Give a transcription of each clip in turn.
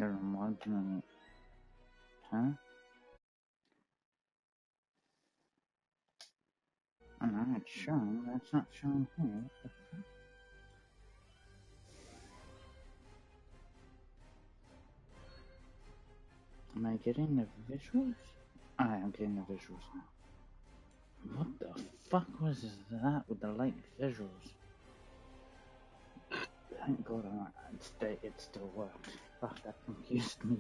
They're imagining it. Huh? And it's showing, but it's not showing here. Am I getting the visuals? I am getting the visuals now. What the fuck was that with the late visuals? Thank God it still worked. Fuck, that confused me.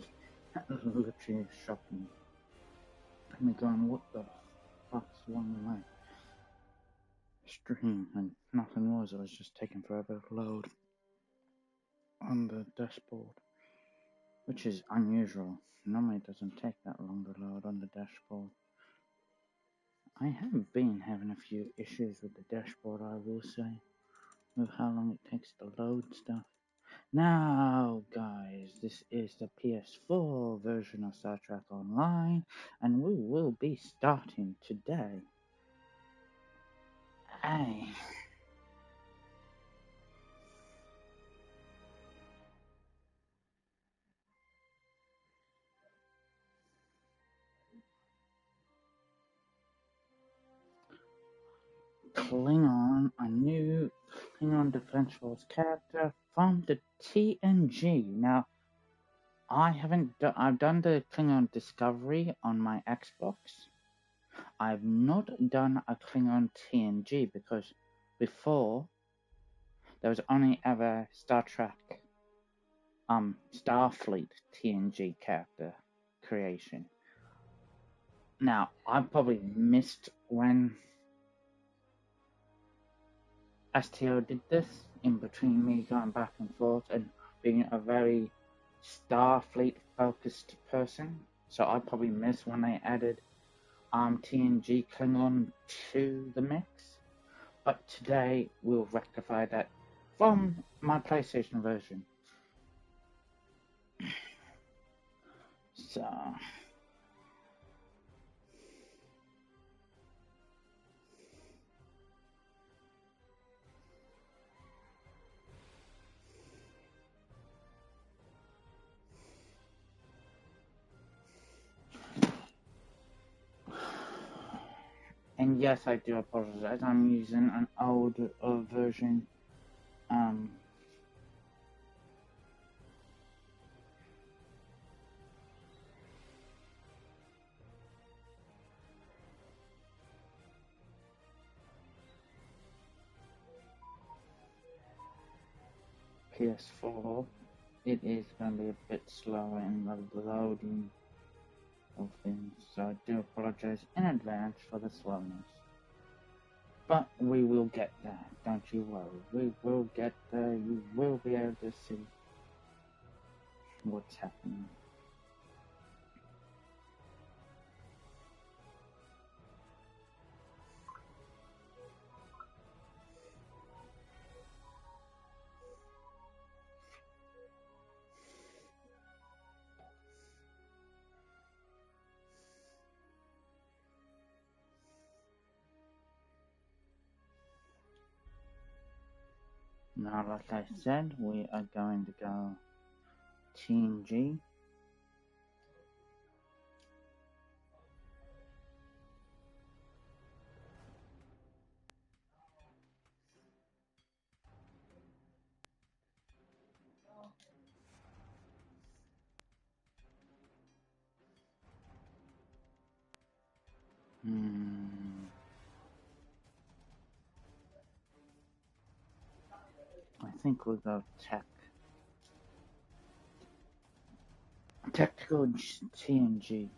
That literally shocked me. Me going, what the fuck's wrong with my stream? And nothing was, it was just taking forever to load on the dashboard. Which is unusual. Normally it doesn't take that long to load on the dashboard. I have been having a few issues with the dashboard, I will say, with how long it takes to load stuff. Now, guys, this is the PS4 version of Star Trek Online, and we will be starting today. Hey. Klingon, a new Klingon Defense Force character from the TNG. Now, I've done the Klingon Discovery on my Xbox. I've not done a Klingon TNG because before there was only ever Star Trek, Starfleet TNG character creation. Now, I probably missed when STO did this in between me going back and forth and being a very Starfleet focused person. So I probably missed when they added TNG Klingon to the mix. But today we'll rectify that from my PlayStation version. So and yes, I do apologize. I'm using an old version. PS4. It is going to be a bit slower in the loading of things, so I do apologize in advance for the slowness. But we will get there, don't you worry. We will get there. You will be able to see what's happening. Now, like I said, we are going to go TNG. I think we'll go tactical TNG.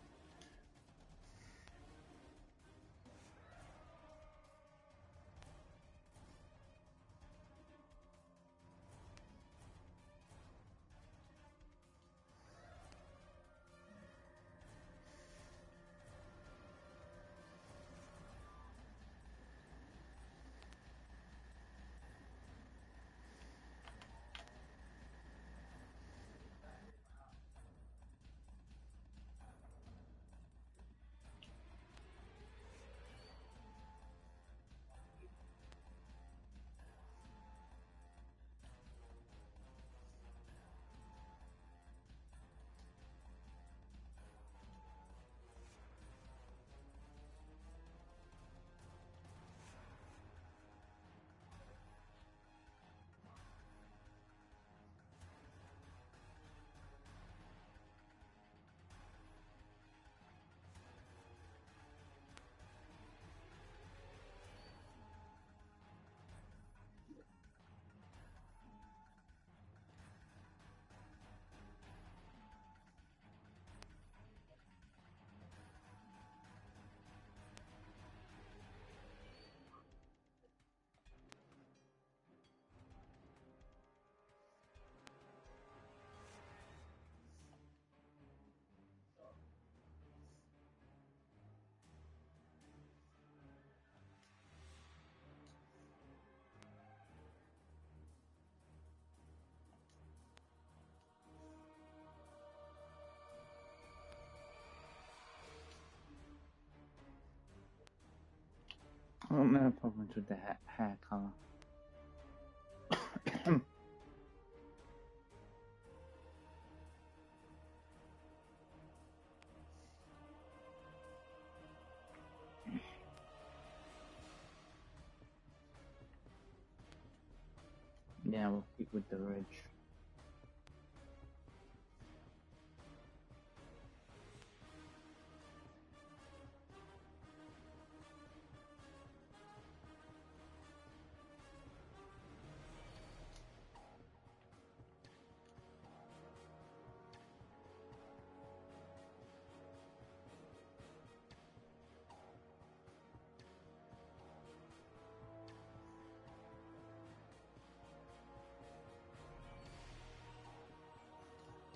got no problems with the hair colour. Yeah, we'll keep with the ridge.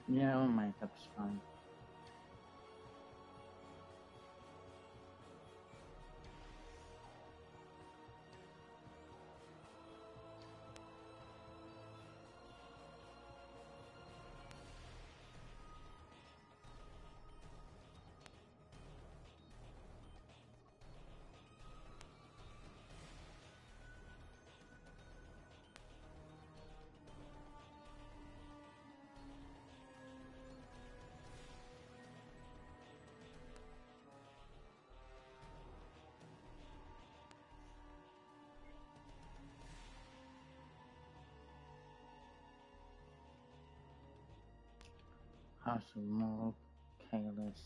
Yeah, all makeup's fine. House of Morg, Kalis.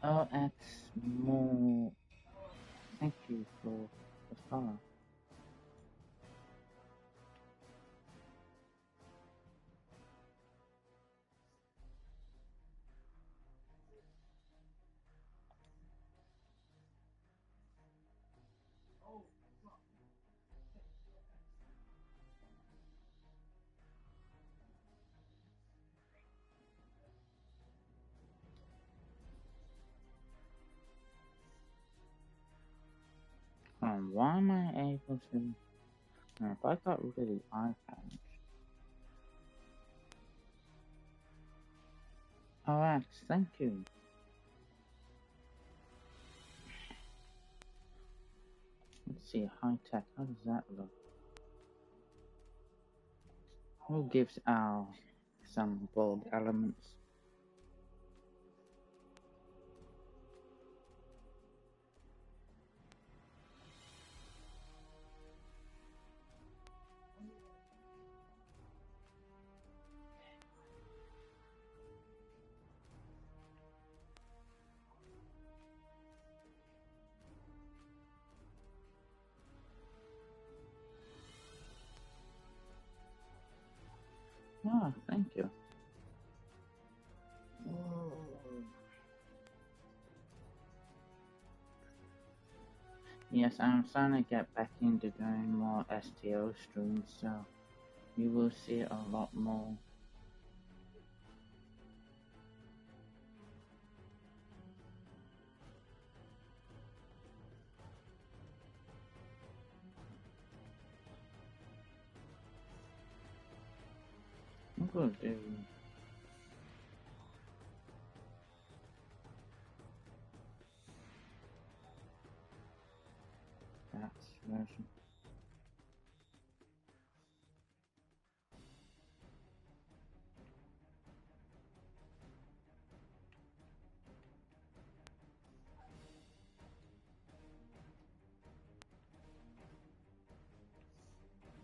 OX more. Thank you for the follow. Why am I able to? Now, if I got rid of the iPad. OX, thank you. Let's see, high tech. How does that look? Who gives Al some bold elements? Ah, thank you. Oh. Yes, I'm starting to get back into doing more STO streams, so you will see a lot more. I will do that version.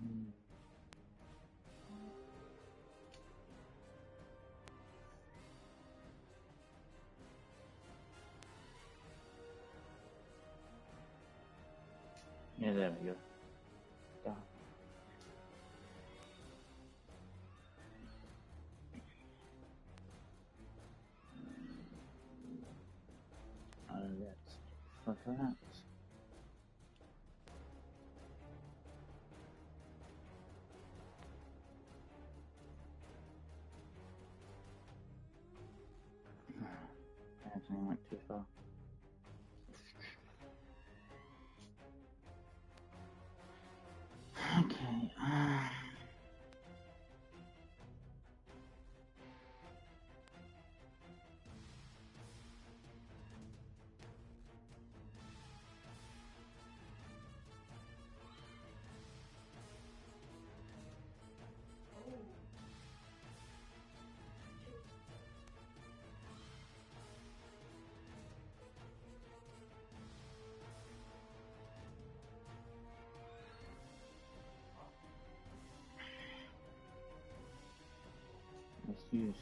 Hmm. Yeah, there we go. Done. Let's for that. Everything went too far. Okay. Let's use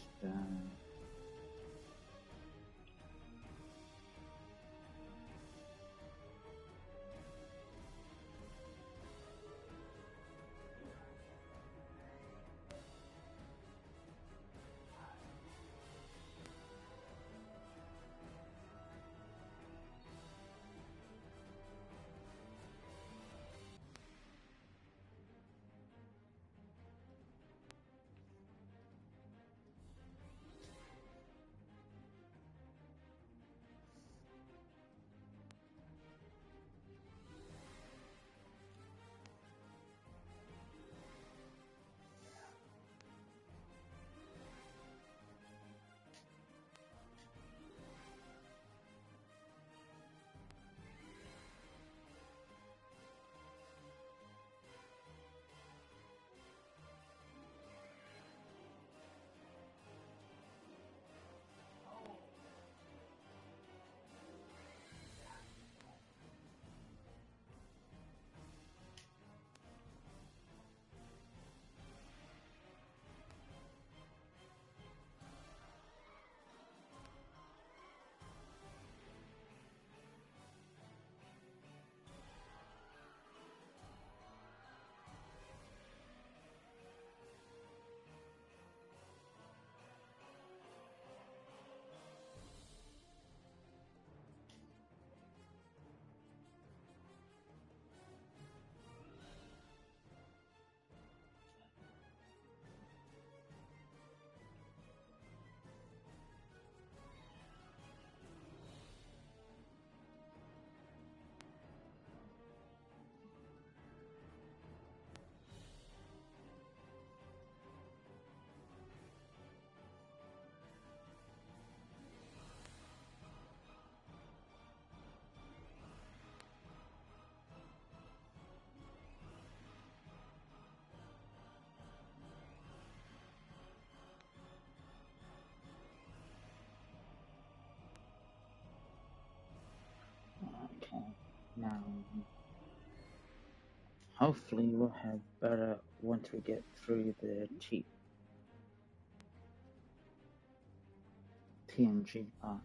okay. Now, hopefully we'll have better once we get through the cheap TNG part.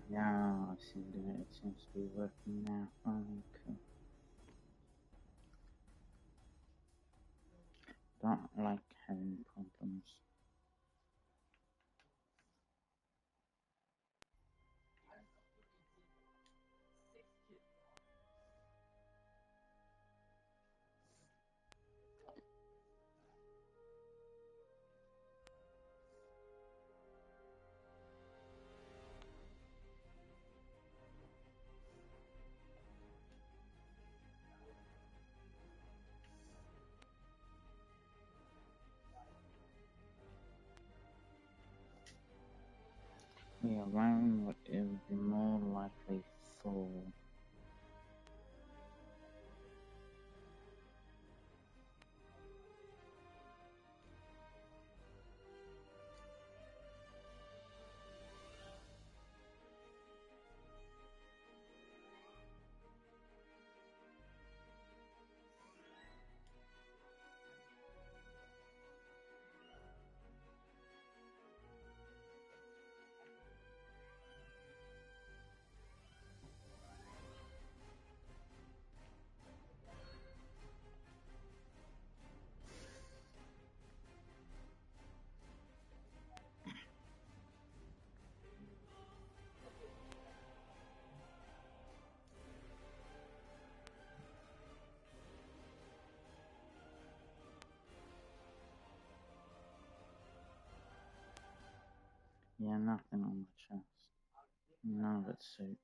Yeah, I see that it seems to be working now. Oh, cool. Don't like having problems. Yeah, around it would be more likely full. Yeah, nothing on the chest. None of it suits.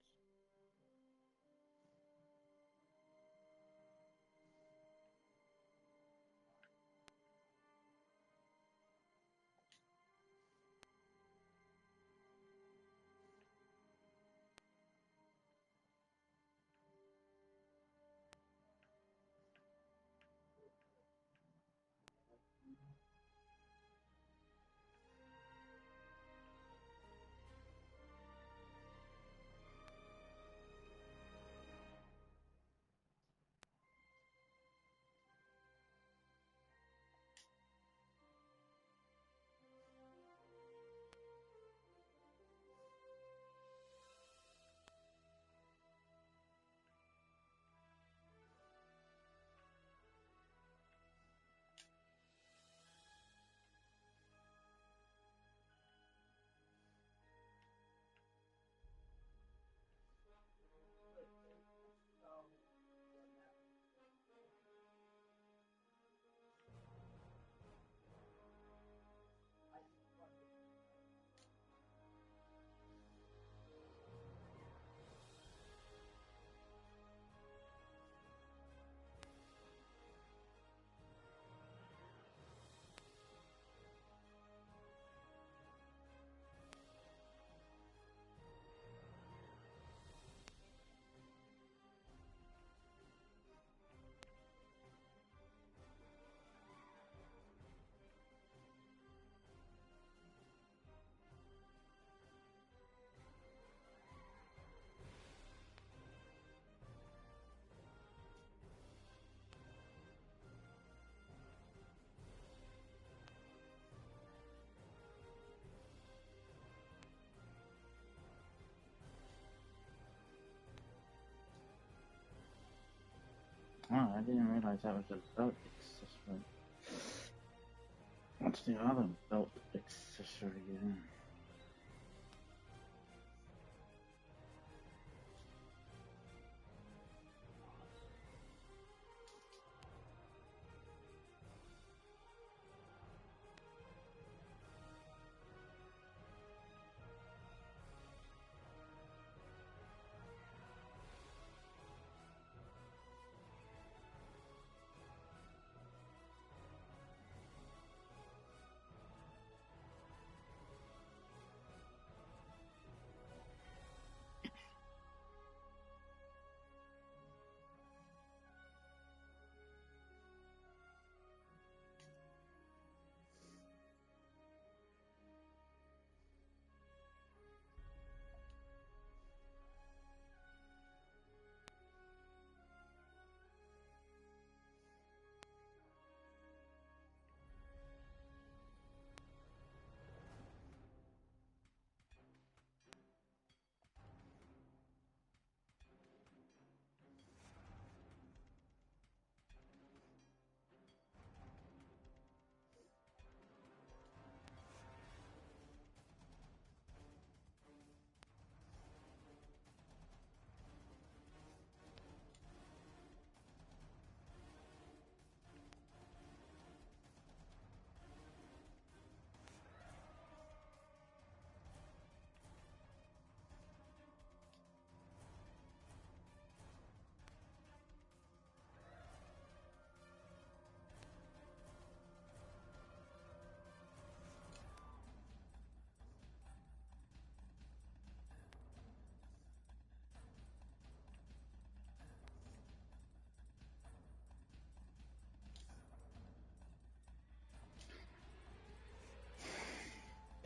Oh, I didn't realize that was a belt accessory. What's the other belt accessory then?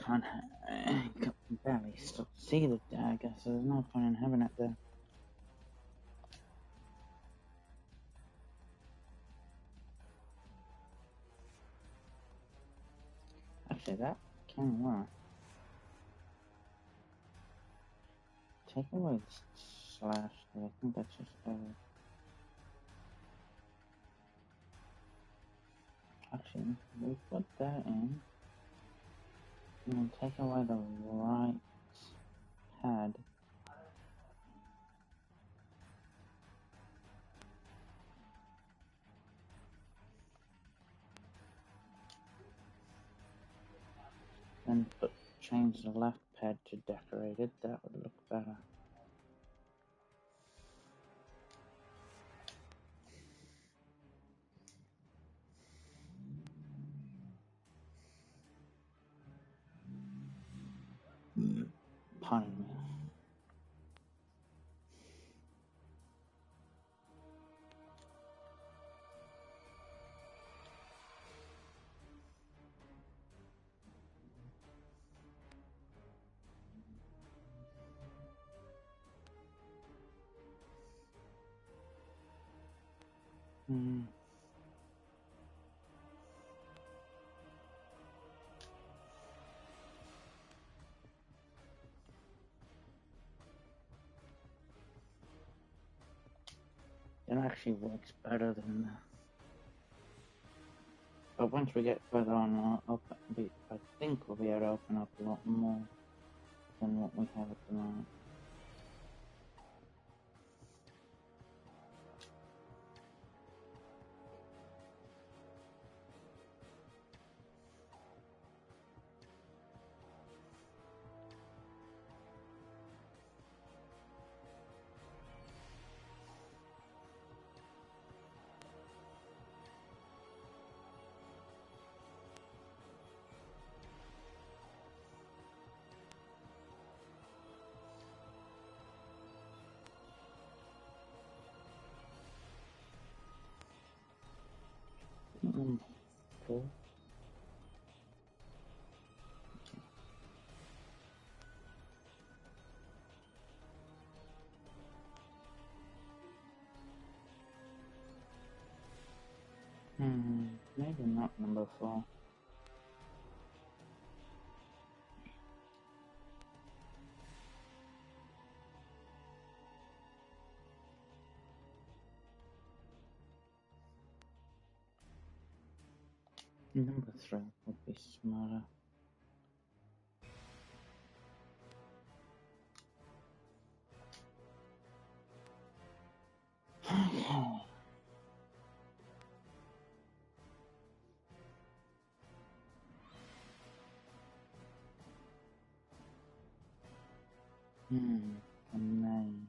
can't can barely still see the dagger, so there's no point in having it there. Actually, that can work. Take away the slash, I think that's just actually, we put that in, and then take away the right pad. Then change the left pad to decorated, that would look better. Pardon me. It actually works better than that. But once we get further on, I think we'll be able to open up a lot more than what we have at the moment. Cool. Maybe not number 4. Number 3 would be smarter. Okay. And then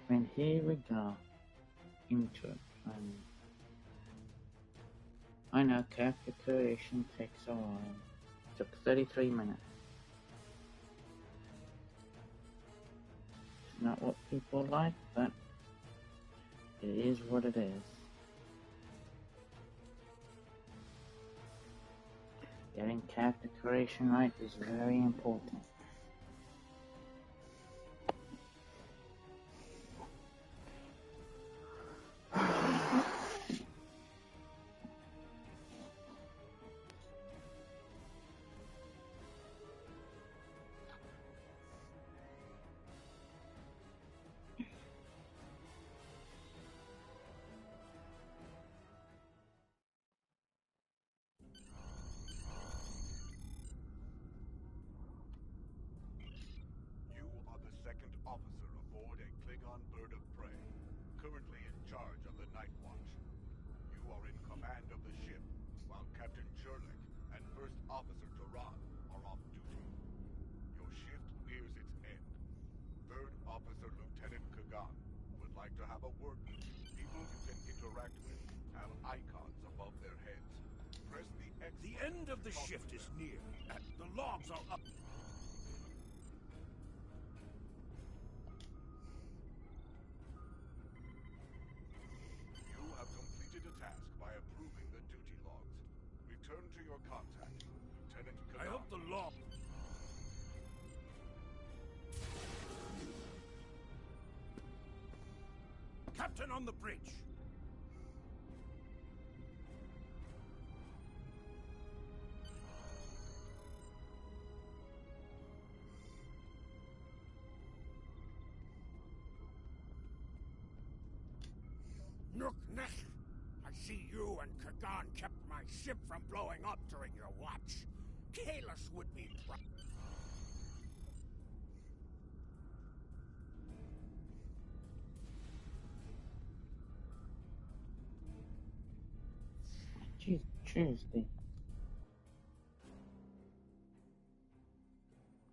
And here we go into it. I know character creation takes a while. It took 33 minutes. It's not what people like, but it is what it is. Getting character creation right is very important. You are the second officer aboard a Klingon bird of prey, currently in charge of the Night Watch. You are in command of the ship, while Captain Cherlik and First Officer Duran are off duty. Your shift nears its end. Third Officer Lieutenant Kagan would like to have a word with you. People you can interact with have icons above their heads. Press the X The button end of to the talk shift to is them. near, and the logs are up. You have completed a task by approving the duty logs. Return to your contact, Lieutenant I Kagan. hope the log... Captain on the bridge! Nook Nech! I see you and Kagan kept my ship from blowing up during your watch. Kalis would be proud. Tuesday.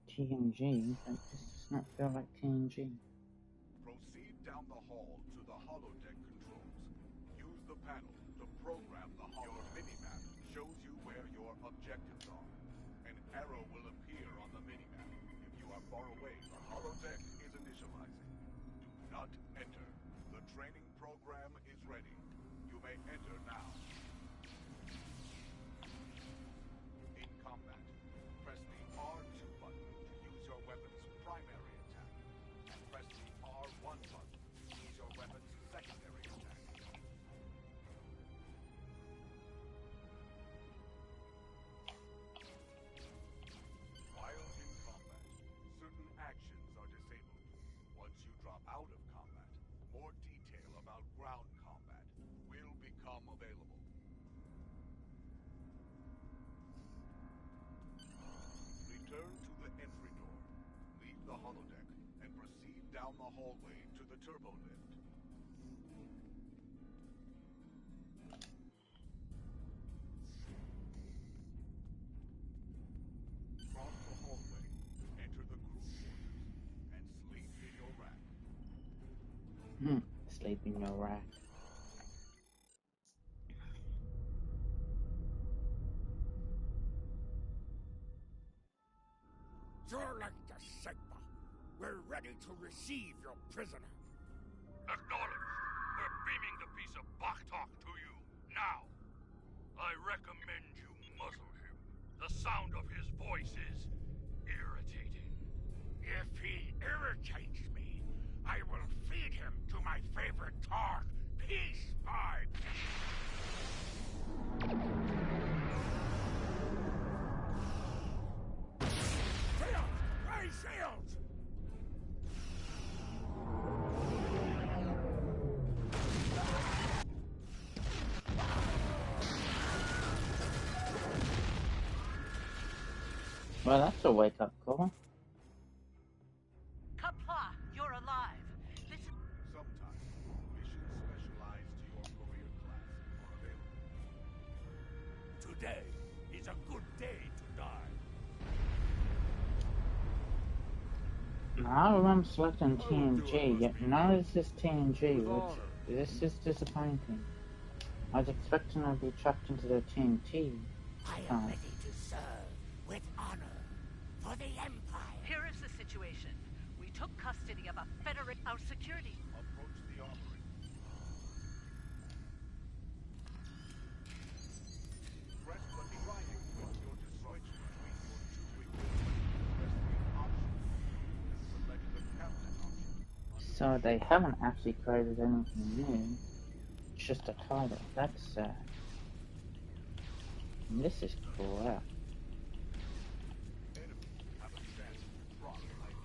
TNG, but this does not feel like TNG. Proceed down the hall to the holodeck controls. Use the panel to program the holodeck. Your minimap shows you where your objectives are. An arrow will appear on the minimap. If you are far away, the holodeck is initializing. Do not enter. The training program is ready. You may enter now. In combat, press the R2 button to use your weapon's primary attack, and press the R1 button to use your weapon's secondary attack. While in combat, certain actions are disabled. Once you drop out of combat, more detail about ground combat will become available. Return to the entry door. Leave the holodeck and proceed down the hallway to the turbo lift. Cross the hallway, enter the crew quarters, and sleep in your rack. Sleep in your rack. Cherlik the Sigma. We're ready to receive your prisoner. Acknowledged. We're beaming the piece of Baktok to you, now. I recommend you muzzle him. The sound of his voice is irritating. If he irritates me, I will feed him to my favorite targ, piece by Sail! Rise sails! Well, that's a wake-up call. Kapla, you're alive. This is... Sometimes, missions specialized to your career class are available. Today is a good day to die. I remember selecting TNG, yet none of this is TNG, which this is disappointing. I was expecting to be trapped into the TNT. I am ready to serve with honor for the Empire. Here is the situation. We took custody of a Federate. Our security. Approach the armory. Press the triangle on your switch between your two equipment. Press the option. Select the captain option. So they haven't actually created anything new. It's just a title. That's sad. And this is crap. Enemies have advanced from height.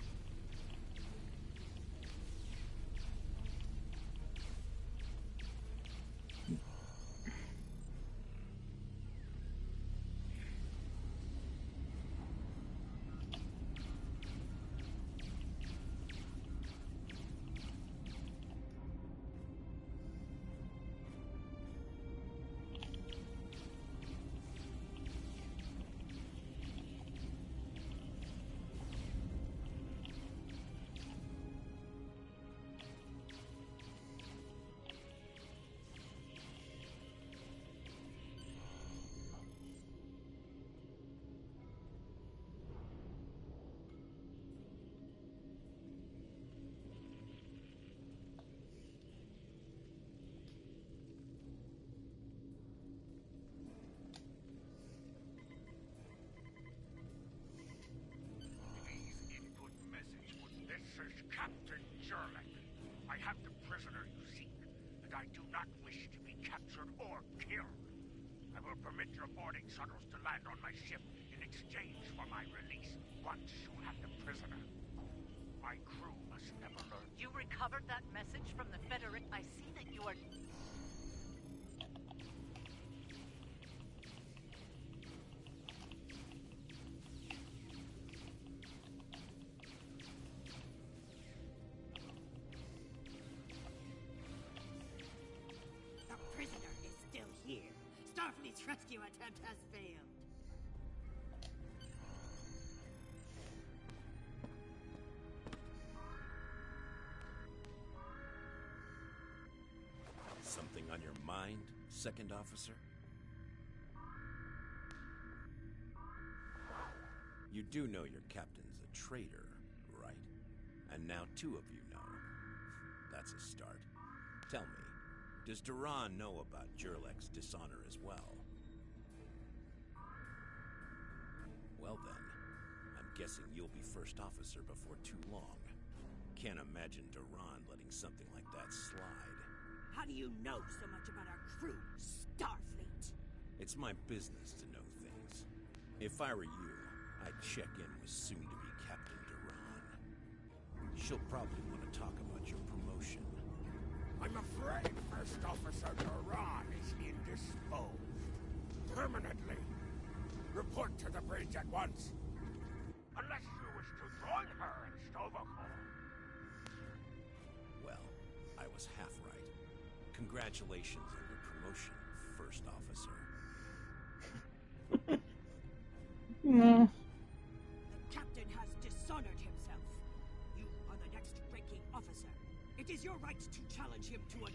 Please input message. This is Captain Jurlik. I have the prisoner you seek, and I do not wish to be captured or killed. I will permit your boarding shuttles to land on my ship in exchange for my release once you have the prisoner. My crew must never learn. You recovered that message from the Federate. I see that you are. The prisoner is still here. Starfleet's rescue attempt has failed. Something on your mind, Second Officer? You do know your captain's a traitor, right? And now two of you know. That's a start. Tell me, does Duran know about Jurlek's dishonor as well? Well then, I'm guessing you'll be first officer before too long. Can't imagine Duran letting something like that slide. How do you know so much about our crew, Starfleet? It's my business to know things. If I were you, I'd check in with soon-to-be Captain Duran. She'll probably want to talk about your promotion. I'm afraid First Officer Duran is indisposed. Permanently. Report to the bridge at once. Unless you wish to join her in Stavoko. Well, I was half right. Congratulations on your promotion, First Officer. Nah. The captain has dishonored himself. You are the next ranking officer. It is your right to challenge him to a...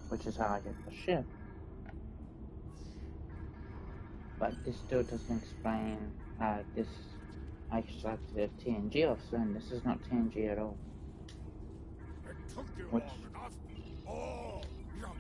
Which is how I get the ship. But this still doesn't explain how this I selected a TNG officer and this is not TNG at all. It took you Which- long enough. All jump.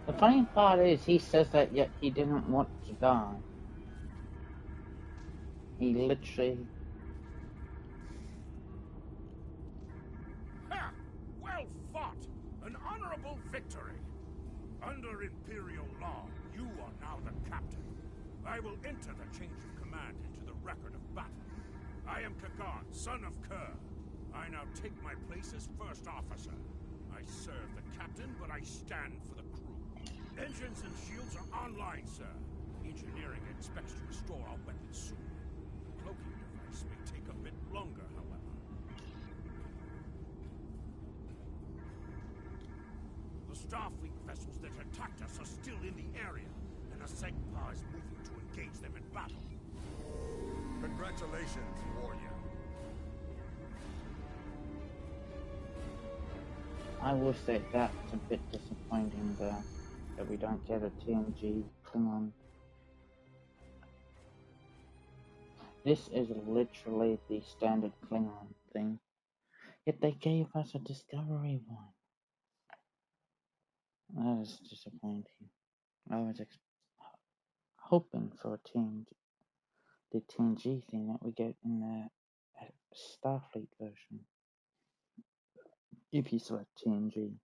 The funny part is, he says that yet he didn't want to die. He literally... Ha! Well fought! An honorable victory! Under Imperial law, you are now the captain. I will enter the change of command into the record of battle. I am Kagan, son of Kerr. I now take my place as first officer. I serve the captain, but I stand for the crew. Engines and shields are online, sir. Engineering expects to restore our weapons soon. The cloaking device may take a bit longer, however. The Starfleet vessels that attacked us are still in the area, and the Segpa is moving to engage them in battle. Congratulations, warrior. I will say that's a bit disappointing there, that we don't get a TNG Klingon. This is literally the standard Klingon thing, yet they gave us a Discovery one. That is disappointing. I was hoping for a TNG, the TNG thing that we get in the Starfleet version. If you select TNG,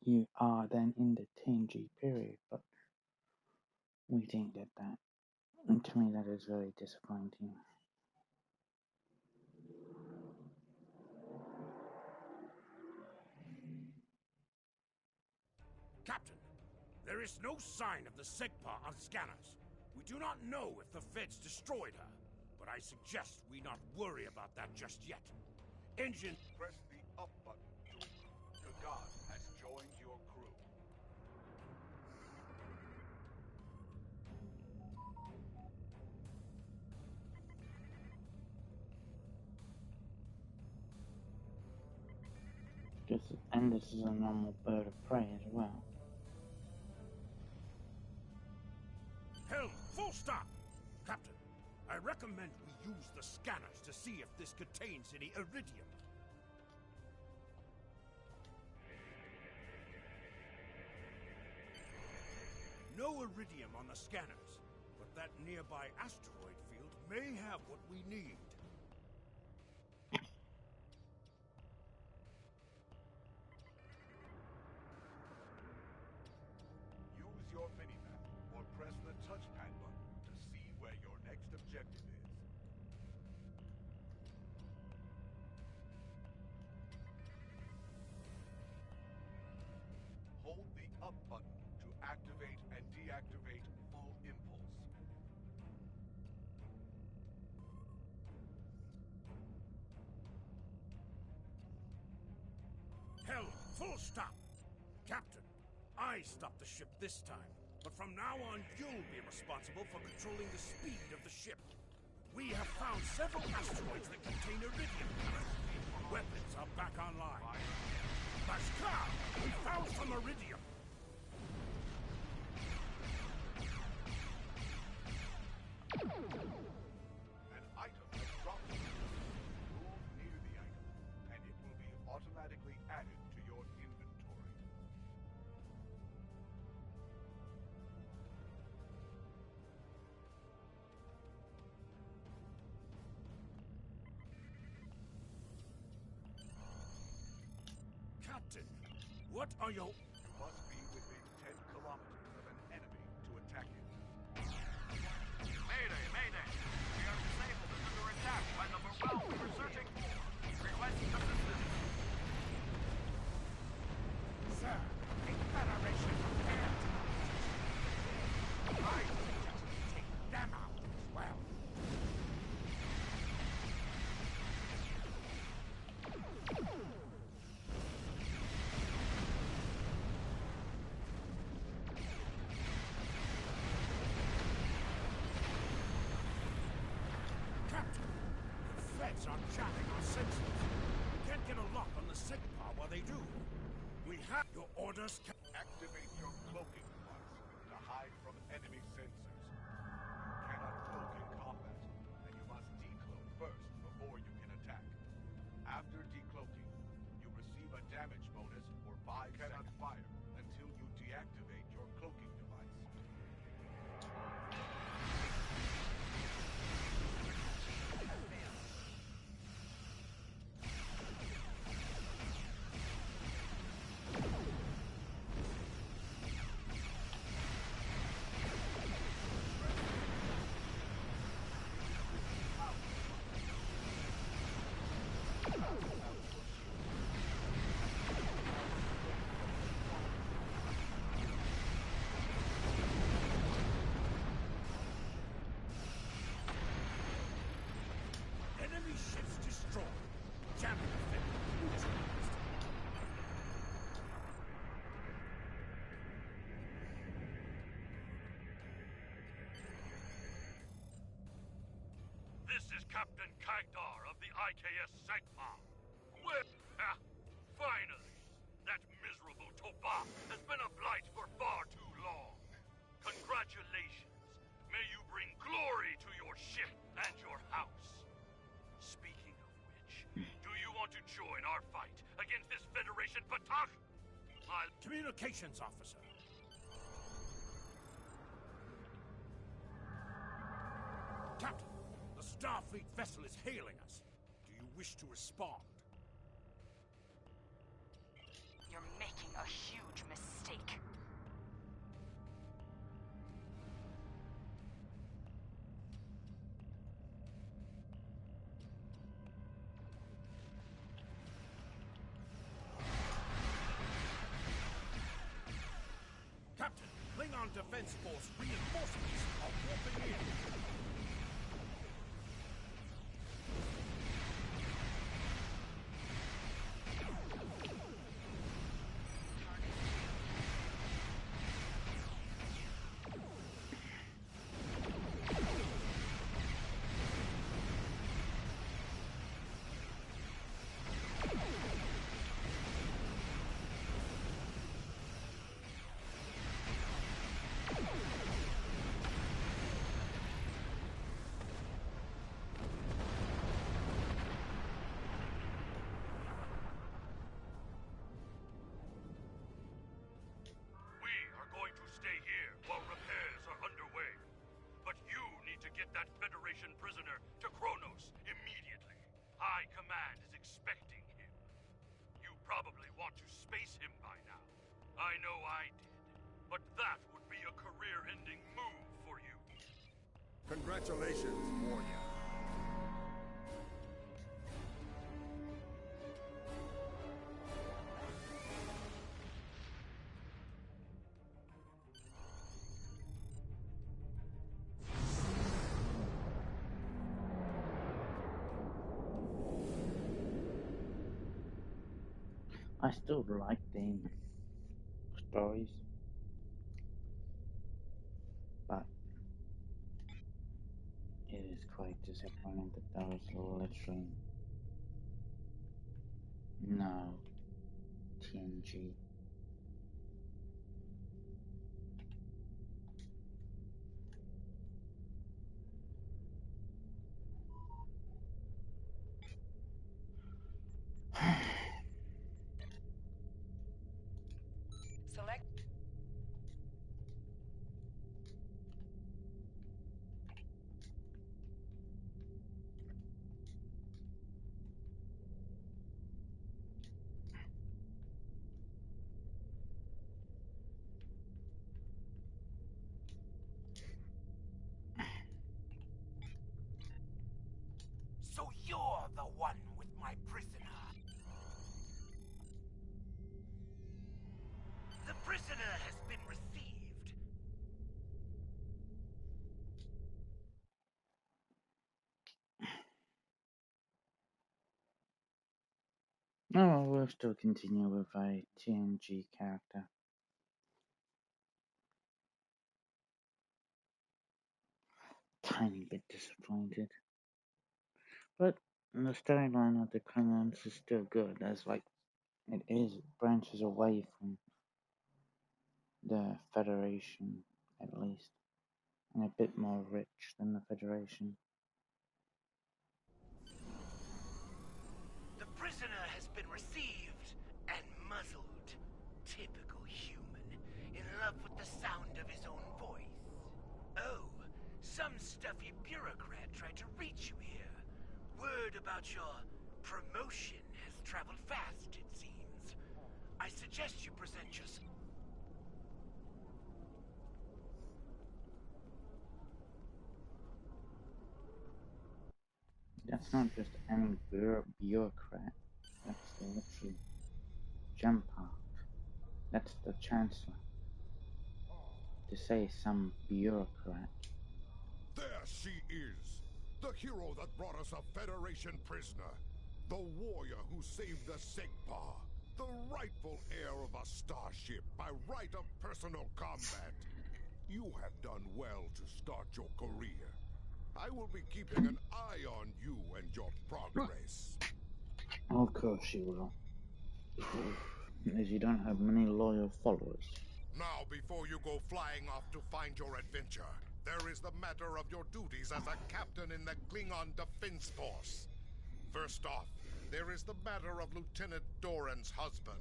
you are then in the TNG period, but we didn't get that. And to me, that is very disappointing. Captain, there is no sign of the Segpa on scanners. We do not know if the Feds destroyed her, but I suggest we not worry about that just yet. Engine... Press the up button to... Kagan has joined your crew. And this is a normal bird of prey as well. Helm, full stop! Captain, I recommend we use the scanners to see if this contains any iridium. No iridium on the scanners, but that nearby asteroid field may have what we need. Use your minimap or press the touchpad button to see where your next objective is. Hold the up button to activate and deactivate full impulse. Helm, full stop! Captain, I stopped the ship this time, but from now on you'll be responsible for controlling the speed of the ship. We have found several asteroids that contain iridium. Weapons are back online. Bashkar, we found some iridium. An item has dropped. Move near the item, and it will be automatically added to your inventory. Captain, what are your... You must be within 10 kilometers of an enemy to attack it. Mayday, mayday! We are disabled and under attack by the Morel we were searching for. Request assistance. Sir, a Federation prepared. I suggest we take them out as well. Captain, the Feds are jamming our sensors. We can't get a lock on the Segpa while they do. We have your orders. Activate your cloaking device to hide from enemy sensors. You cannot cloak in combat, and you must decloak first before you can attack. After decloaking, you receive a damage bonus for 5 seconds. Cannot fire until you deactivate Captain Kagdar of the IKS Segma. Well, finally, that miserable Toba has been a blight for far too long. Congratulations. May you bring glory to your ship and your house. Speaking of which, do you want to join our fight against this Federation Patak? Communications officer. Captain, the Starfleet vessel is hailing us. Do you wish to respond? You're making a huge mistake. Captain, Klingon Defense Force reinforcements are warping in. We are going to stay here while repairs are underway. But you need to get that Federation prisoner to Kronos immediately. High Command is expecting him. You probably want to space him by now. I know I did. But that would be a career-ending move for you. Congratulations, warrior. I still like the stories, but it is quite disappointing that there was literally no TNG. Select. So you're the one with my prisoner. The prisoner has been received. Oh, we'll still continue with a TNG character. Tiny bit disappointed. But the storyline of the Klingons is still good, as like it branches away from the Federation, at least, and a bit more rich than the Federation. The prisoner has been received and muzzled. Typical human, in love with the sound of his own voice. Oh, some stuffy bureaucrat tried to reach you here. Word about your promotion has traveled fast, it seems. I suggest you present yourself. That's not just any bureaucrat. That's literally Jumper. That's the Chancellor. To say some bureaucrat. There she is! The hero that brought us a Federation prisoner. The warrior who saved the Segpa. The rightful heir of a starship by right of personal combat. You have done well to start your career. I will be keeping an eye on you and your progress. Of course you will. As you don't have many loyal followers. Now, before you go flying off to find your adventure, there is the matter of your duties as a captain in the Klingon Defense Force. First off, there is the matter of Lieutenant Doran's husband,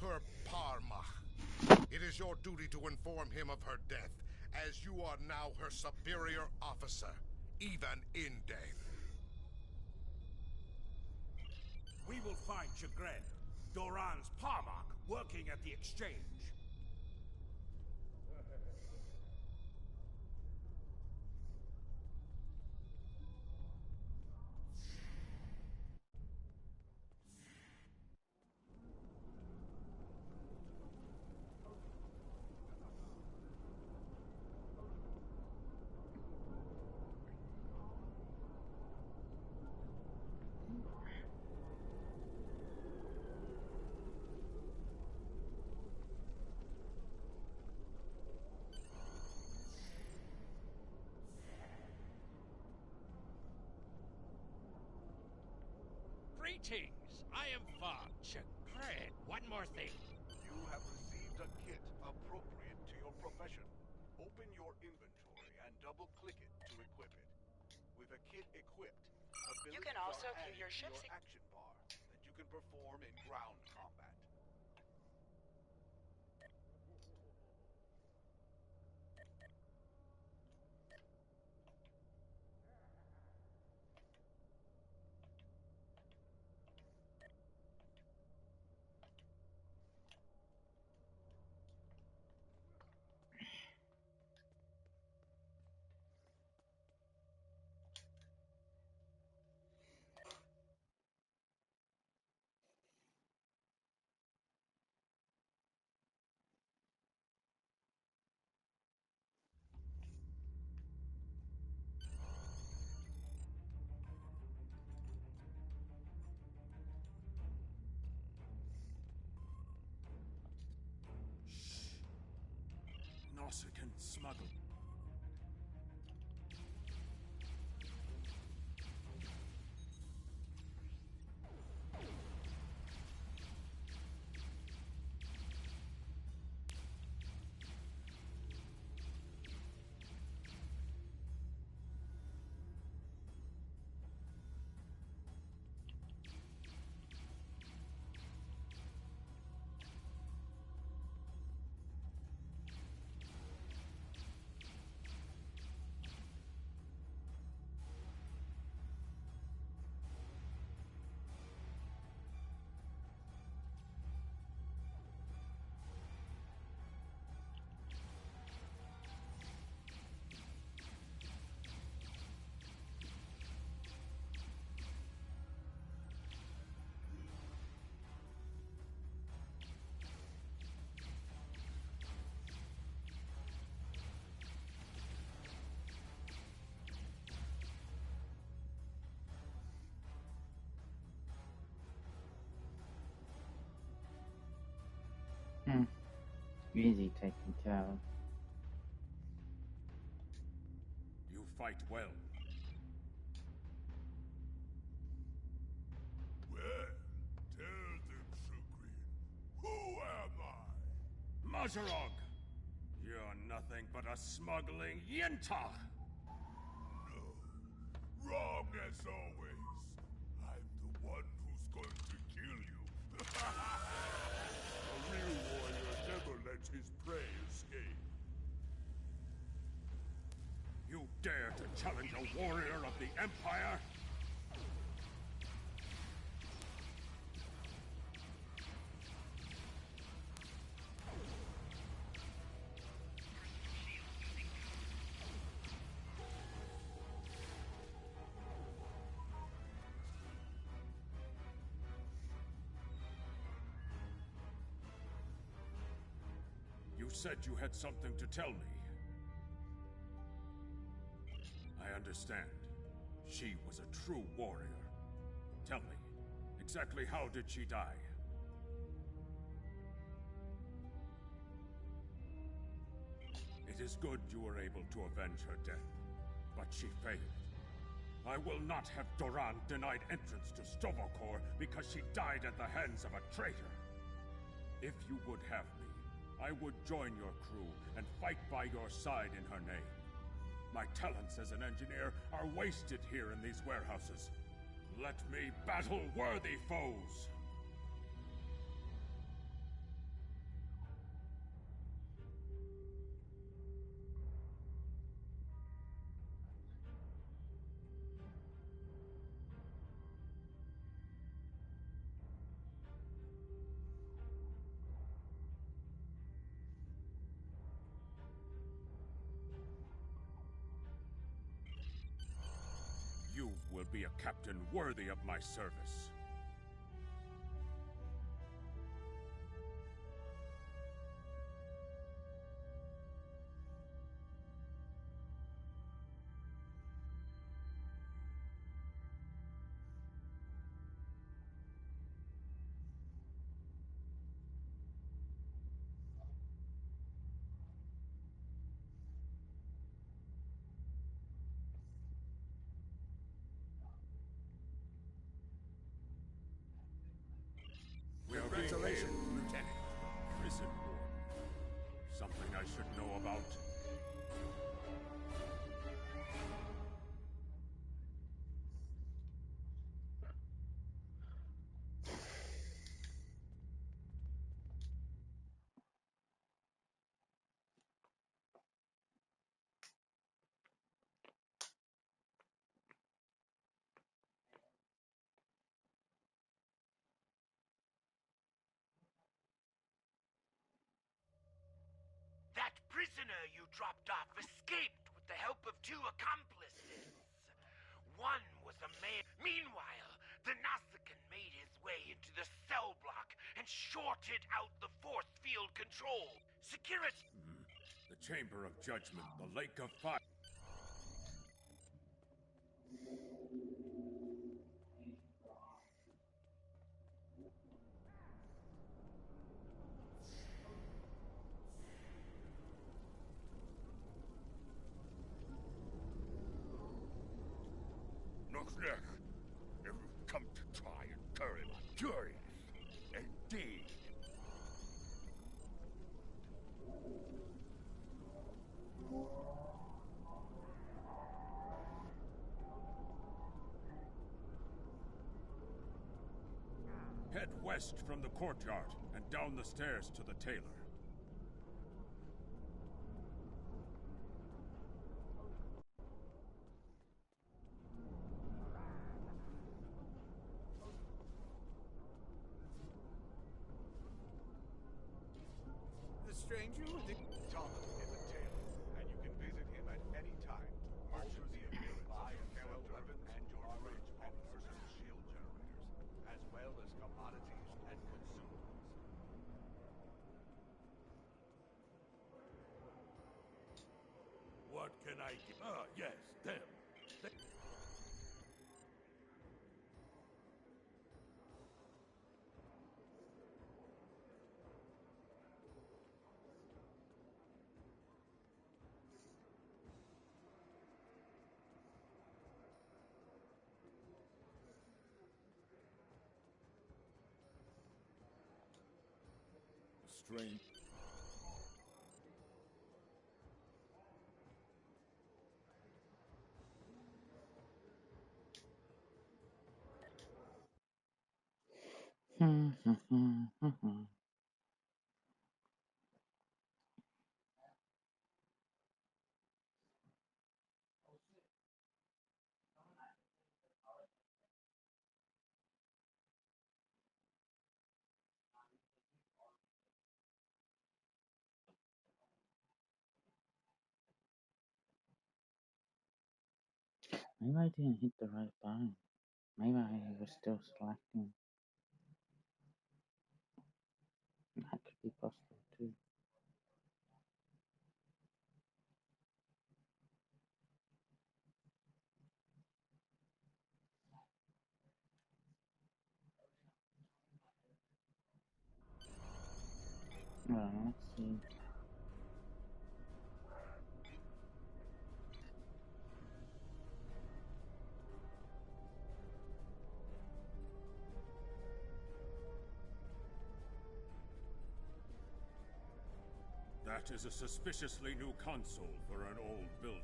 her Parma. It is your duty to inform him of her death, as you are now her superior officer, even in death. We will find Chagrin, Doran's Parmak, working at the exchange. Greetings! I am Fog Chagrin. One more thing. You have received a kit appropriate to your profession. Open your inventory and double-click it to equip it. With a kit equipped, abilities You can also are view added your to ship's your action bar that you can perform in ground combat. Nausicaan smuggle. Easy taking care of. You fight well. Well, tell them, Chagrin. Who am I? Mazarog! You're nothing but a smuggling yinta! No. Wrong as always. I'm the one who's going to kill you. A real warrior never lets his prey escape. You dare to challenge a warrior of the Empire? You said you had something to tell me. I understand. She was a true warrior. Tell me, exactly how did she die? It is good you were able to avenge her death, but she failed. I will not have Doran denied entrance to Stovokor because she died at the hands of a traitor. If you would have me, I would join your crew and fight by your side in her name. My talents as an engineer are wasted here in these warehouses. Let me battle worthy foes! You will be a captain worthy of my service. Congratulations, Lieutenant. Prison warden. Something I should know about. That prisoner you dropped off escaped with the help of 2 accomplices. One was a man. Meanwhile, the Nausicaan made his way into the cell block and shorted out the force field control. Security. The Chamber of Judgment, the Lake of Fire. Looks like you've come to try and curry my curious. Indeed. Head west from the courtyard and down the stairs to the tailor. The stranger with the... Thomas is a tailor, and you can visit him at any time to purchase the appearance of your weapons and your fridge and personal shield generators, as well as commodities and consumables. What can I get? Ah, yes, them. Strange. Maybe I didn't hit the right button. Maybe I was still selecting. That could be possible too. Well, let's see. That is a suspiciously new console for an old building.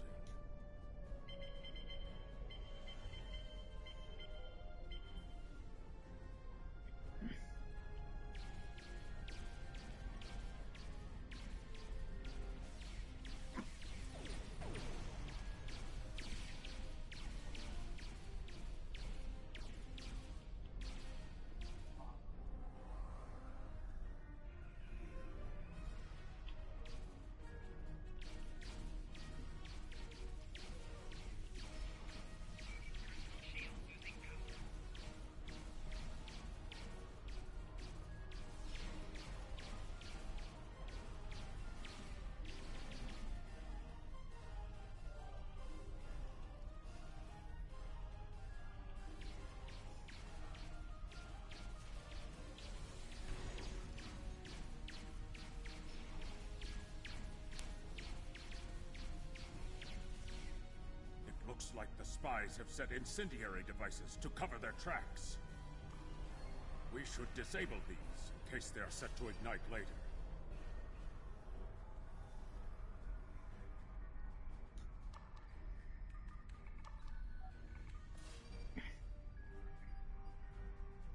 Looks like the spies have set incendiary devices to cover their tracks. We should disable these in case they are set to ignite later.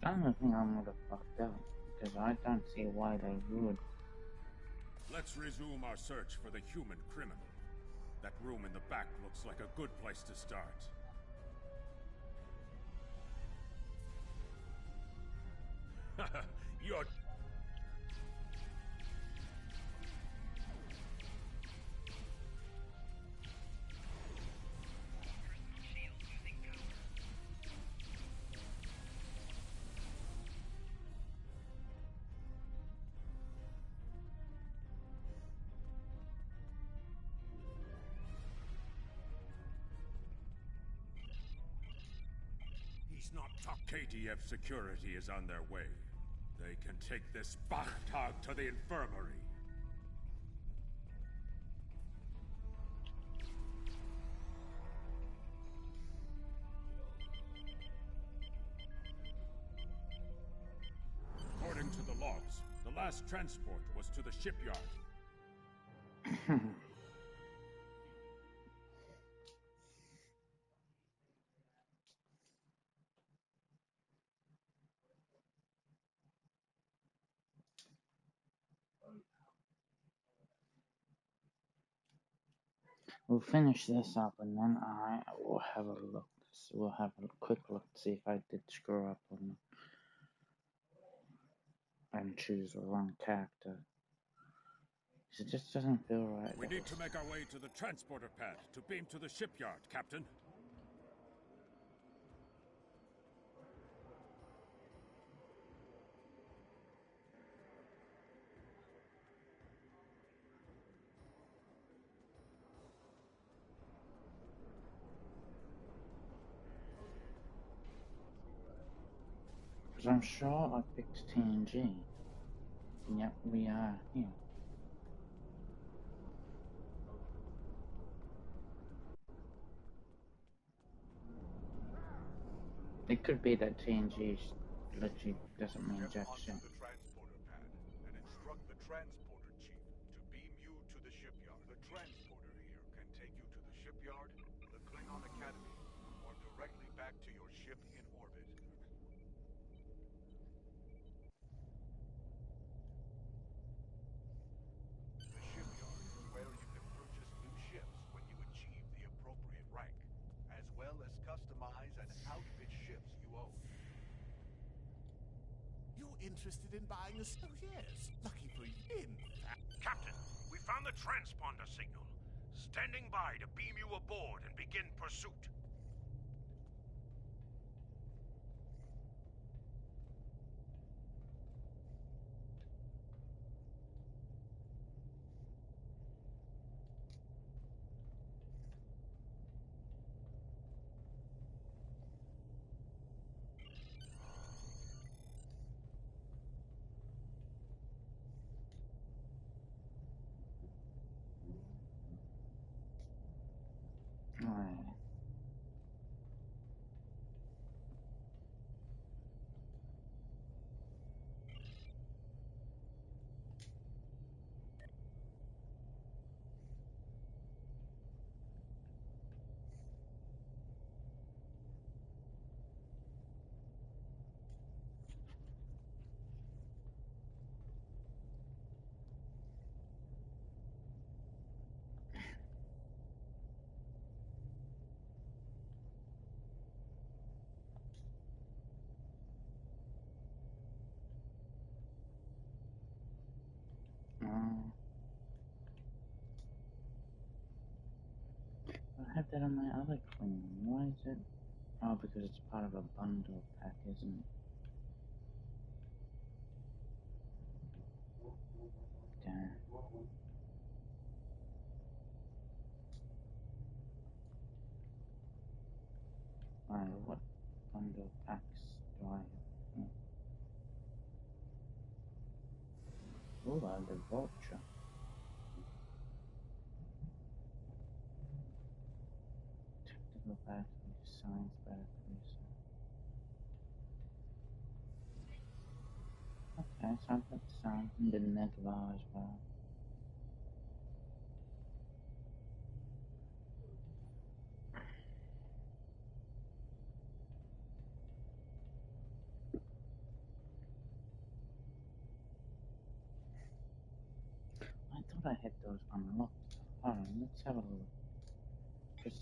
I don't think I'm gonna fuck up, because I don't see why they would. Let's resume our search for the human criminal. That room in the back looks like a good place to start. You're... He's not top. KTF security is on their way. They can take this Bachtag to the infirmary. According to the logs, the last transport was to the shipyard. We'll finish this up and then I will have a look. We'll have a quick look to see if I did screw up or not. And choose the wrong character. It just doesn't feel right. We need to make our way to the transporter pad to beam to the shipyard, Captain. Because I'm sure I picked TNG. And yet we are here. It could be that TNG literally doesn't mean jack shit. Onto the transporter pad and instruct the transporter chief to beam you to the shipyard. The transporter here can take you to the shipyard, the Klingon Academy, or directly back to your ship in orbit. The shipyard is where you can purchase new ships when you achieve the appropriate rank, as well as customize and outfit ships you own. You're interested in buying a... Oh, yes. Lucky for you. In fact... Captain, we found the transponder signal. Standing by to beam you aboard and begin pursuit. Alright. I have that on my other Klingon. Why is it? Oh, because it's part of a bundle pack, isn't it? Damn. Alright, what bundle packs do I have here? Oh, I have the Vulture. Tactical batteries, science batteries. Okay, so I've got some and the Nebula as well. I thought I had those unlocked. Hold on, let's have a look. Because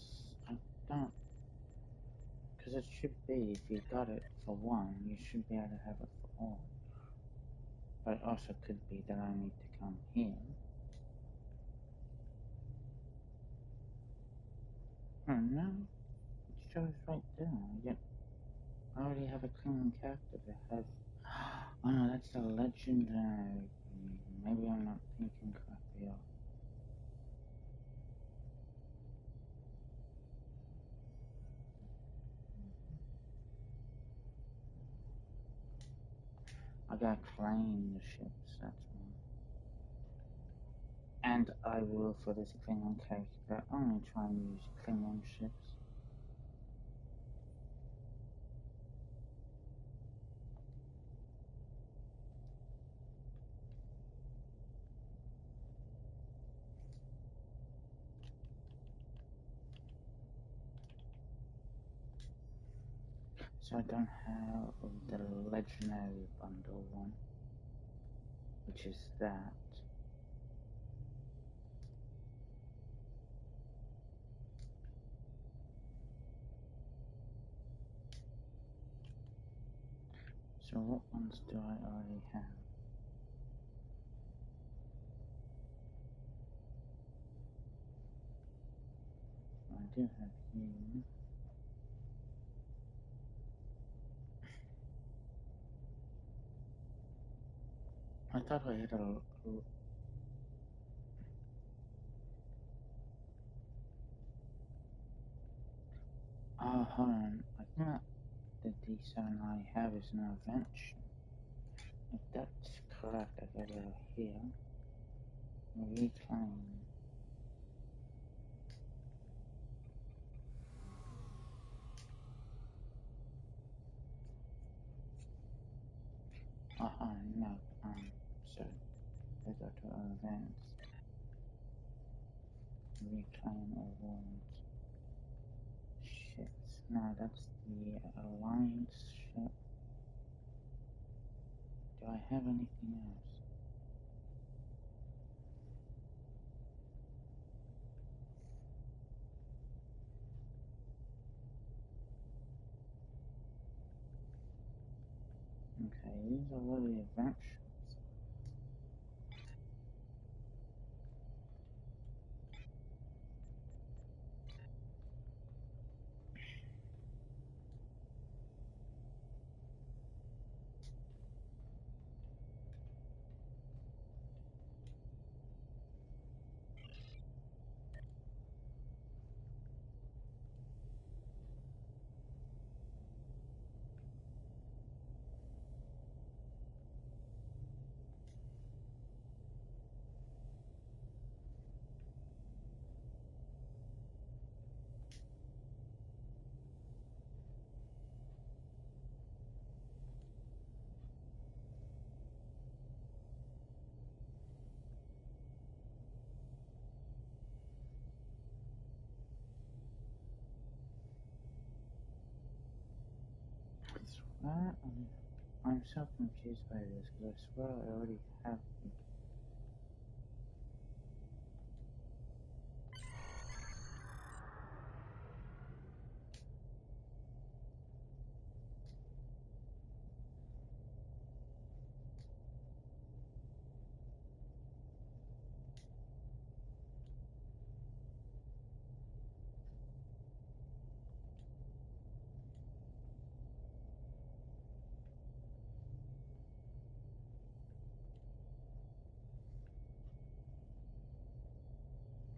I don't. Because it should be, if you got it for one, you should be able to have it for all. But it also could be that I need to come here. Oh no, it shows right there. Yep, I already have a Klingon character that has. Oh no, that's the legendary. Maybe I'm not thinking correctly. I gotta claim the ships, that's why. And I will, for this Klingon character, only try and use Klingon ships. So I don't have the legendary bundle one, which is that. So what ones do I already have? I do have you. I thought I had a. Oh, hold on. I think that the D7 I have is an event ship. If that's correct, I gotta go here. Reclaim. No. So I go to events. Reclaim awards. Shit. No, that's the Alliance ship. Do I have anything else? Okay, these are all the event ships. I swear I'm so confused by this because I swear I already have the.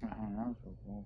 Oh, that was a wolf.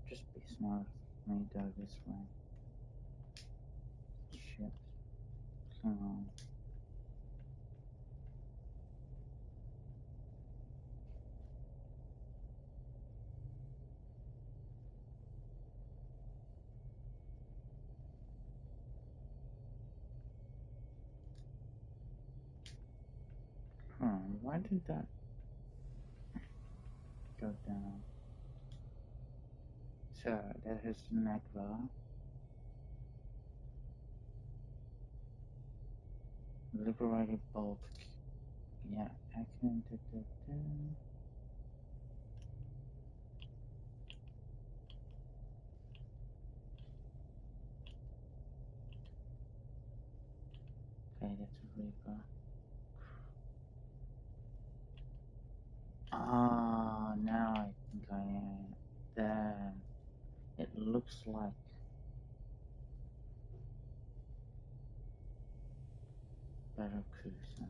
Just be smart. Me go this way. Shit. Klingon. Why did that go down? So, that is Negla. Liberated bulk. Yeah, I can do that. Okay, that's a Reaper. Ah, now I think I am. There. It looks like Barracuda.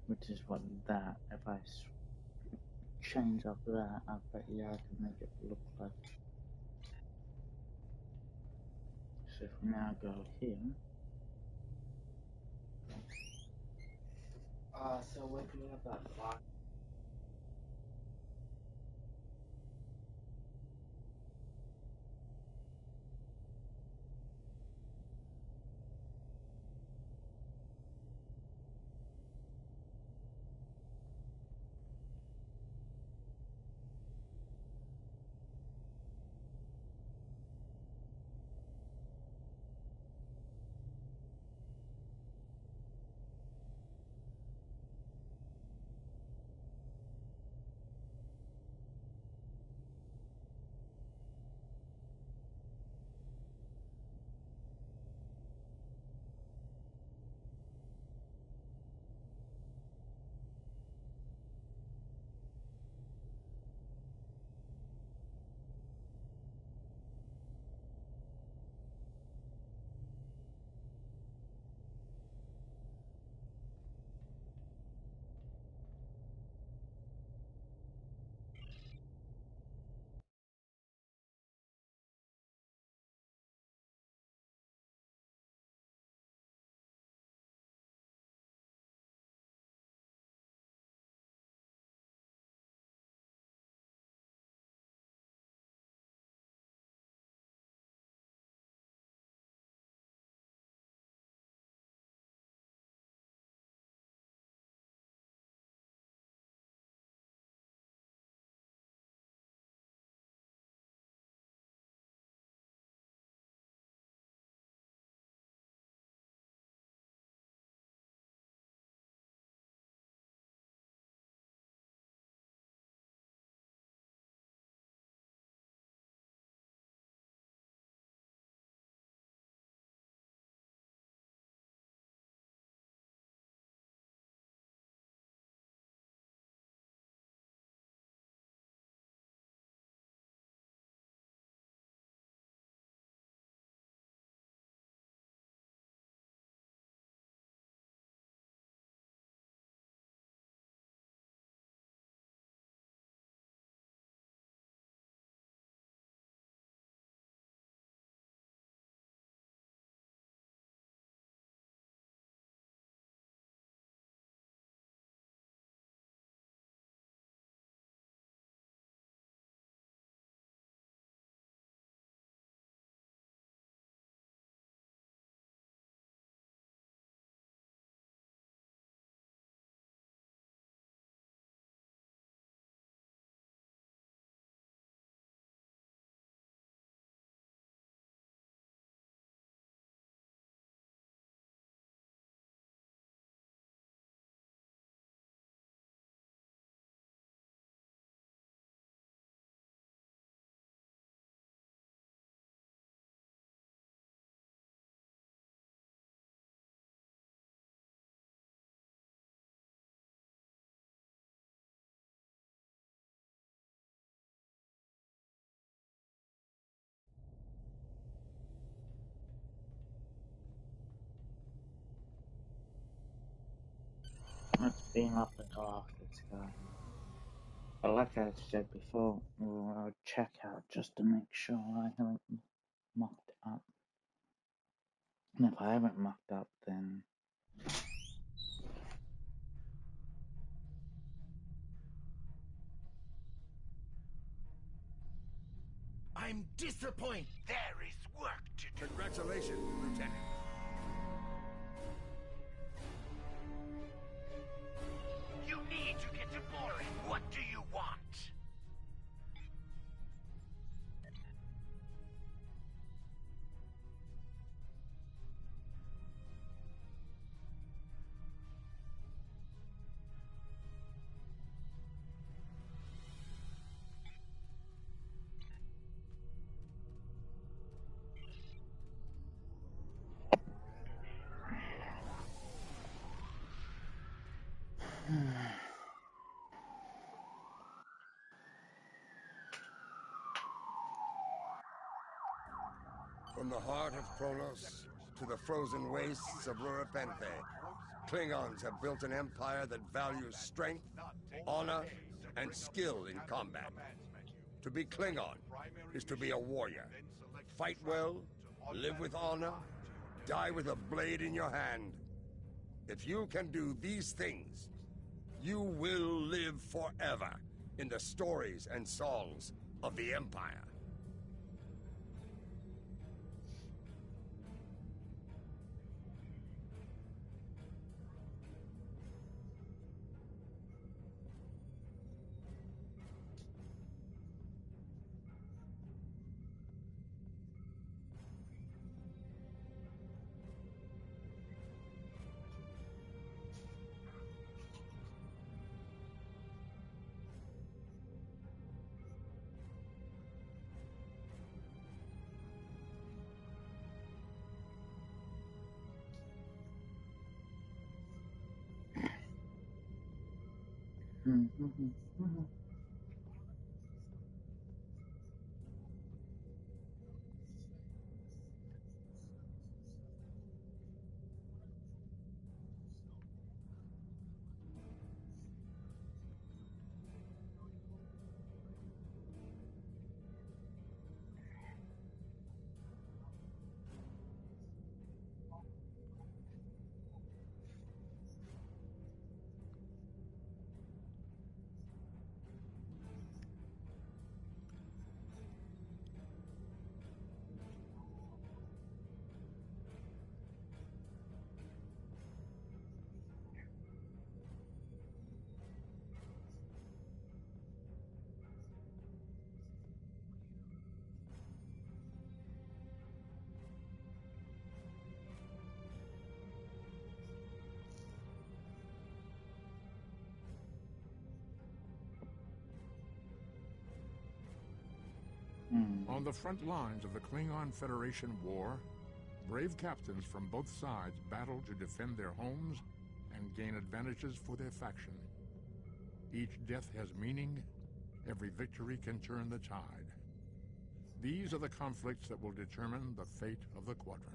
Which is what that, if I change up that, I bet you I can make it look like. So if we now go here. So we do have that line. beam up and go after this guy. But like I said before, I'll check out just to make sure I haven't mucked up. And if I haven't mucked up, then I'm disappointed. There is work to do. Congratulations, Lieutenant. You need to get to boring. What do you want? From the heart of Kronos to the frozen wastes of Rurapenthe, Klingons have built an empire that values strength, honor, and skill in combat. To be Klingon is to be a warrior. Fight well, live with honor, die with a blade in your hand. If you can do these things, you will live forever in the stories and songs of the Empire. On the front lines of the Klingon Federation war, brave captains from both sides battle to defend their homes and gain advantages for their faction. Each death has meaning. Every victory can turn the tide. These are the conflicts that will determine the fate of the quadrant.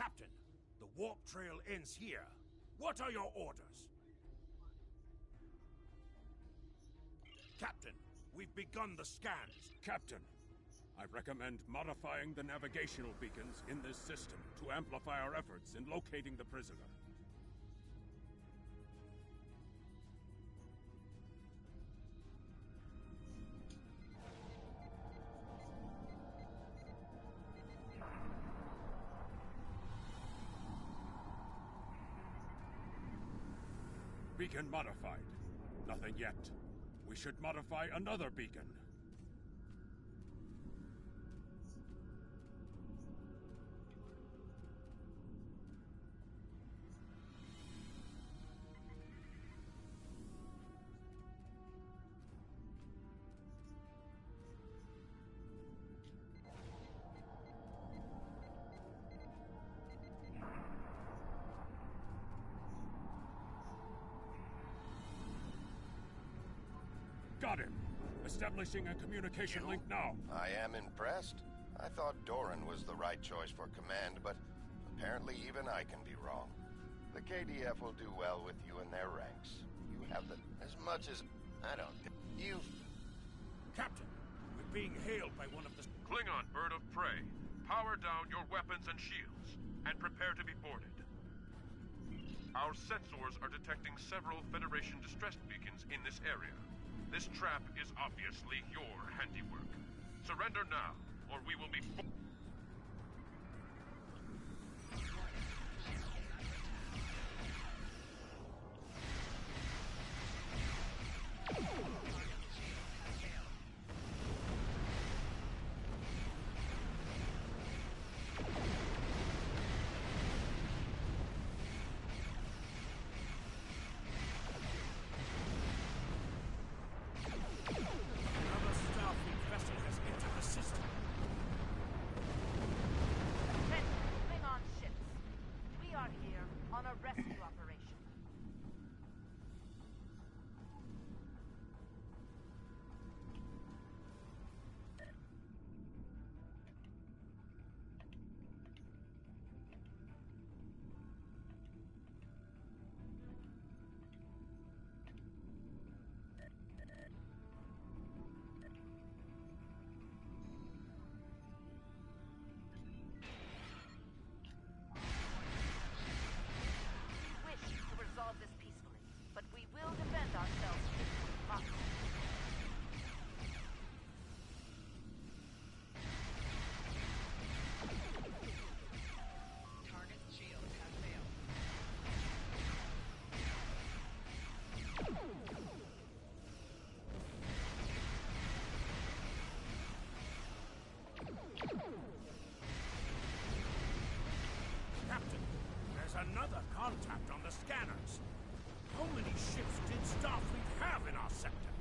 Captain, the warp trail ends here. What are your orders? Captain, we've begun the scans. Captain, I recommend modifying the navigational beacons in this system to amplify our efforts in locating the prisoner. Beacon modified. Nothing yet. We should modify another beacon. Got him! Establishing a communication link now. I am impressed. I thought Doran was the right choice for command, but apparently even I can be wrong. The KDF will do well with you in their ranks. You have the... as much as... I don't... You've... Captain, we're being hailed by one of the... Klingon bird of prey. Power down your weapons and shields, and prepare to be boarded. Our sensors are detecting several Federation distress beacons in this area. This trap is obviously your handiwork. Surrender now, or we will be... Another contact on the scanners. How many ships did Starfleet have in our sector?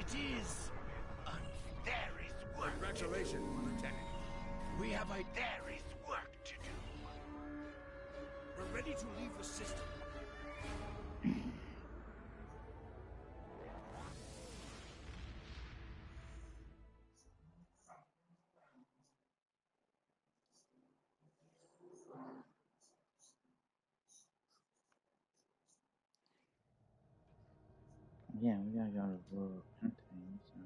It is unfair. There is work. Congratulations, Lieutenant. We have There is work to do. We're ready to leave the system. Yeah, we gotta go to Rural Pennsylvania, so.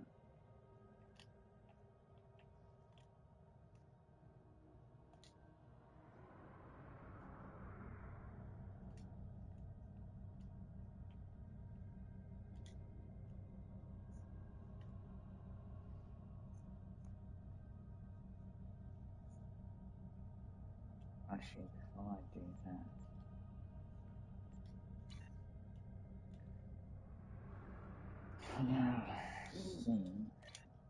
Actually, before I do that, yeah, see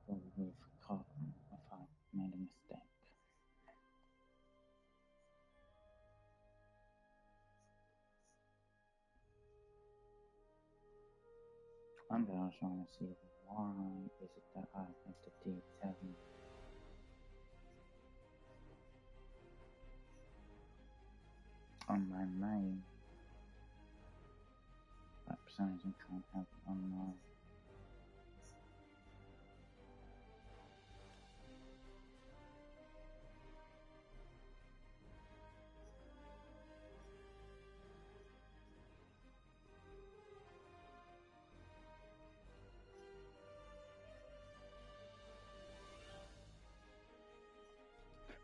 what we've caught if I made a mistake. And I also want to see why is it that I have the D7 on my main website and can't have it on my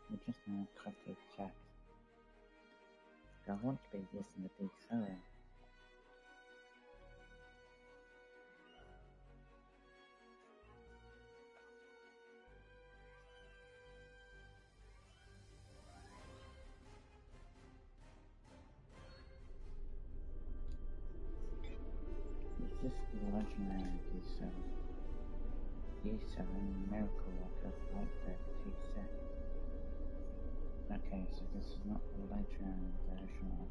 we're just gonna quickly check. I want to be using the D7. Is this the legendary D7? D7 Miracle Worker Light Deck T6. Okay, so this is not the legendary version of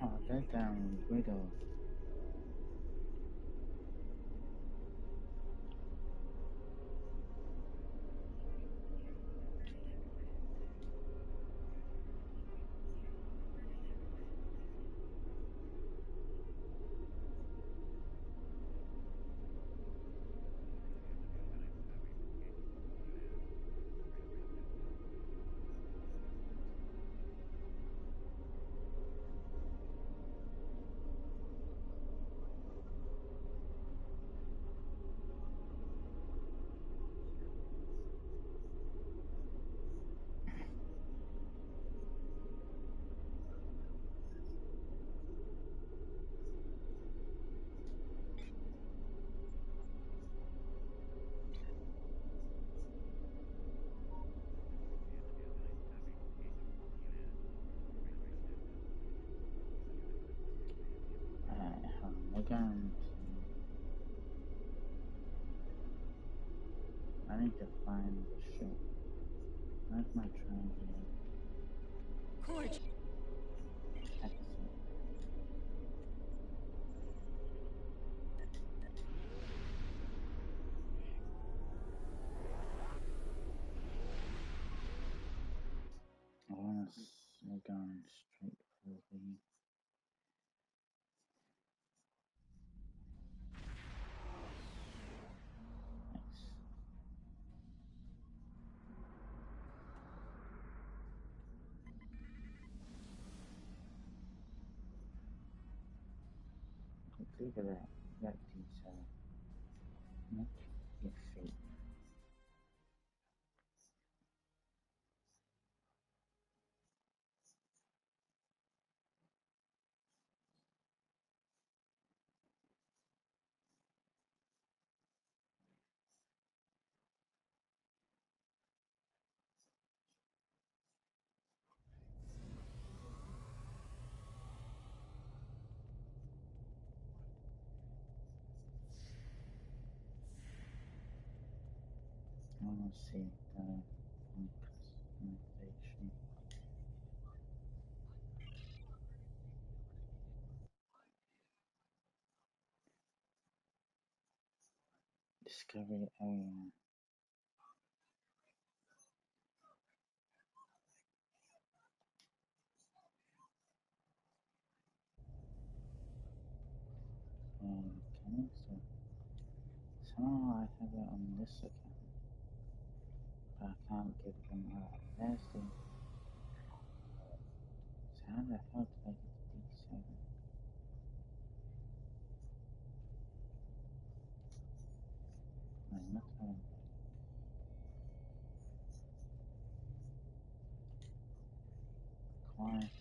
oh, they're down Widow. guarantee. I need to find the ship. Where's my translator? Court. Exit. We're going straight for the X. Look at that detail. Nick, your feet. I want to see the customization. Discovery area. Okay, so somehow I have it on this account, but I can't give them out. There's the. So how the hell did I get to D7? I'm not telling you. Quiet.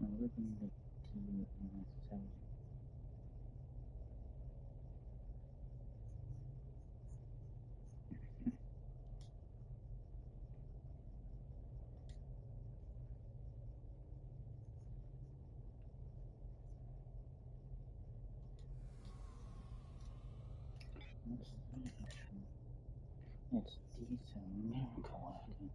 I'm looking at the TNG. What's that actually? It's D7 miracle working.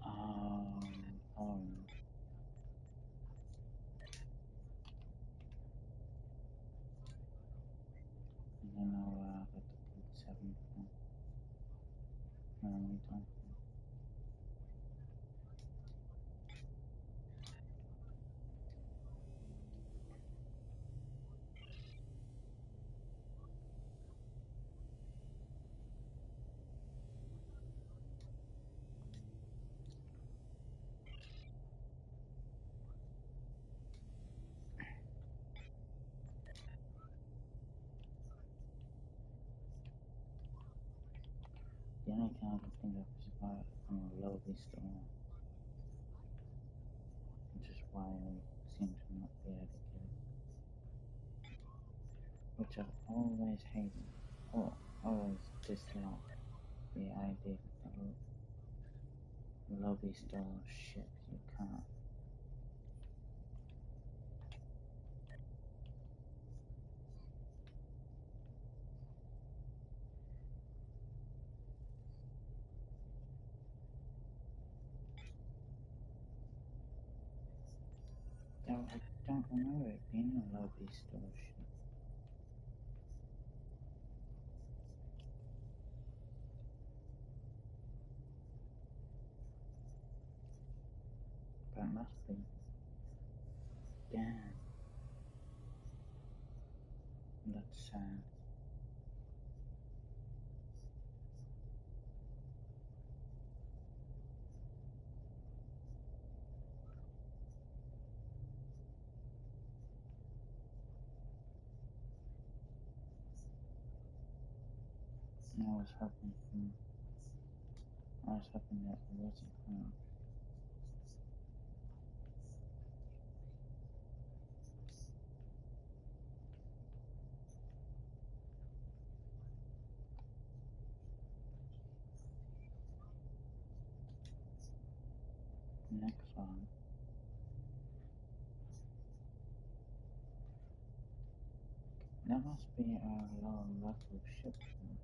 Oh, I don't know where I got the D7 from. No, we don't. The only card I think of is about lobby store. Just why we seem to not be able to get it. Which I've always hated, or always disliked the idea of the lobby style ships you can't. Though I don't remember it being a lobby style ship. But it must be. Damn. That's sad. I was hoping that it wasn't her. Next one. That must be a low level ship then.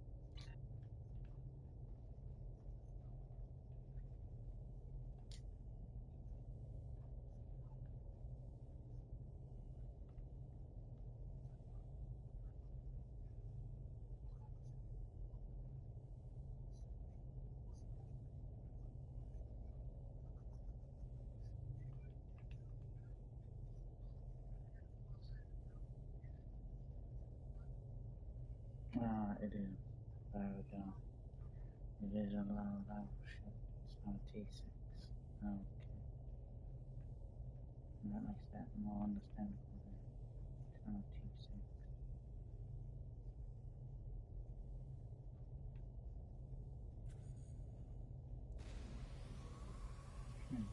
Ah, it is. There we go. It is a low level ship. It's not a T6. Okay. And that makes that more understandable then. It's not a T6.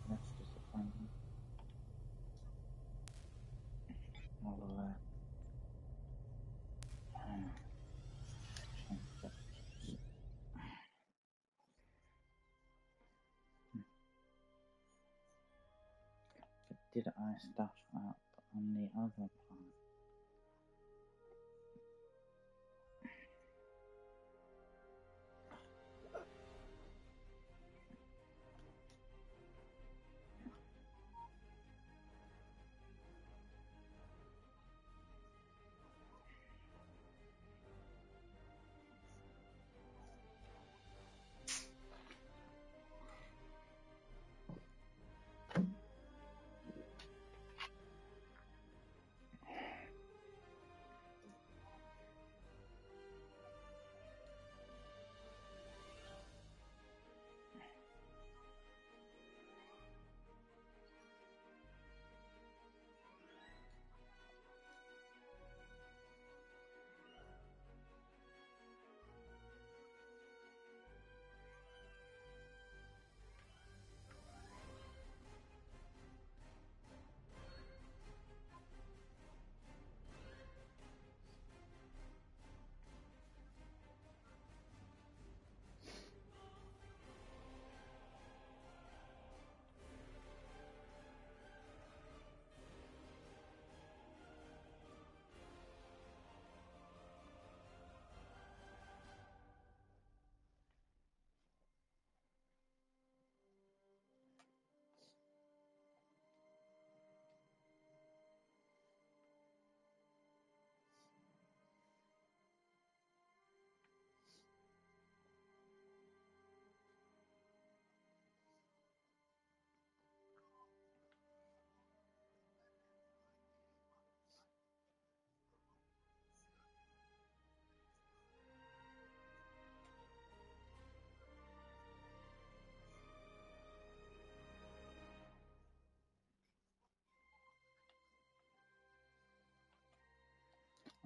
That's disappointing. All of that. Change that. But did I stuff up on the other part?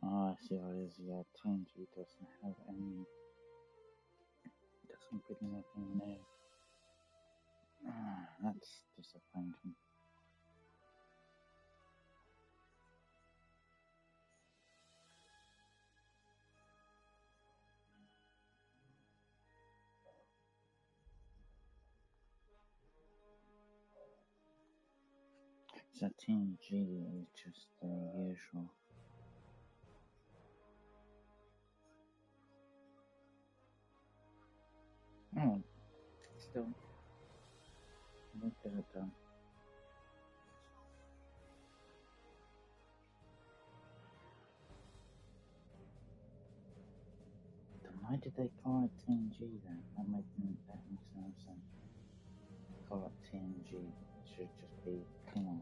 Oh, I see what it is. Yeah, TNG doesn't have any. Doesn't put anything in there. Ah, that's disappointing. So TNG is just the usual. Oh, still. Look at it though. Then why did they call it TNG then? That makes no sense. Call it TNG. It should just be Klingon.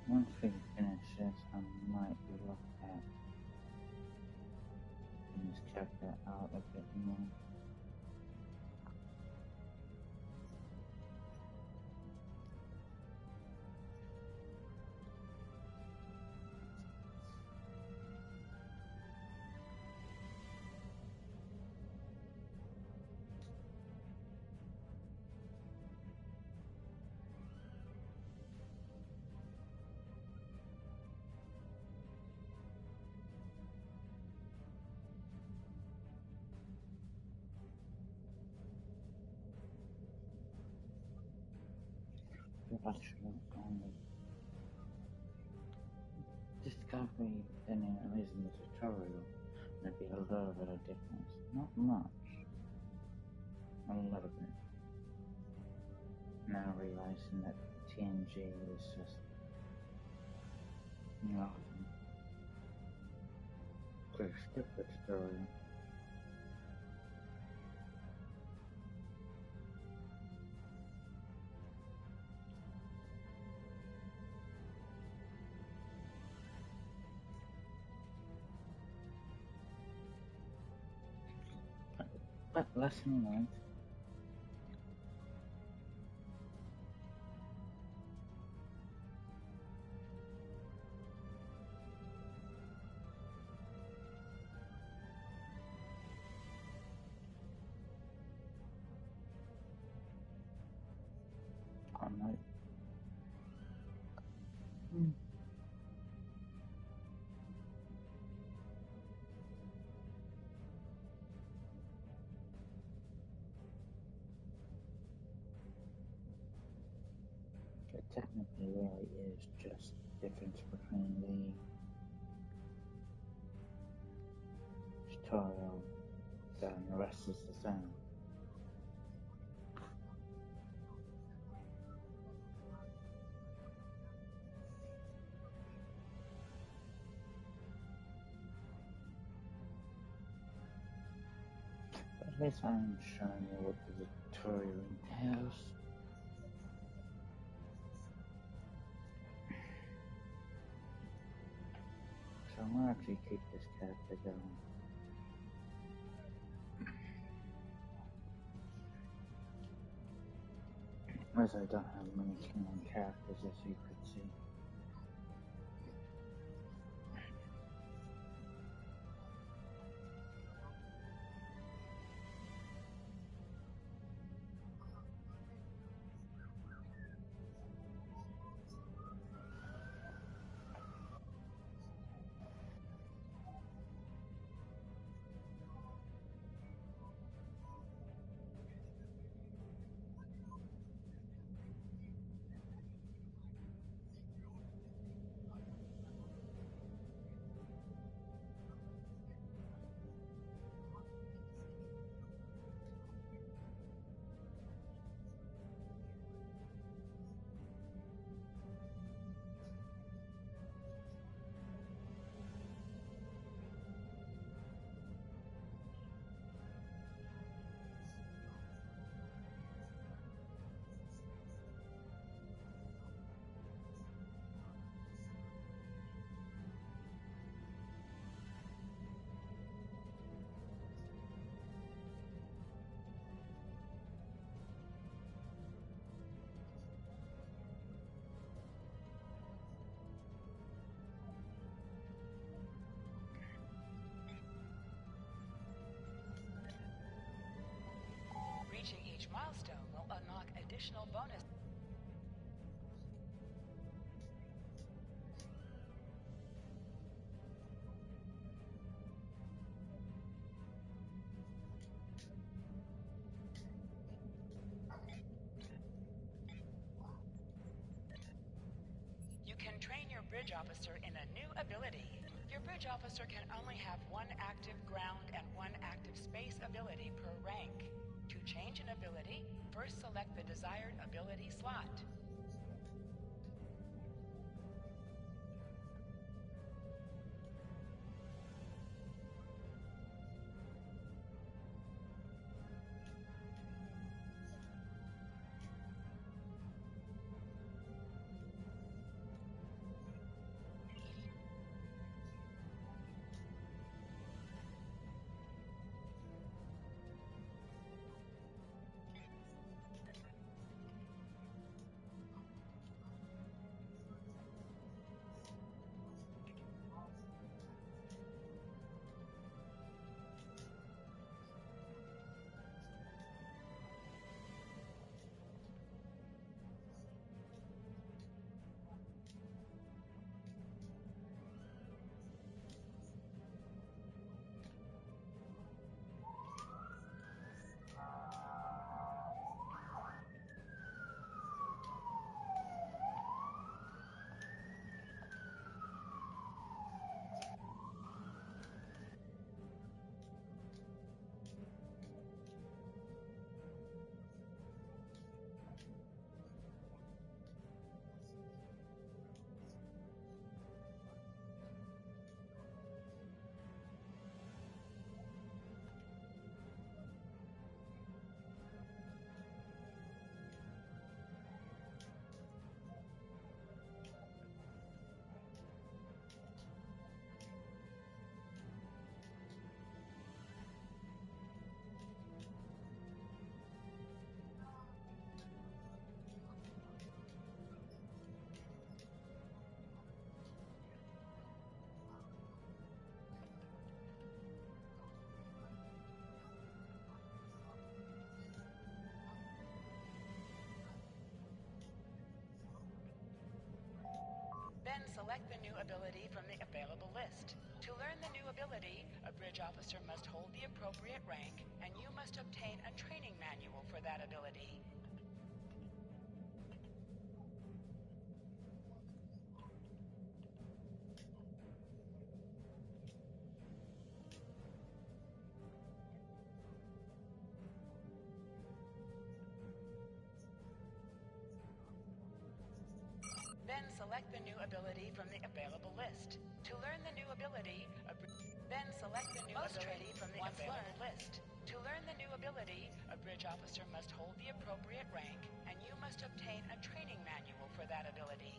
Once we finish this, I might be looked at and just check that out a bit more. Actually, only Discovery then it is in the tutorial. There'd be a little bit of difference. Not much. A little bit. Now realizing that TNG is just nothing. So skip the tutorial. But lesson learned. I know. It technically really is just the difference between the tutorial and the rest is the same. But at least I'm showing you what the tutorial entails. So I'm gonna actually keep this character going. As I don't have many Klingon characters, as you could see. additional bonus. You can train your bridge officer in a new ability. Your bridge officer can only have one active ground and one active space ability per rank. To change an ability, first select the desired ability slot. Then select the new ability from the available list. To learn the new ability, a bridge officer must hold the appropriate rank, and you must obtain a training manual for that ability. Then select the new ability from the available list. To learn the new ability, then select the new ability from the available list. To learn the new ability, a bridge officer must hold the appropriate rank, and you must obtain a training manual for that ability.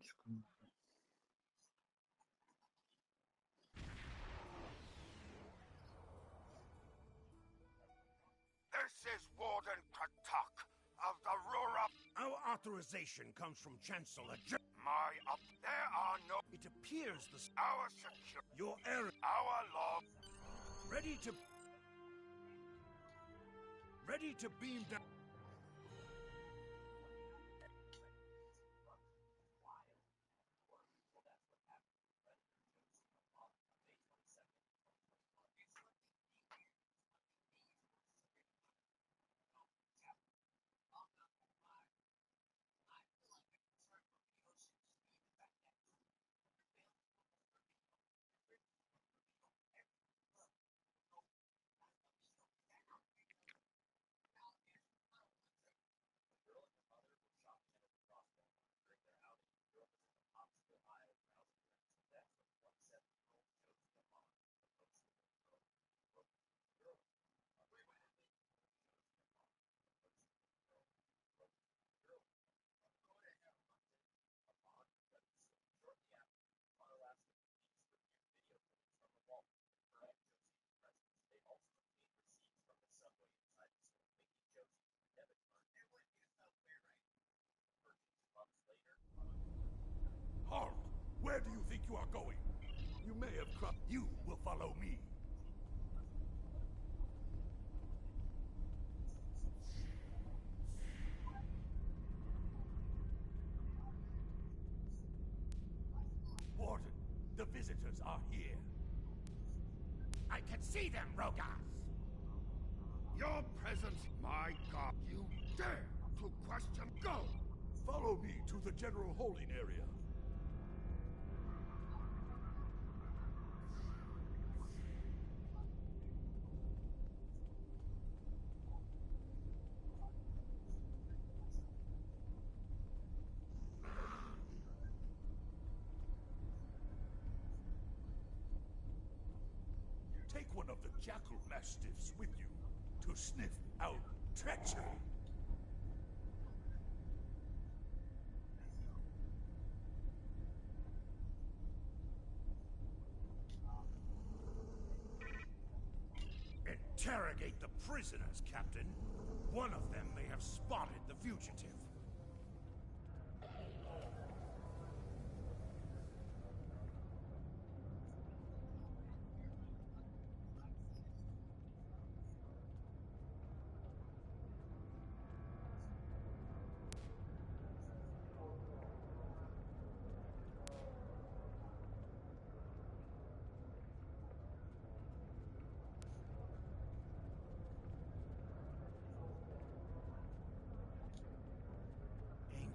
school. This is Warden Katak of the Rura. Our authorization comes from Chancellor There are no. It appears Our secure. your error. Our law. Ready to beam down. Halt! Where do you think you are going? You may have crossed. You will follow me. Warden, the visitors are here. I can see them, Rogas. Your presence, my God, you dare to question. Go! Follow me to the general holding area. Take one of the jackal mastiffs with you to sniff out treachery. Interrogate the prisoners, Captain. One of them may have spotted the fugitive.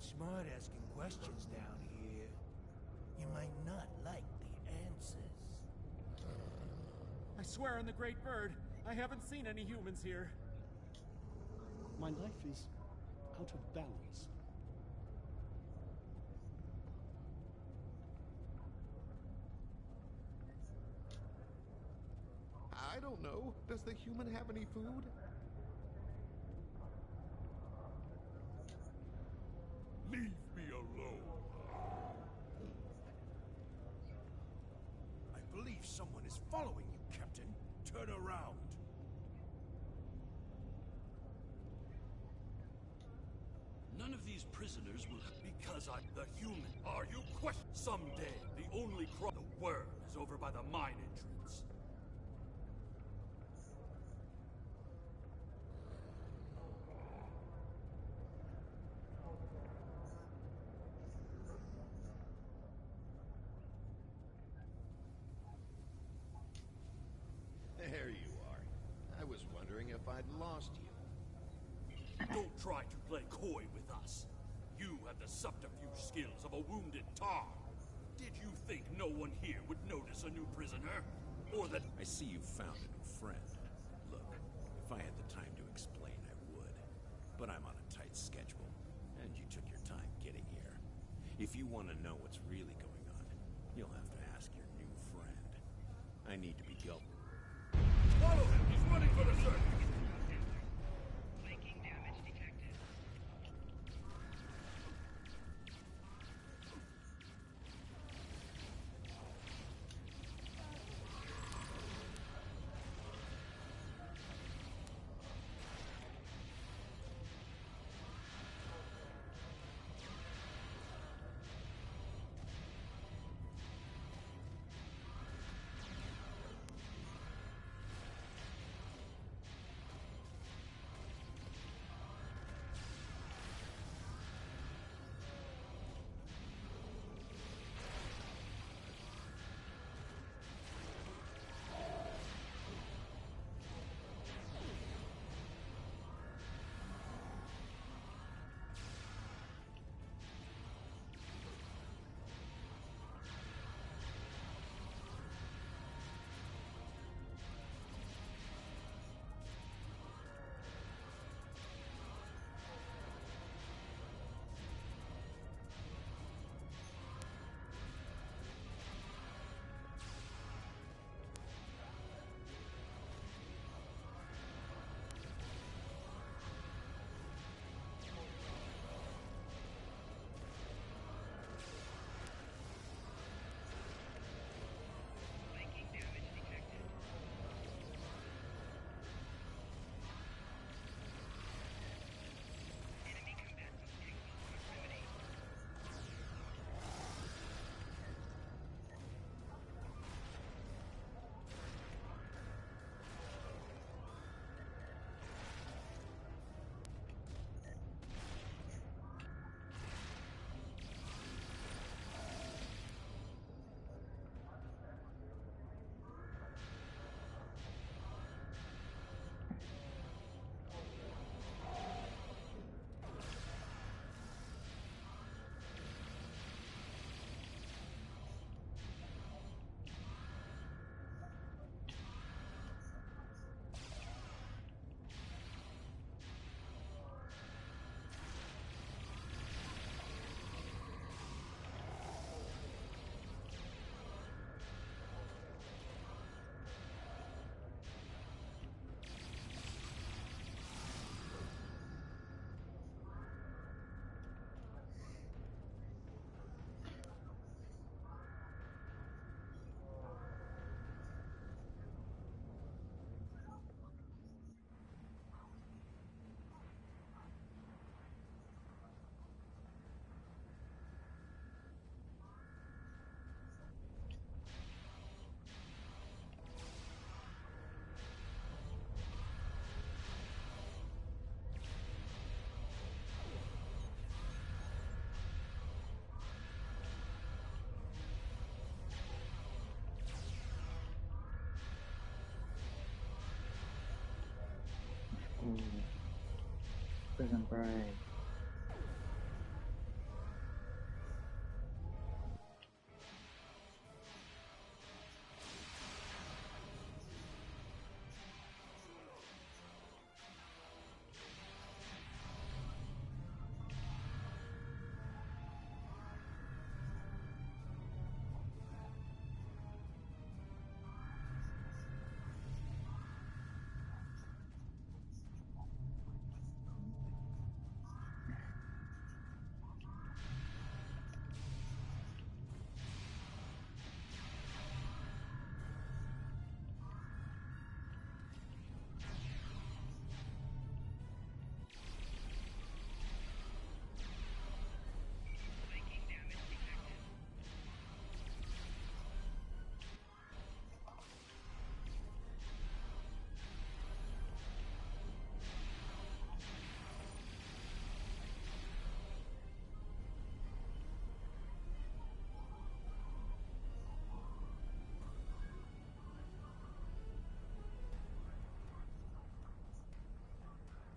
Smart asking questions down here. You might not like the answers. I swear on the Great Bird, I haven't seen any humans here. My life is out of balance. I don't know. Does the human have any food? Leave me alone. I believe someone is following you, Captain. Turn around. None of these prisoners will because I'm the human. Are you question? Someday, the only cross the worm is over by the mine entrance. There you are. I was wondering if I'd lost you. Don't try to play coy with us. You have the subterfuge skills of a wounded tar. Did you think no one here would notice a new prisoner? Or that— I see you found a new friend. Look, if I had the time to explain, I would. But I'm on a tight schedule, and you took your time getting here. If you want to know what's really going on, you'll have to ask your new friend. I need to be going. Follow him! He's running for the surface! Flanking damage detected. Prison break.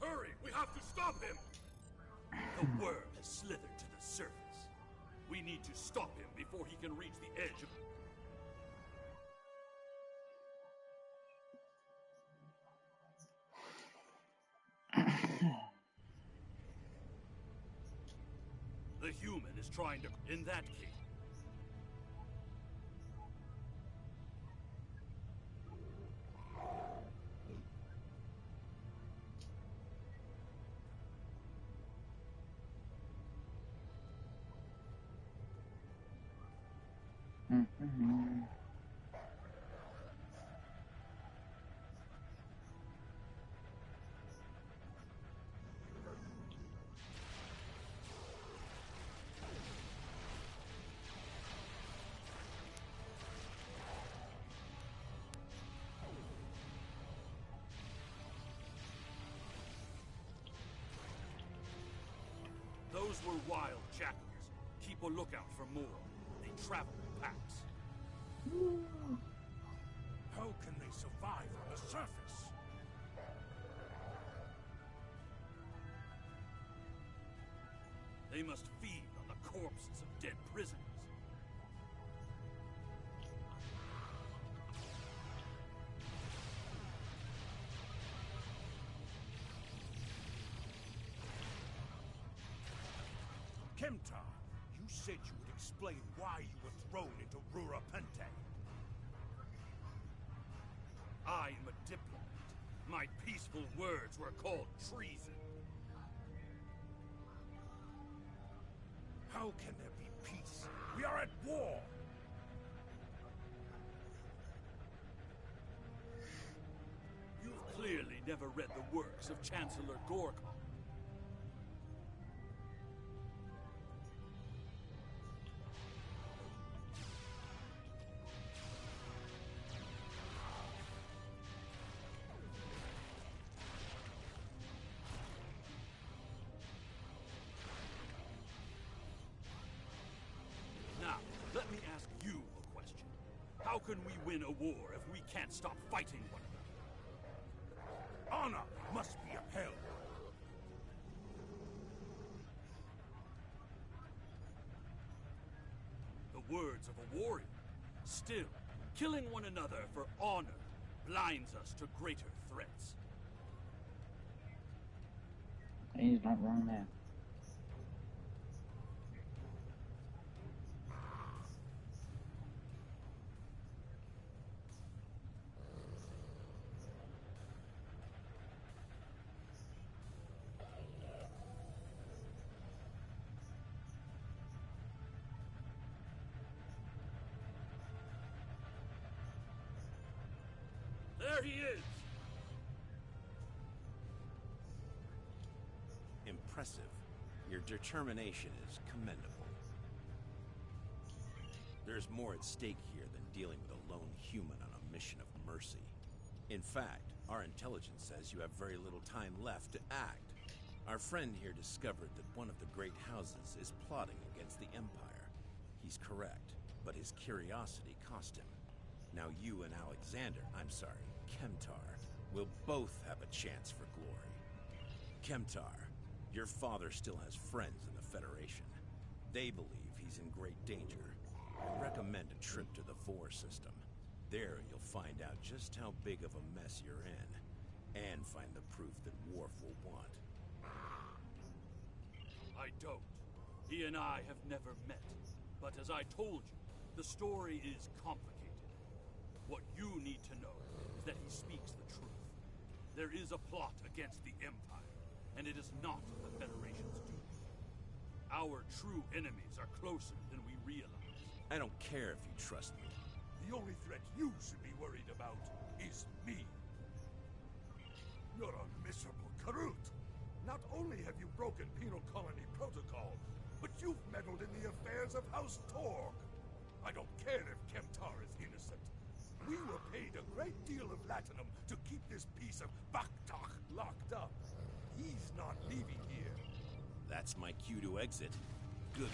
Hurry! We have to stop him! The worm has slithered to the surface. We need to stop him before he can reach the edge of... The human is trying to... In that case... Those were wild jackals. Keep a lookout for more. They travel in packs. How can they survive on the surface? They must feed on the corpses of dead prisoners. Kemtar, you said you would explain why you were thrown into Rura Pente. I am a diplomat. My peaceful words were called treason. How can there be peace? We are at war! You've clearly never read the works of Chancellor Gorkon. Now, let me ask you a question. How can we win a war if we can't stop fighting one another? Honor must be upheld. The words of a warrior. Still, killing one another for honor blinds us to greater threats. He's not wrong there. There he is! Impressive. Your determination is commendable. There's more at stake here than dealing with a lone human on a mission of mercy. In fact, our intelligence says you have very little time left to act. Our friend here discovered that one of the great houses is plotting against the Empire. He's correct, but his curiosity cost him. Now you and Alexander, I'm sorry, Kemtar, will both have a chance for glory. Kemtar, your father still has friends in the Federation. They believe he's in great danger. I recommend a trip to the 4 system. There you'll find out just how big of a mess you're in, and find the proof that Worf will want. I don't. He and I have never met. But as I told you, the story is complicated. What you need to know is that he speaks the truth. There is a plot against the Empire, and it is not the Federation's doing. Our true enemies are closer than we realize. I don't care if you trust me. The only threat you should be worried about is me. You're a miserable Karut. Not only have you broken penal colony protocol, but you've meddled in the affairs of House Torg. I don't care if Kemtar is innocent. We were paid a great deal of latinum to keep this piece of Baktak locked up. He's not leaving here. That's my cue to exit. Good luck.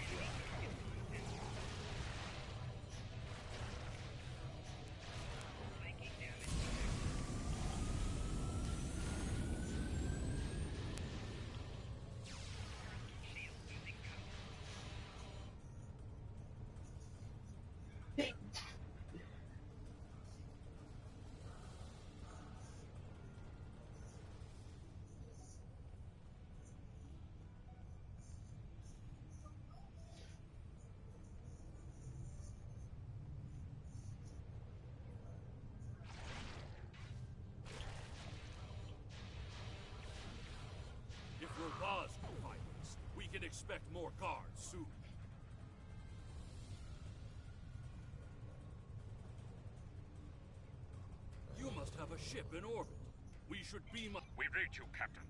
If Rovaz can find us, we can expect more guards soon. You must have a ship in orbit. We should beam up. We read you, Captain.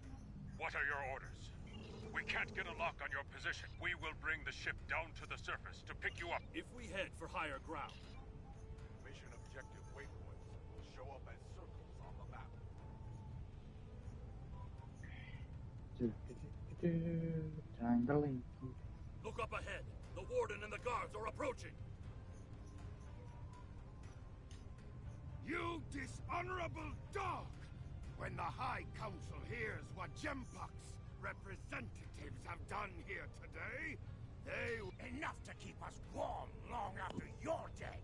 What are your orders? We can't get a lock on your position. We will bring the ship down to the surface to pick you up. If we head for higher ground. Mission objective waypoints will show up as circles on the map. Tangling. Look up ahead. The Warden and the guards are approaching. You dishonorable dog! When the High Council hears what Gempuk's representatives have done here today, they... Enough to keep us warm long after you're dead.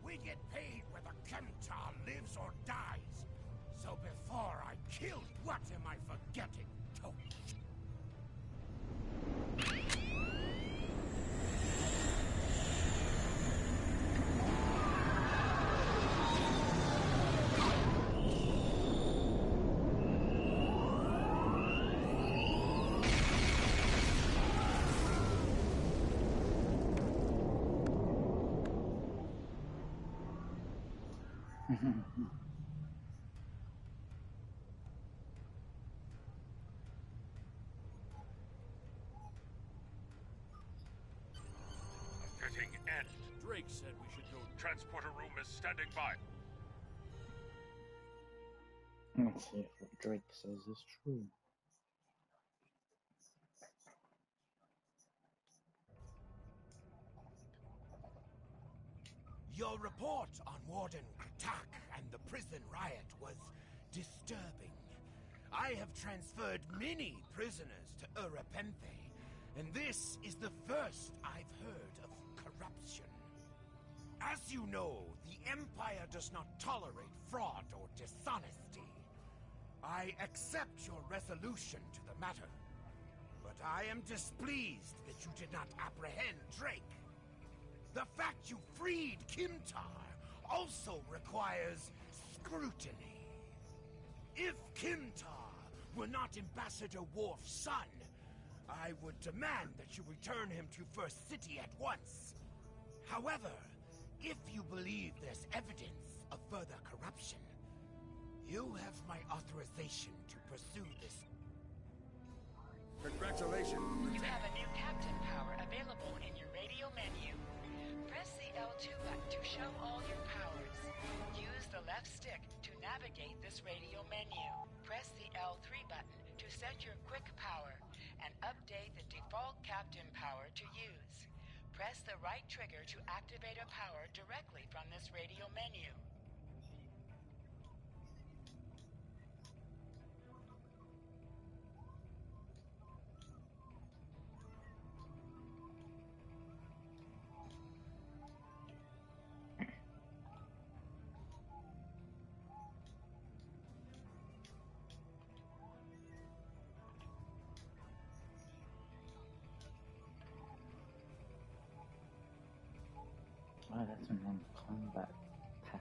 We get paid whether Kemtar lives or dies. So before I kill, what am I forgetting? Fitting end. Drake said we should go. Transporter room is standing by. Let's see if what Drake says is true. Your report on Warden Kratak and the prison riot was disturbing. I have transferred many prisoners to Urapenthe, and this is the first I've heard of corruption. As you know, the Empire does not tolerate fraud or dishonesty. I accept your resolution to the matter, but I am displeased that you did not apprehend Drake. The fact you freed Kemtar also requires scrutiny. If Kemtar were not Ambassador Worf's son, I would demand that you return him to First City at once. However, if you believe there's evidence of further corruption, you have my authorization to pursue this. Congratulations. You have a new captain power available in your radio menu. Press the L2 button to show all your powers. Use the left stick to navigate this radio menu. Press the L3 button to set your quick power and update the default captain power to use. Press the right trigger to activate a power directly from this radio menu. Oh, that's a non-combat tab.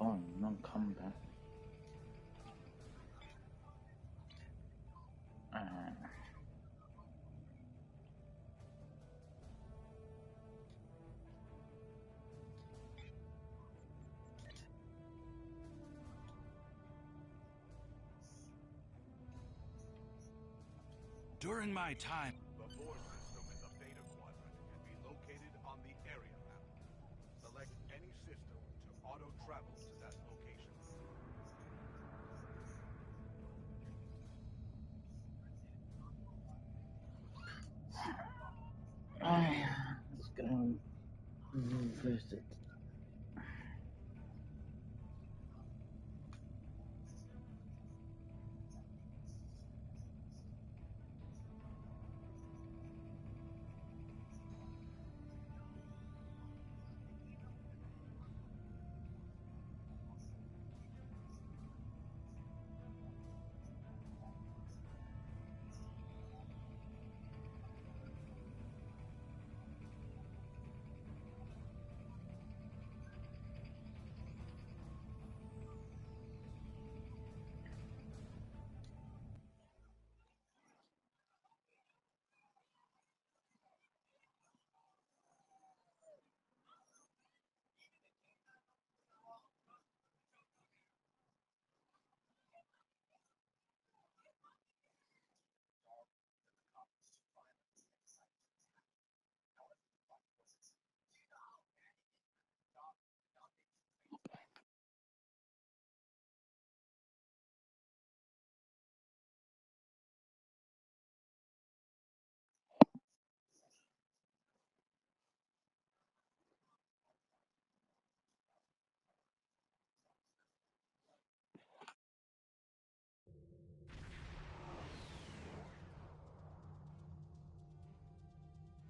Oh, non-combat. During my time... The force system in the Beta Quadrant can be located on the area map. Select any system to auto-travel to that location. Let's go visit.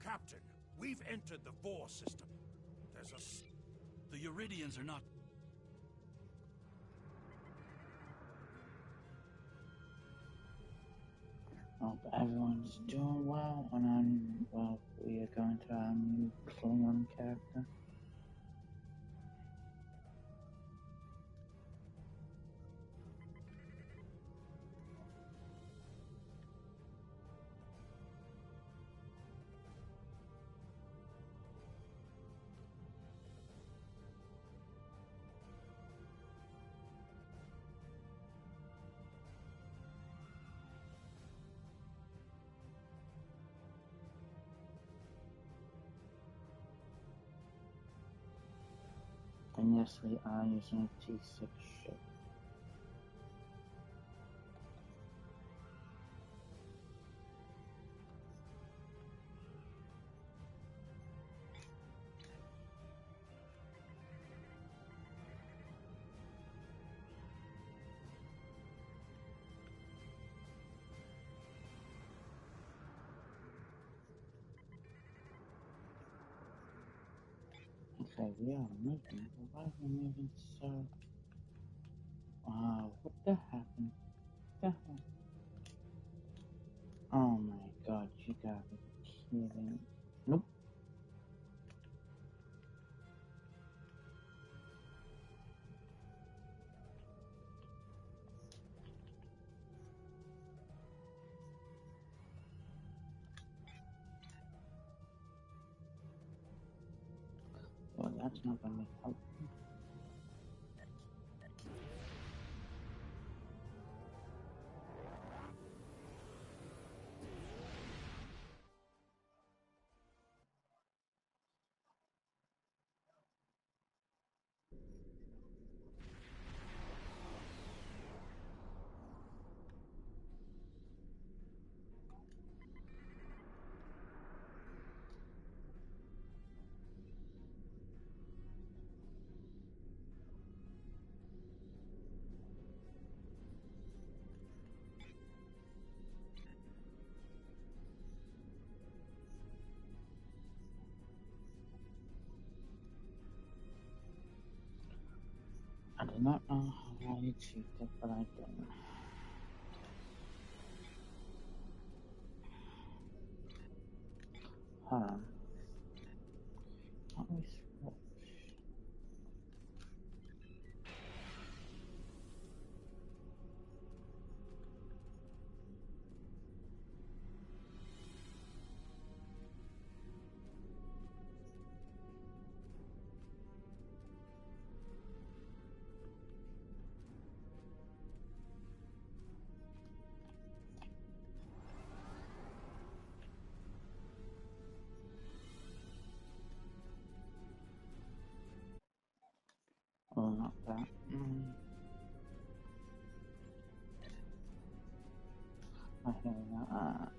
Captain, we've entered the Vor system. There's a... The Uridians are not... Hope everyone's doing well, and well, we are going to our new Klingon character. And yes, we are using a T6 ship. Okay, we are moving, but why are we moving so... Wow, what the happened? What the hell? Oh my god, you gotta be kidding. Nope. Well, that's not gonna be helpful. I do not know how I achieved it, but I did. Hold on. not that. I hear that.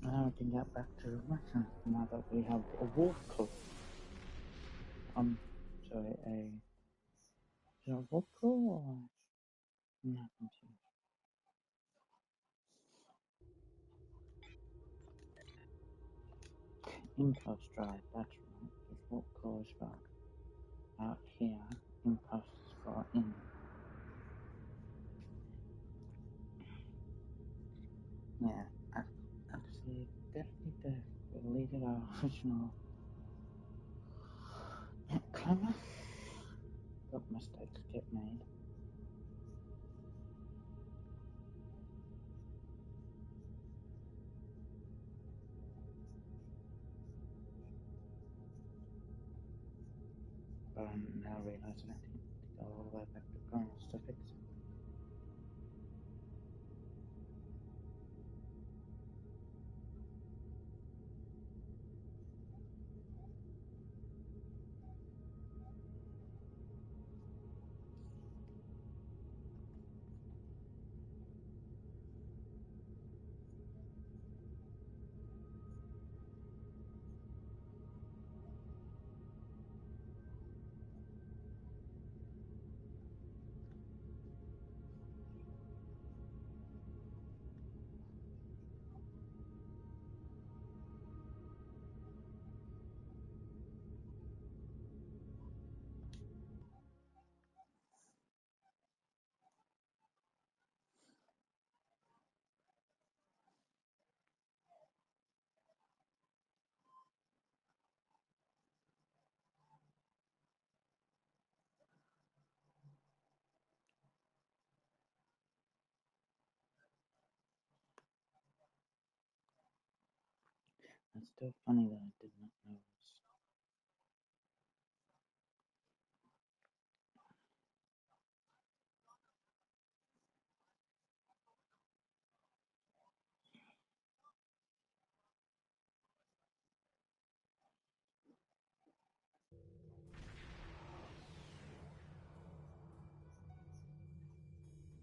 Now we can get back to the mission, now that we have a wolf club. Sorry, is it a wolf club or? I'm not confused. Impulse drive, that's right, because wolf club is for out here, impulse is for in. Yeah, actually, definitely deleted our original clever, but mistakes get made. But I'm now realizing I didn't go all the way back to Chronos to fix it. It's still funny that I did not know this.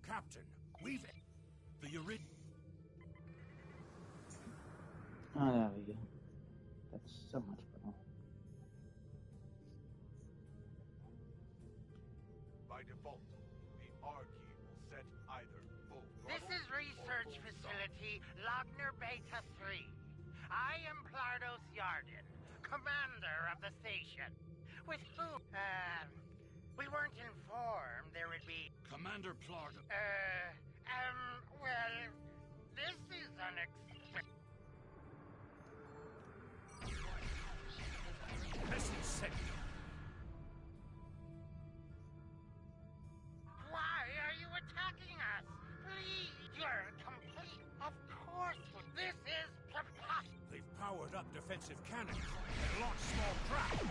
Captain, we've... The original... Oh, there we go. That's so much better. By default, the R key will set either full This throttle is Research Facility Logner Beta 3. I am Plardos Yarden, commander of the station. With whom? We weren't informed there would be... Commander Plardo. Well, this is unexpected. Message sent. Why are you attacking us? Please, you're complete. Of course, this is preposterous. They've powered up defensive cannons and launched small craft.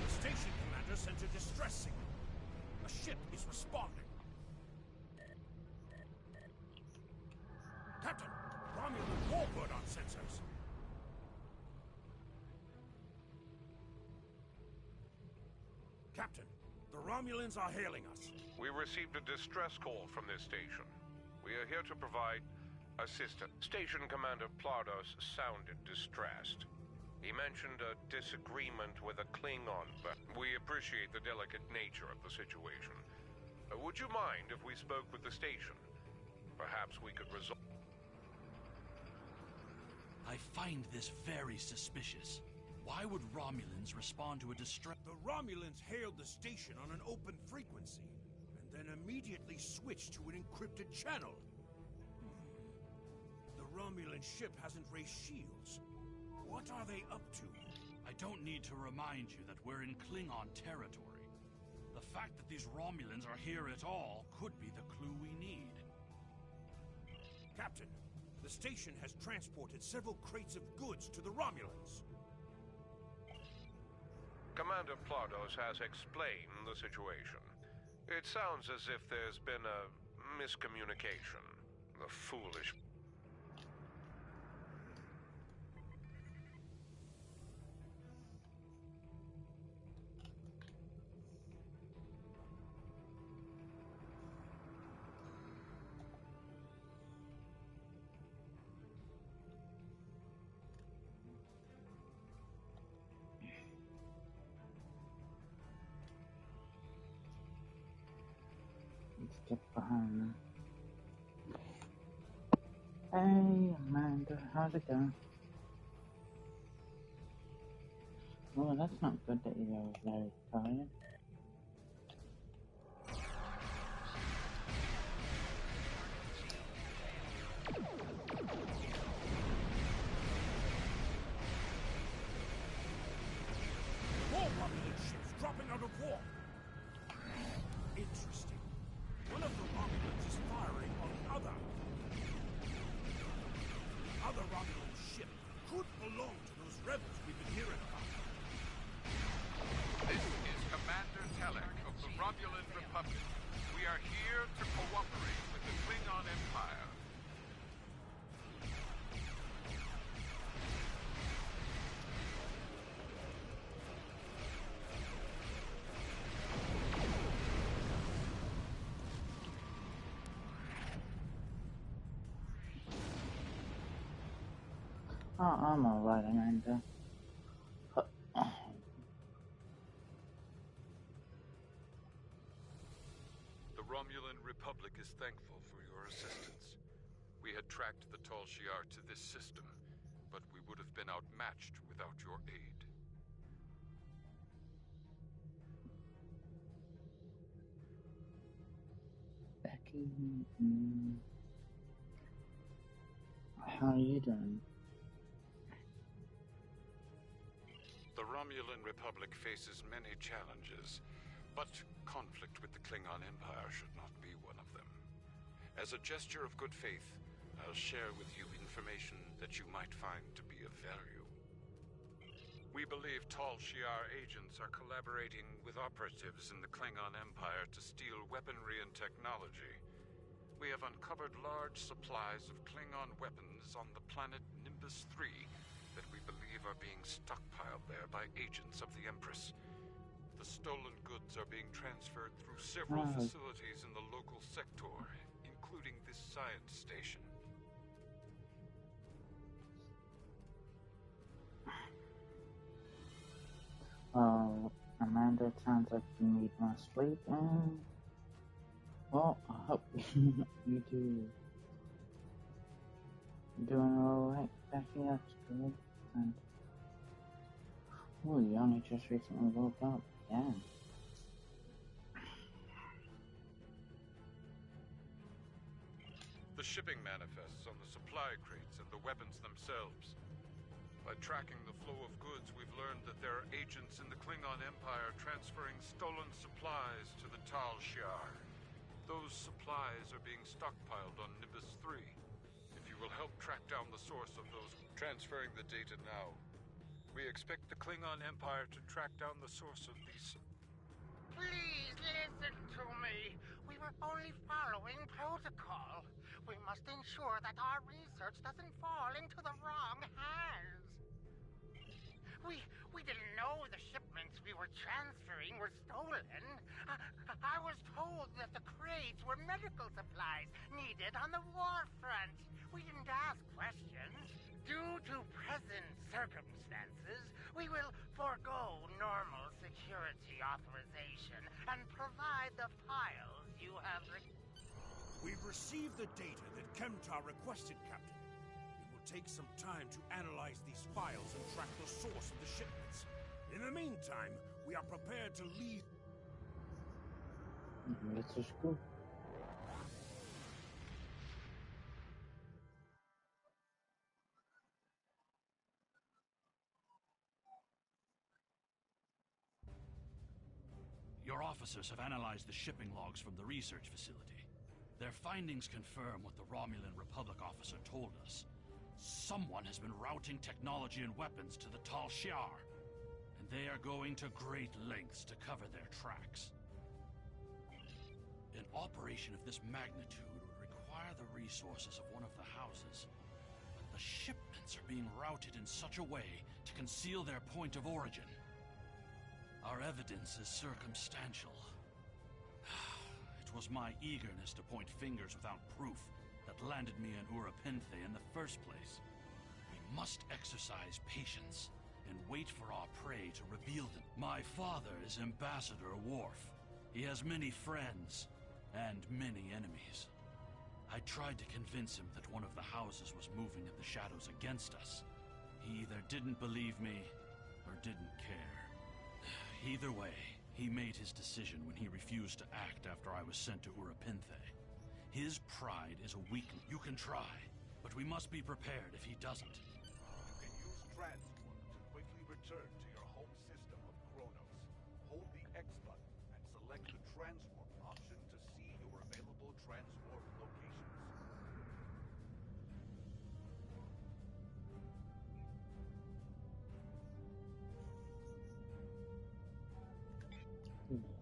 The station commander sent a distress signal. A ship is responding. The Romulans are hailing us. We received a distress call from this station. We are here to provide assistance. Station Commander Plardos sounded distressed. He mentioned a disagreement with a Klingon, but we appreciate the delicate nature of the situation. Would you mind if we spoke with the station? Perhaps we could resolve... I find this very suspicious. Why would Romulans respond to a distress? The Romulans hailed the station on an open frequency, and then immediately switched to an encrypted channel. The Romulan ship hasn't raised shields. What are they up to? I don't need to remind you that we're in Klingon territory. The fact that these Romulans are here at all could be the clue we need. Captain, the station has transported several crates of goods to the Romulans. Commander Plardos has explained the situation. It sounds as if there's been a miscommunication. The foolish... Let's get behind them. Hey, Amanda, how's it going? Well, that's not good that you're very tired. More Romulan ships dropping out of war. Interesting. One of the Romulans is firing on the other. The other Romulan ship could belong to those rebels we've been hearing about. This is Commander Telek of the Romulan Republic. We are here to cooperate with the Klingon Empire. Oh, I'm alright, Amanda. The Romulan Republic is thankful for your assistance. We had tracked the Tal Shiar to this system, but we would have been outmatched without your aid. Becky, how are you doing? The Romulan Republic faces many challenges, but conflict with the Klingon Empire should not be one of them. As a gesture of good faith, I'll share with you information that you might find to be of value. We believe Tal Shiar agents are collaborating with operatives in the Klingon Empire to steal weaponry and technology. We have uncovered large supplies of Klingon weapons on the planet Nimbus 3 that we believe are being stockpiled there by agents of the Empress. The stolen goods are being transferred through several facilities in the local sector, including this science station. Oh, Amanda, it sounds like you need more sleep, and well, I hope you do. Doing alright, Becky, that's good. And oh, you only just recently woke up, yeah. The shipping manifests on the supply crates and the weapons themselves. By tracking the flow of goods, we've learned that there are agents in the Klingon Empire transferring stolen supplies to the Tal Shiar. Those supplies are being stockpiled on Nimbus 3. If you will help track down the source of those, transferring the data now. We expect the Klingon Empire to track down the source of these... Please listen to me. We were only following protocol. We must ensure that our research doesn't fall into the wrong hands. We didn't know the shipment equipment we were transferring were stolen. I was told that the crates were medical supplies needed on the war front. We didn't ask questions. Due to present circumstances, we will forego normal security authorization and provide the files you have We've received the data that Kemtar requested, Captain. It will take some time to analyze these files and track the source of the shipments. In the meantime, we are prepared to leave. Let's just go. Your officers have analyzed the shipping logs from the research facility. Their findings confirm what the Romulan Republic officer told us. Someone has been routing technology and weapons to the Tal Shiar, and they are going to great lengths to cover their tracks. An operation of this magnitude would require the resources of one of the houses, but the shipments are being routed in such a way to conceal their point of origin. Our evidence is circumstantial. It was my eagerness to point fingers without proof that landed me in Urapinthe in the first place. We must exercise patience and wait for our prey to reveal them. My father is Ambassador Worf. He has many friends and many enemies. I tried to convince him that one of the houses was moving in the shadows against us. He either didn't believe me or didn't care. Either way, he made his decision when he refused to act after I was sent to Urapinthe. His pride is a weakness. You can try, but we must be prepared if he doesn't. You can use transport to quickly return to your home system of Kronos. Hold the X button and select the transwarp option to see your available transwarp locations.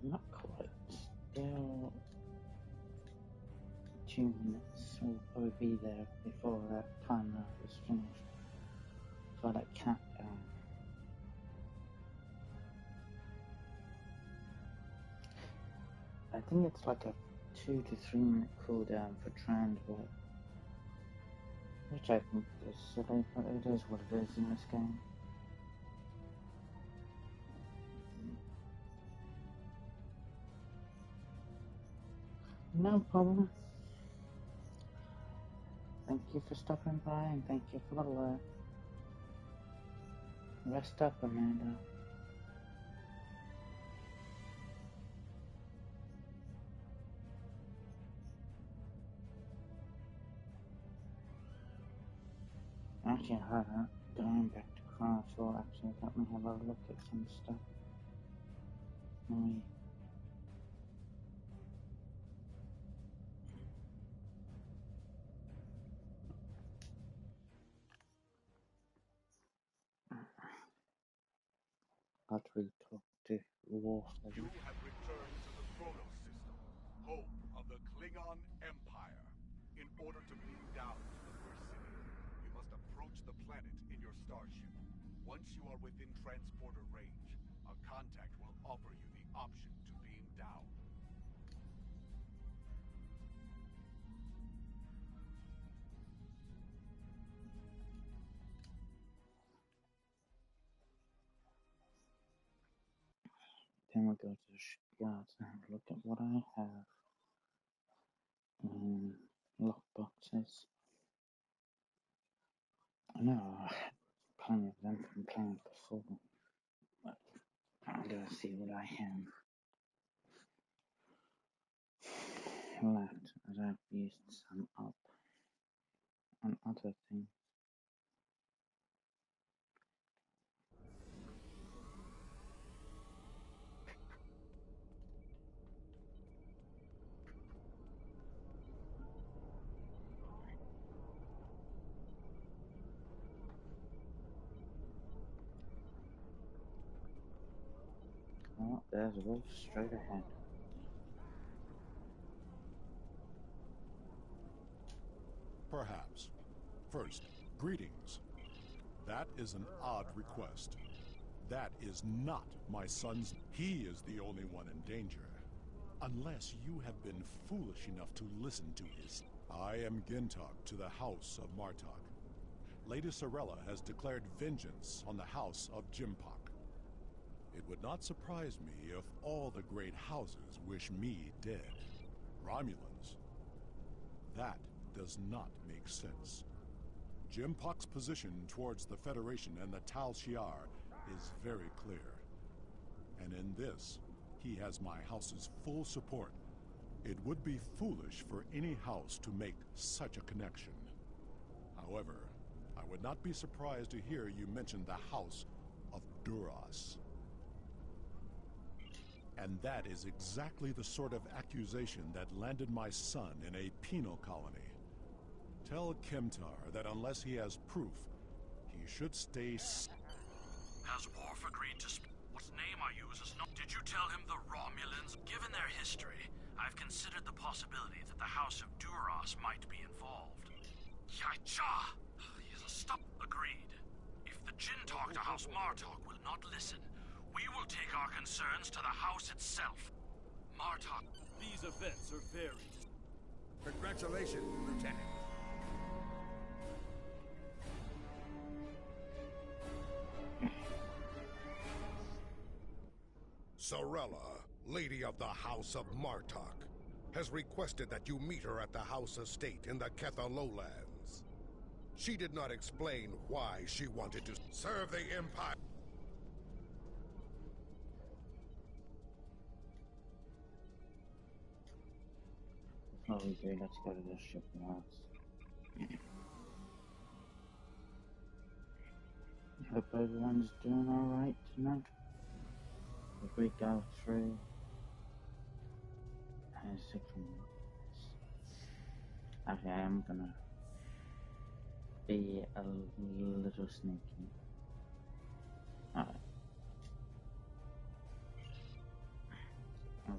Not quite. Still 2 minutes. We'll probably be there before that timer is finished. For that countdown. I think it's like a 2 to 3 minute cooldown for transport. Which I think is silly, but it is what it is in this game. No problem. Thank you for stopping by and thank you for the alert. Rest up, Amanda. Actually, going back to Kronos will actually let me have a look at some stuff. Maybe. I'll talk to Worf. You have returned to the Kronos system, home of the Klingon Empire. In order to beam down to the first city, you must approach the planet in your starship. Once you are within transporter range, a contact will offer you the option to beam down. Then we'll go to the shipyards and have a look at what I have. Lockboxes. I know I had plenty of them from playing before, but I'm gonna see what I have left as I've used some up on other things. Oh, there's Wolf straight ahead. Perhaps. First, greetings. That is an odd request. That is not my son's. He is the only one in danger. Unless you have been foolish enough to listen to his. I am Gintok to the House of Martok. Lady Sorella has declared vengeance on the House of Jimpok. It would not surprise me if all the great houses wish me dead. Romulans. That does not make sense. Jimpok's position towards the Federation and the Tal Shiar is very clear. And in this, he has my house's full support. It would be foolish for any house to make such a connection. However, I would not be surprised to hear you mention the House of Duras. And that is exactly the sort of accusation that landed my son in a penal colony. Tell Kemtar that unless he has proof, he should stay. Has Worf agreed to what name I use is not. Did you tell him the Romulans? Given their history, I've considered the possibility that the House of Duras might be involved. Yacha! He's a stop. Agreed. If the Jin talk to House Martok will not listen, we will take our concerns to the House itself. Martok. These events are very. Congratulations, Lieutenant. Sorella, Lady of the House of Martok, has requested that you meet her at the House Estate in the Ketha Lowlands. She did not explain why she wanted to serve the Empire. Before we do, let's go to the ship last. Hope everyone's doing alright tonight. If we go through and see from okay, I'm gonna be a little sneaky. Alright. Oh.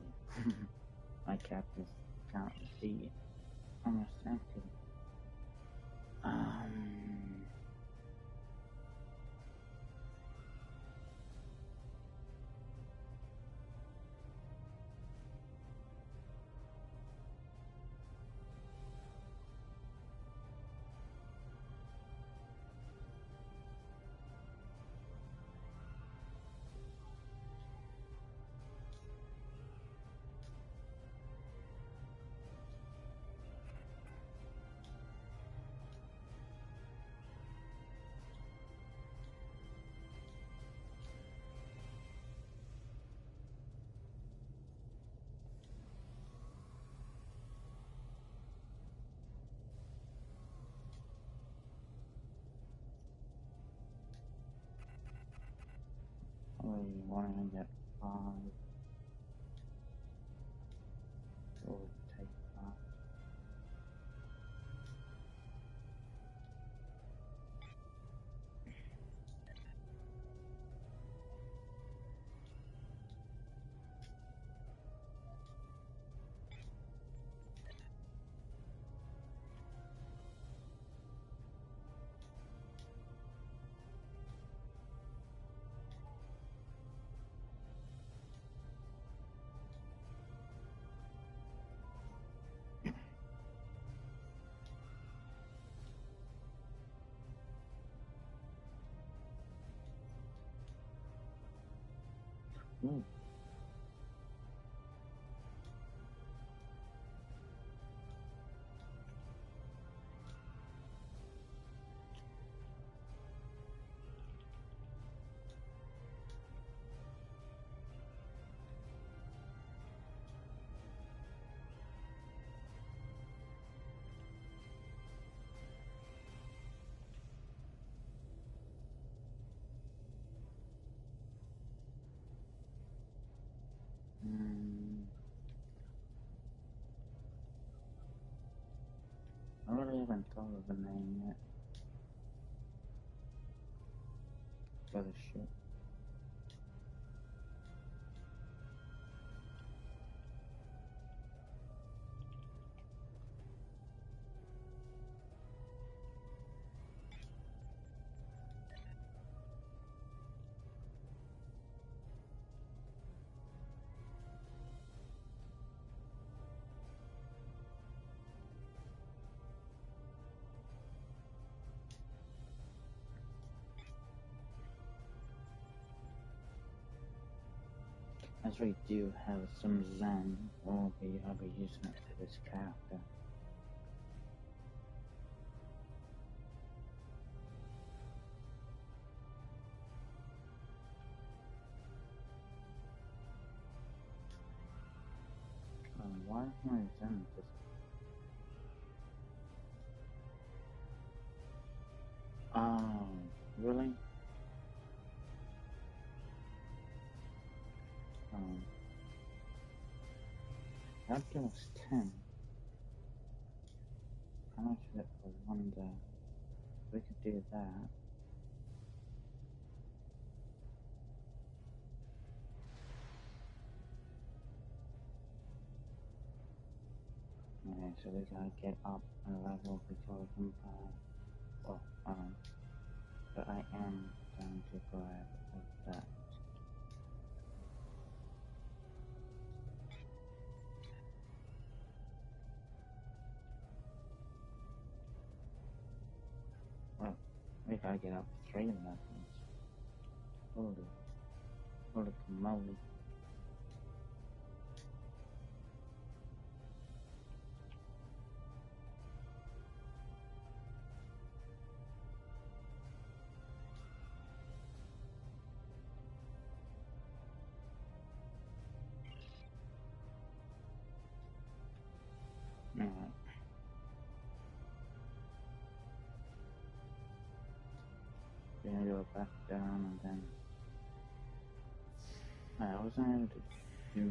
My captive can't be almost active. We want to get 5. So we'll take that. Ooh. I really haven't thought of a name yet for the ship. As we do have some Zen, I'll be using it for this character. Why is my Zen just... Oh, really? That gives us 10. How much is it for one day? We could do that. Okay, so we gotta get up a level before we can buy. Oh, but I am going to grab that. Well, we gotta get up 3 levels. Holy moly. Alright. Then go back down and then... I wasn't able to do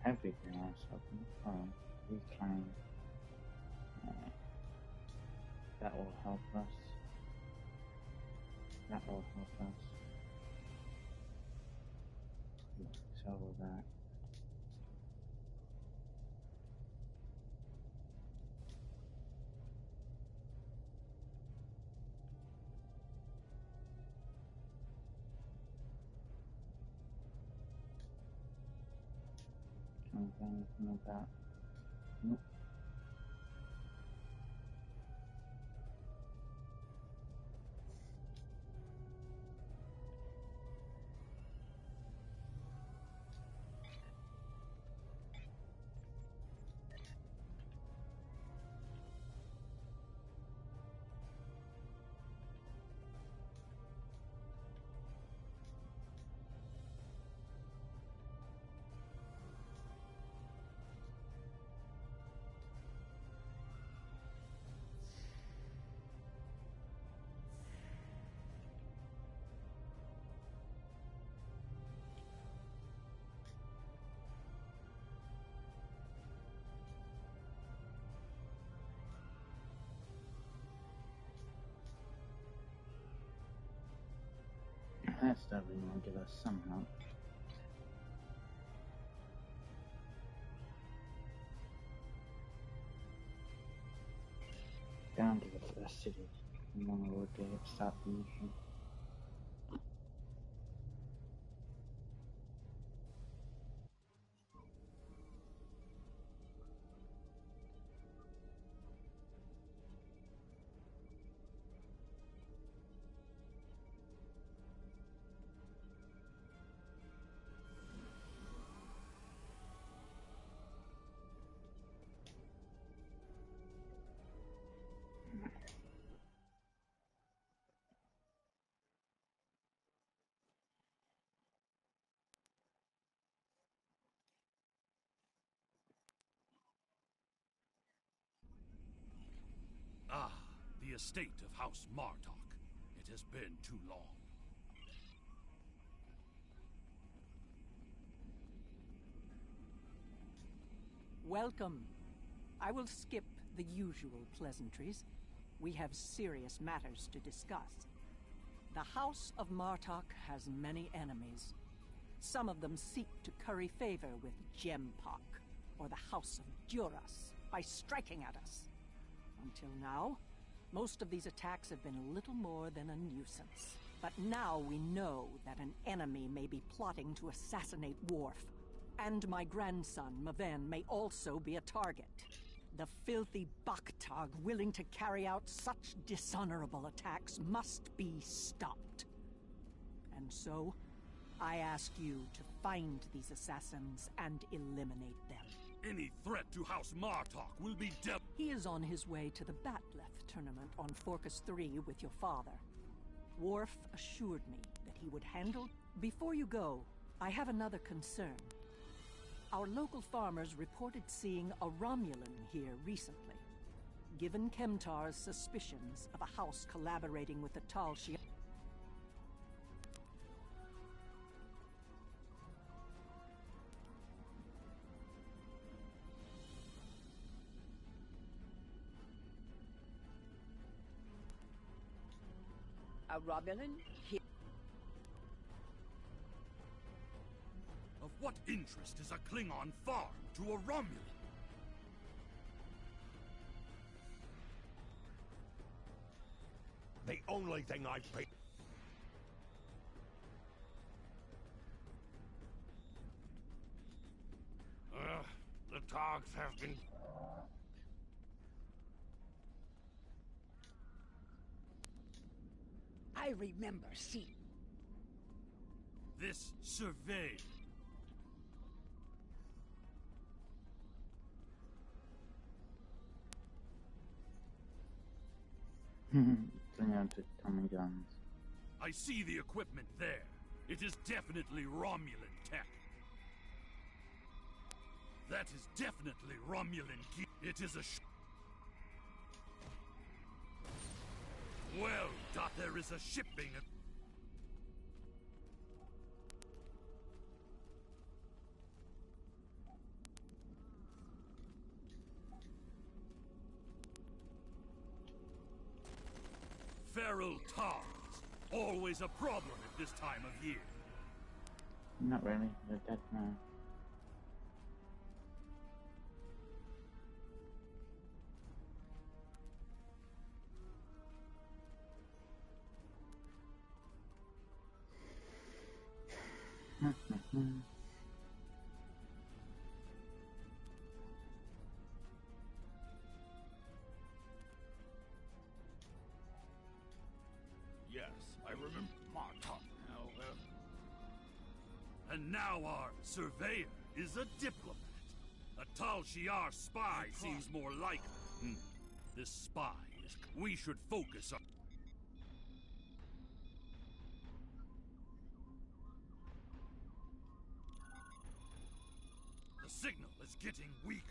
everything I was hoping. Oh, reclaim. That will help us. That will help us. So will that. Can't do anything about. Nope. That's definitely going to give us some help. Down to the first city, and then we'll start the mission. Ah, the estate of House Martok. It has been too long. Welcome. I will skip the usual pleasantries. We have serious matters to discuss. The House of Martok has many enemies. Some of them seek to curry favor with Gempok, or the House of Duras, by striking at us. Until now, most of these attacks have been little more than a nuisance. But now we know that an enemy may be plotting to assassinate Worf. And my grandson, Maven, may also be a target. The filthy Baktag willing to carry out such dishonorable attacks must be stopped. And so, I ask you to find these assassins and eliminate them. Any threat to House Martok will be dealt. He is on his way to the Batleth tournament on Forcus 3 with your father. Worf assured me that he would handle... Before you go, I have another concern. Our local farmers reported seeing a Romulan here recently. Given Kemtar's suspicions of a house collaborating with the Tal Shiar... A Romulan here. Of what interest is a Klingon farm to a Romulan? The only thing I pay... The dogs have been... I remember seeing... This survey. Klingon to Tommy guns. I see the equipment there. It is definitely Romulan tech. That is definitely Romulan gear. It is a Well, there is a ship being... Feral Tars. Always a problem at this time of year. Not really, they're dead now. Yes, I remember Martok now. And now our surveyor is a diplomat. A Tal Shiar spy seems more likely. This spy is... We should focus on... The signal is getting weaker.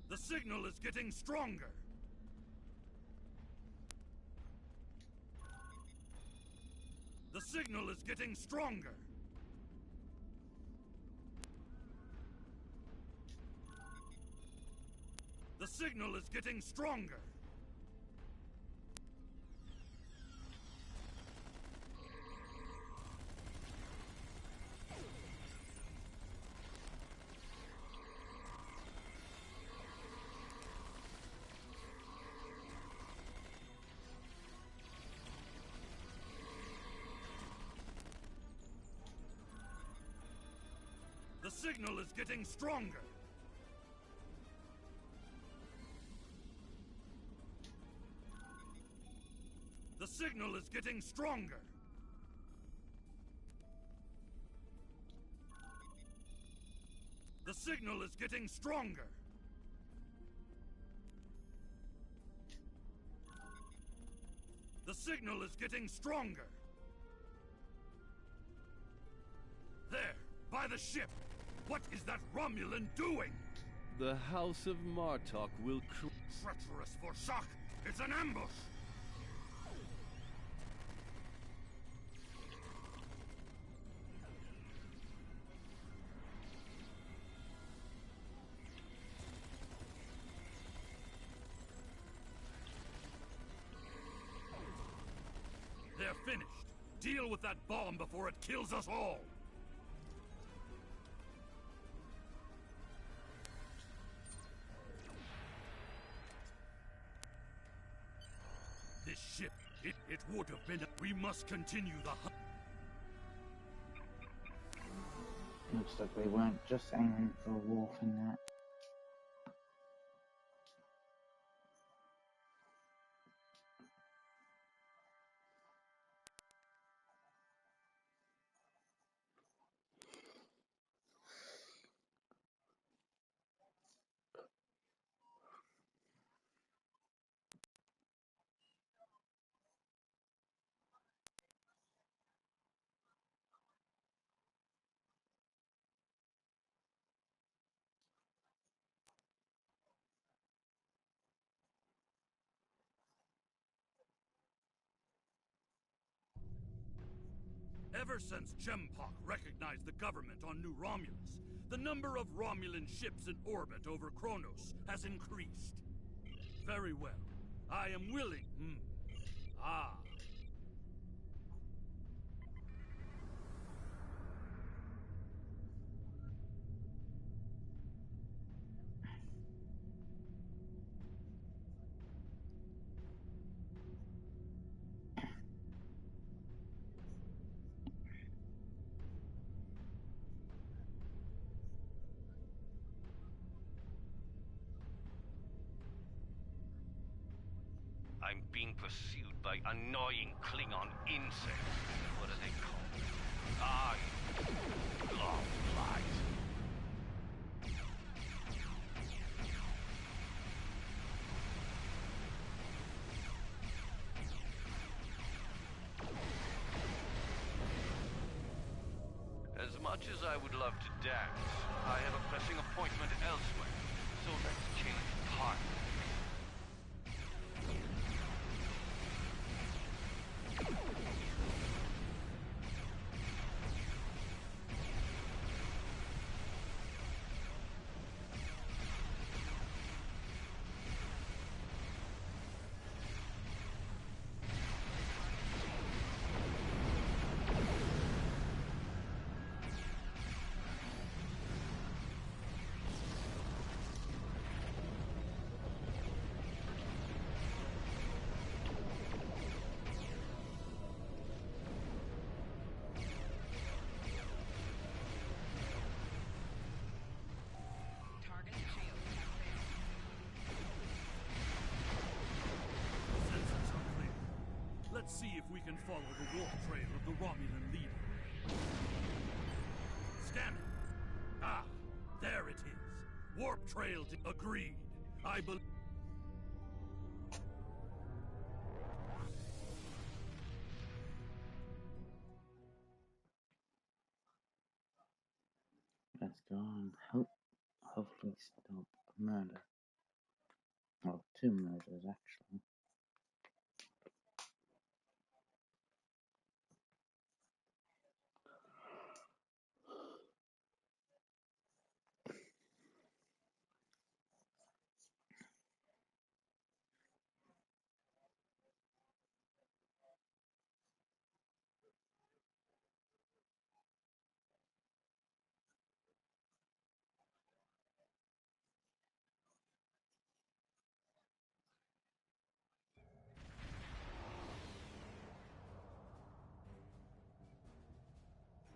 The signal is getting stronger. The signal is getting stronger. The signal is getting stronger. The signal is getting stronger. The signal is getting stronger. The signal is getting stronger. The signal is getting stronger. There, by the ship. What is that Romulan doing? The House of Martok will Treacherous for shock! It's an ambush! They're finished. Deal with that bomb before it kills us all! This ship, it would have been... We must continue the hunt. Looks like we weren't just aiming for a Worf in that. Ever since Gempok recognized the government on New Romulus, the number of Romulan ships in orbit over Kronos has increased. Very well. I am willing. Ah. I'm being pursued by annoying Klingon insects. What are they called? Long flies. As much as I would love to dance, I have a pressing appointment elsewhere. So let's change partners. Let's see if we can follow the warp trail of the Romulan leader. Scanning. Ah, there it is. Warp trail agreed. I believe. Let's go and hopefully stop a murder. Well, 2 murders actually.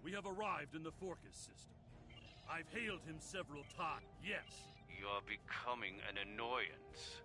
We have arrived in the Forcus system. I've hailed him several times. Yes. You're becoming an annoyance.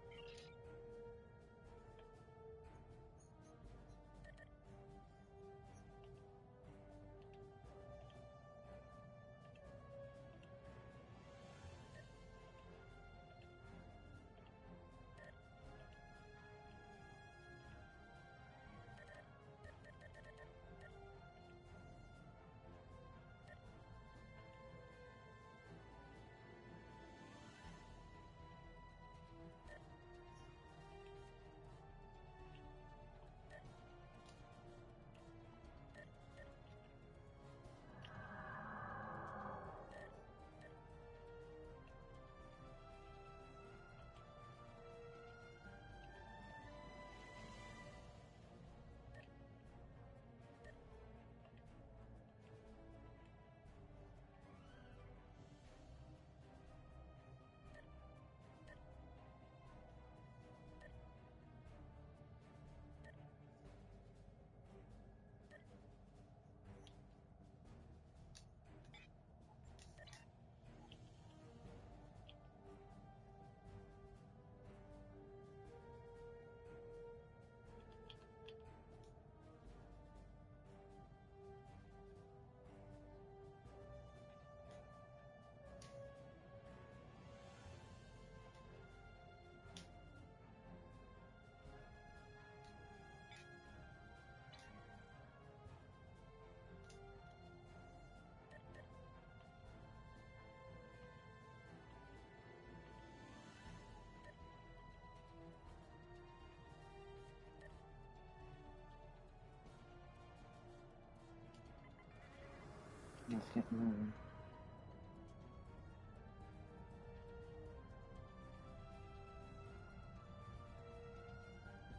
Let's get moving.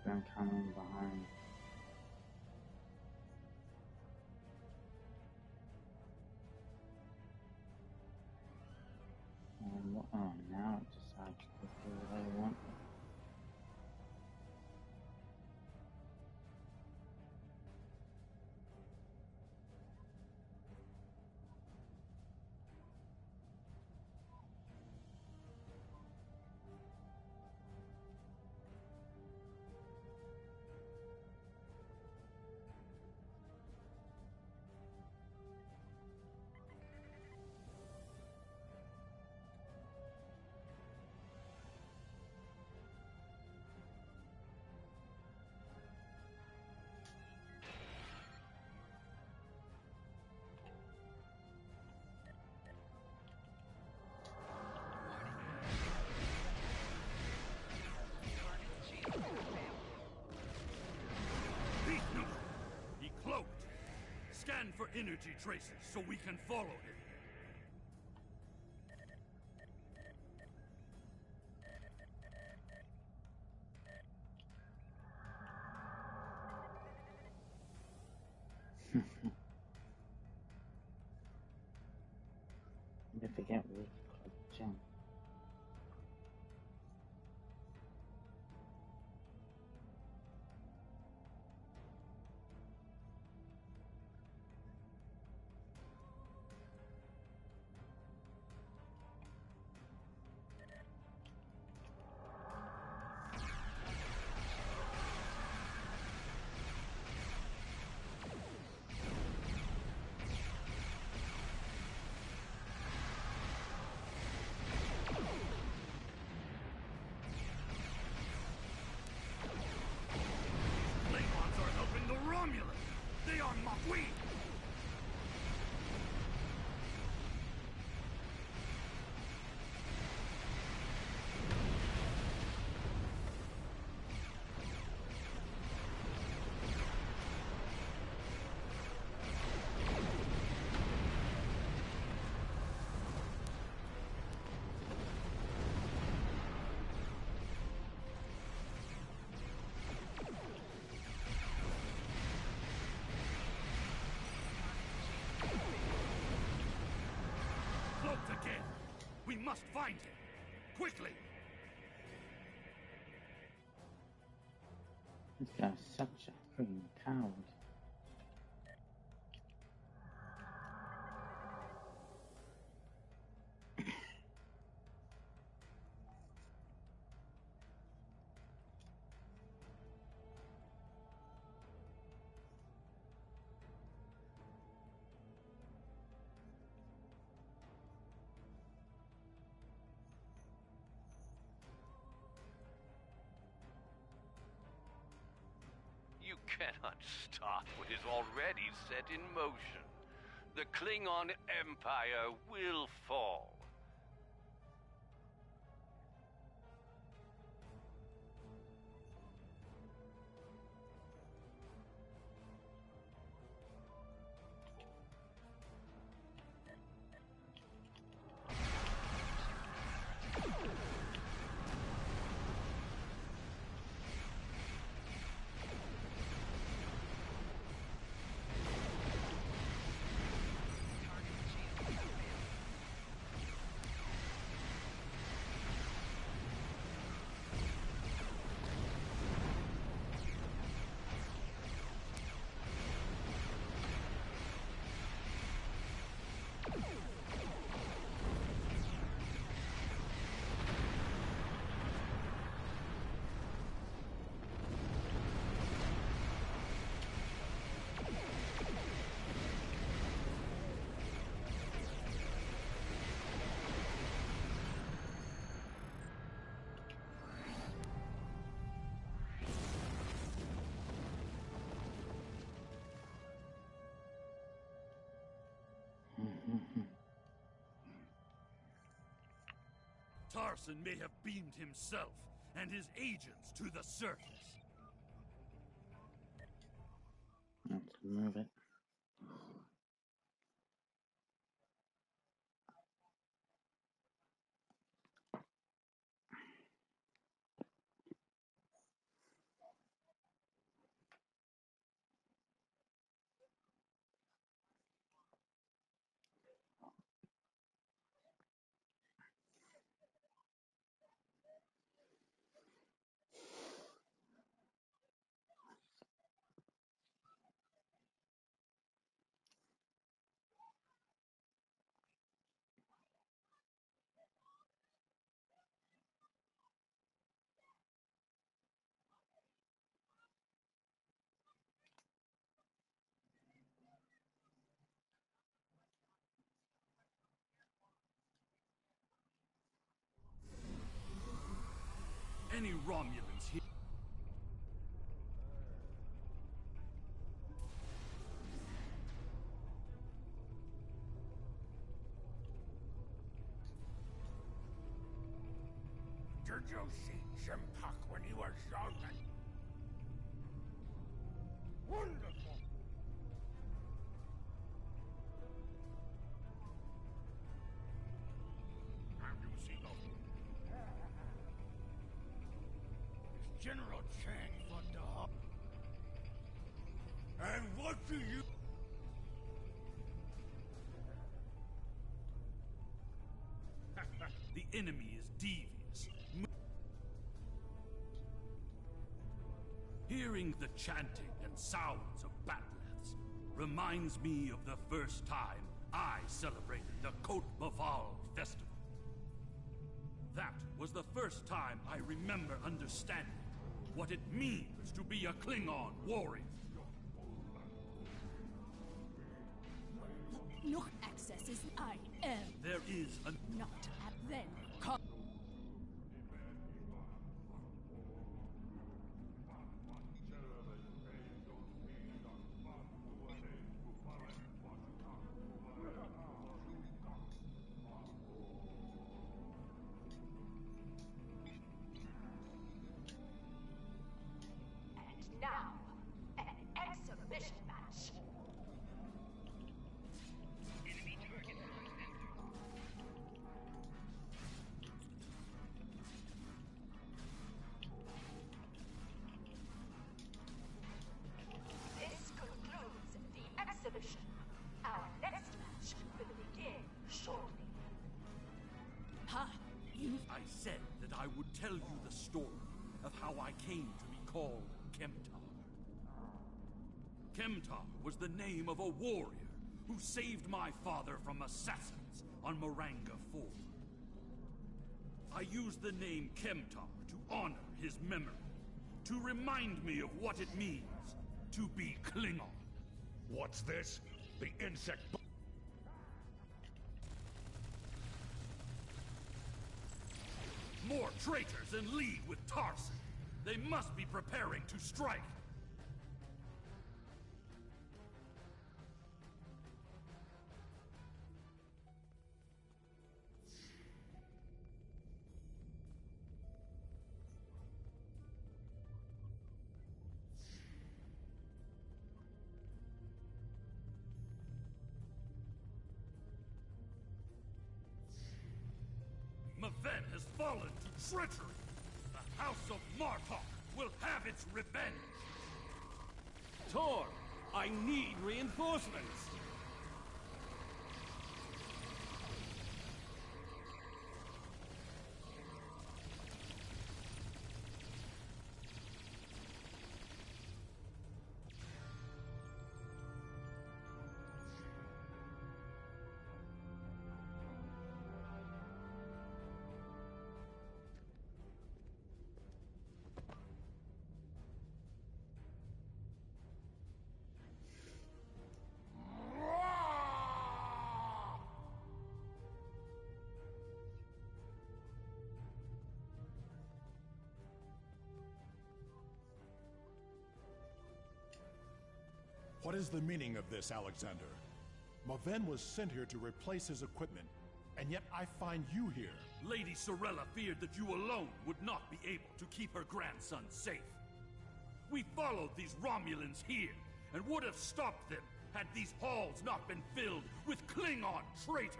Them coming behind. Oh, now it decides to do what I want. He cloaked. Scan for energy traces so we can follow him. You forget we jump. Klingons are helping the Romulans. They are Makwi. Cloaked again. We must find him. Quickly. This guy's such a freaking coward. You cannot stop what is already set in motion. The Klingon Empire will fall. Tarson may have beamed himself and his agents to the surface. Let's move it. Romulans here. Did you see Jimpuck when he was young? Wonderful! Have you seen them? It's General Chang for the hub. And what do you... The enemy is devious. Hearing the chanting and sounds of bat'leths reminds me of the first time I celebrated the Côte Maval festival. That was the first time I remember understanding what it means to be a Klingon warrior. No access is I am. There is a... Not at then. Come. And now, an exhibition match. Enemy target This concludes the exhibition. Our next match will begin shortly. Ha! You... I said that I would tell you the story of how I came to be called Kemtar. Kemtar was the name of a warrior who saved my father from assassins on Maranga 4. I used the name Kemtar to honor his memory, to remind me of what it means to be Klingon. What's this? The insect... More traitors in league with Tarson. They must be preparing to strike. Maven has fallen to treachery. The House of Martok will have its revenge. Tor, I need reinforcements. What is the meaning of this, Alexander? Maven was sent here to replace his equipment, and yet I find you here. Lady Sorella feared that you alone would not be able to keep her grandson safe. We followed these Romulans here, and would have stopped them had these halls not been filled with Klingon traitors.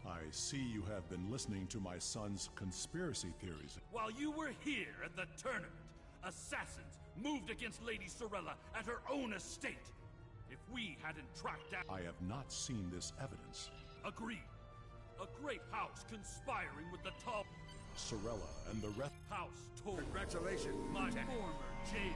I see you have been listening to my son's conspiracy theories. While you were here at the tournament, assassins moved against Lady Sorella at her own estate. If we hadn't tracked down... I have not seen this evidence. Agreed. A great house conspiring with the tall... Sorella and the rest... House Tor. Congratulations, My Lieutenant. former jail.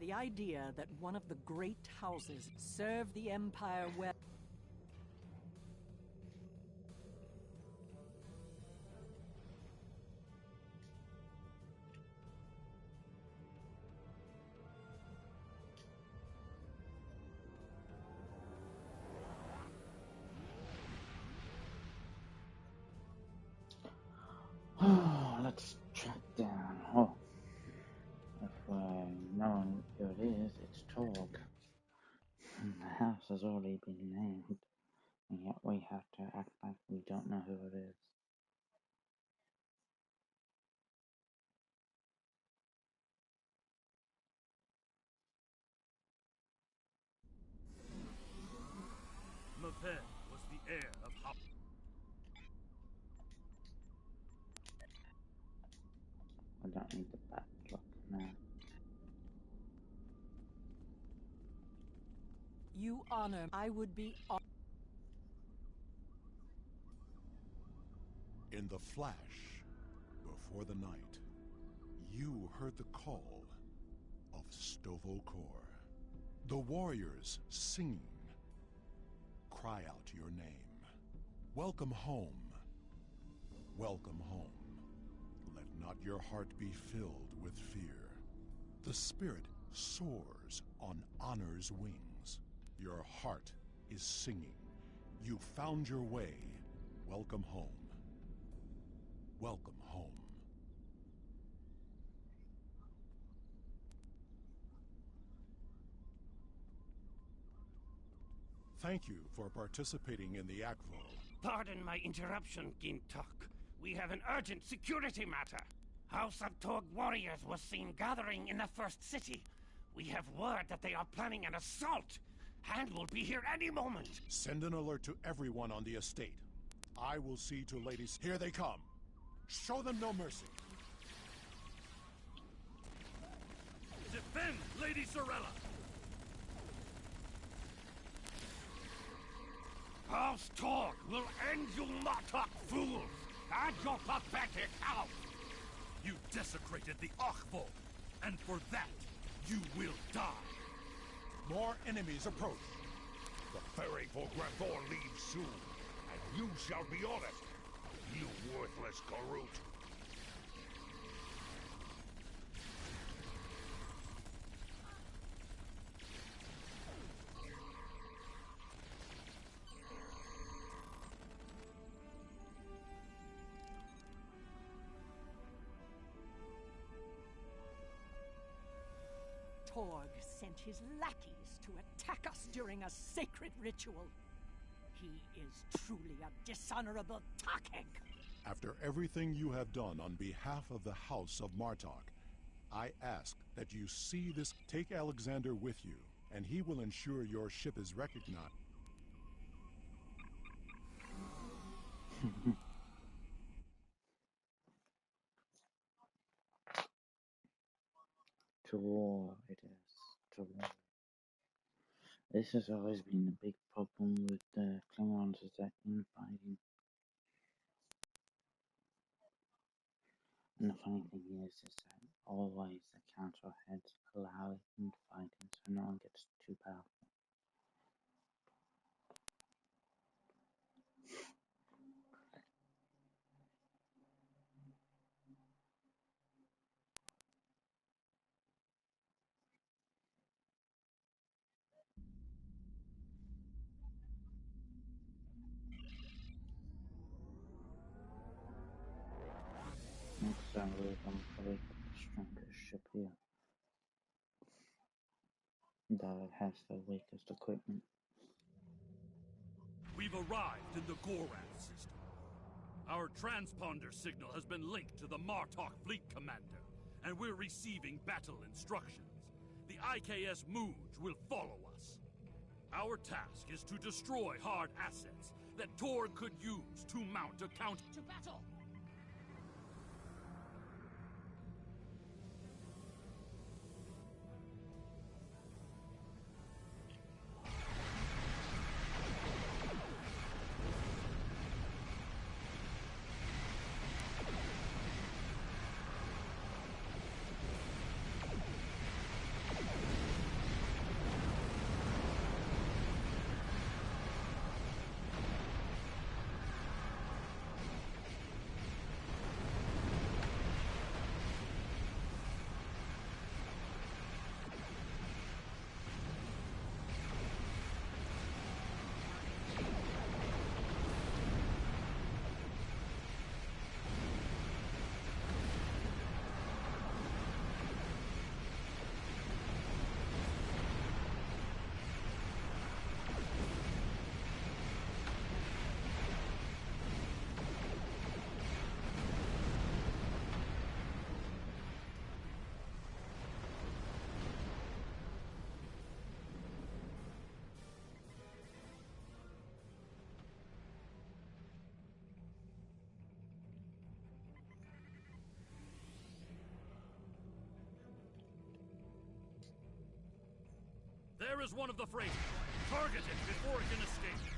The idea that one of the great houses served the Empire well. Let's track down. Oh, if we know who it is, it's Torg. The house has already been named, and yet we have to act like we don't know who it is. Maven was the heir of Hop. I don't need the back look now. You honor. I would be. In the flash, before the night, you heard the call of Stovokor. The warriors singing. Cry out your name. Welcome home. Welcome home. Let not your heart be filled with fear. The spirit soars on honor's wings. Your heart is singing. You found your way. Welcome home. Welcome home. Thank you for participating in the ACVO. Pardon my interruption, Gintok. We have an urgent security matter. House of Torg warriors was seen gathering in the first city. We have word that they are planning an assault, and will be here any moment. Send an alert to everyone on the estate. I will see to ladies. Here they come. Show them no mercy. Defend Lady Sorella! House Torg will end you Martok fools, and your pathetic house! You desecrated the ACVO, and for that, you will die. More enemies approach. The ferry for Grathor leaves soon, and you shall be on it, you worthless Karut. Torg sent his lackeys to attack us during a sacred ritual. He is truly a dishonorable Takeg. After everything you have done on behalf of the House of Martok, I ask that you see this. Take Alexander with you, and he will ensure your ship is recognized. To war, it is. To war. This has always been a big problem with the Klingons, is that infighting. And the funny thing is that always the council heads allow infighting so no one gets too powerful. Next time we're going to probably get the strongest ship here. Though it has the weakest equipment. We've arrived in the Gorath system. Our transponder signal has been linked to the Martok fleet commander, and we're receiving battle instructions. The IKS Mooj will follow us. Our task is to destroy hard assets that Torg could use to mount a counter to battle. There is one of the freighters. Target it before it can escape.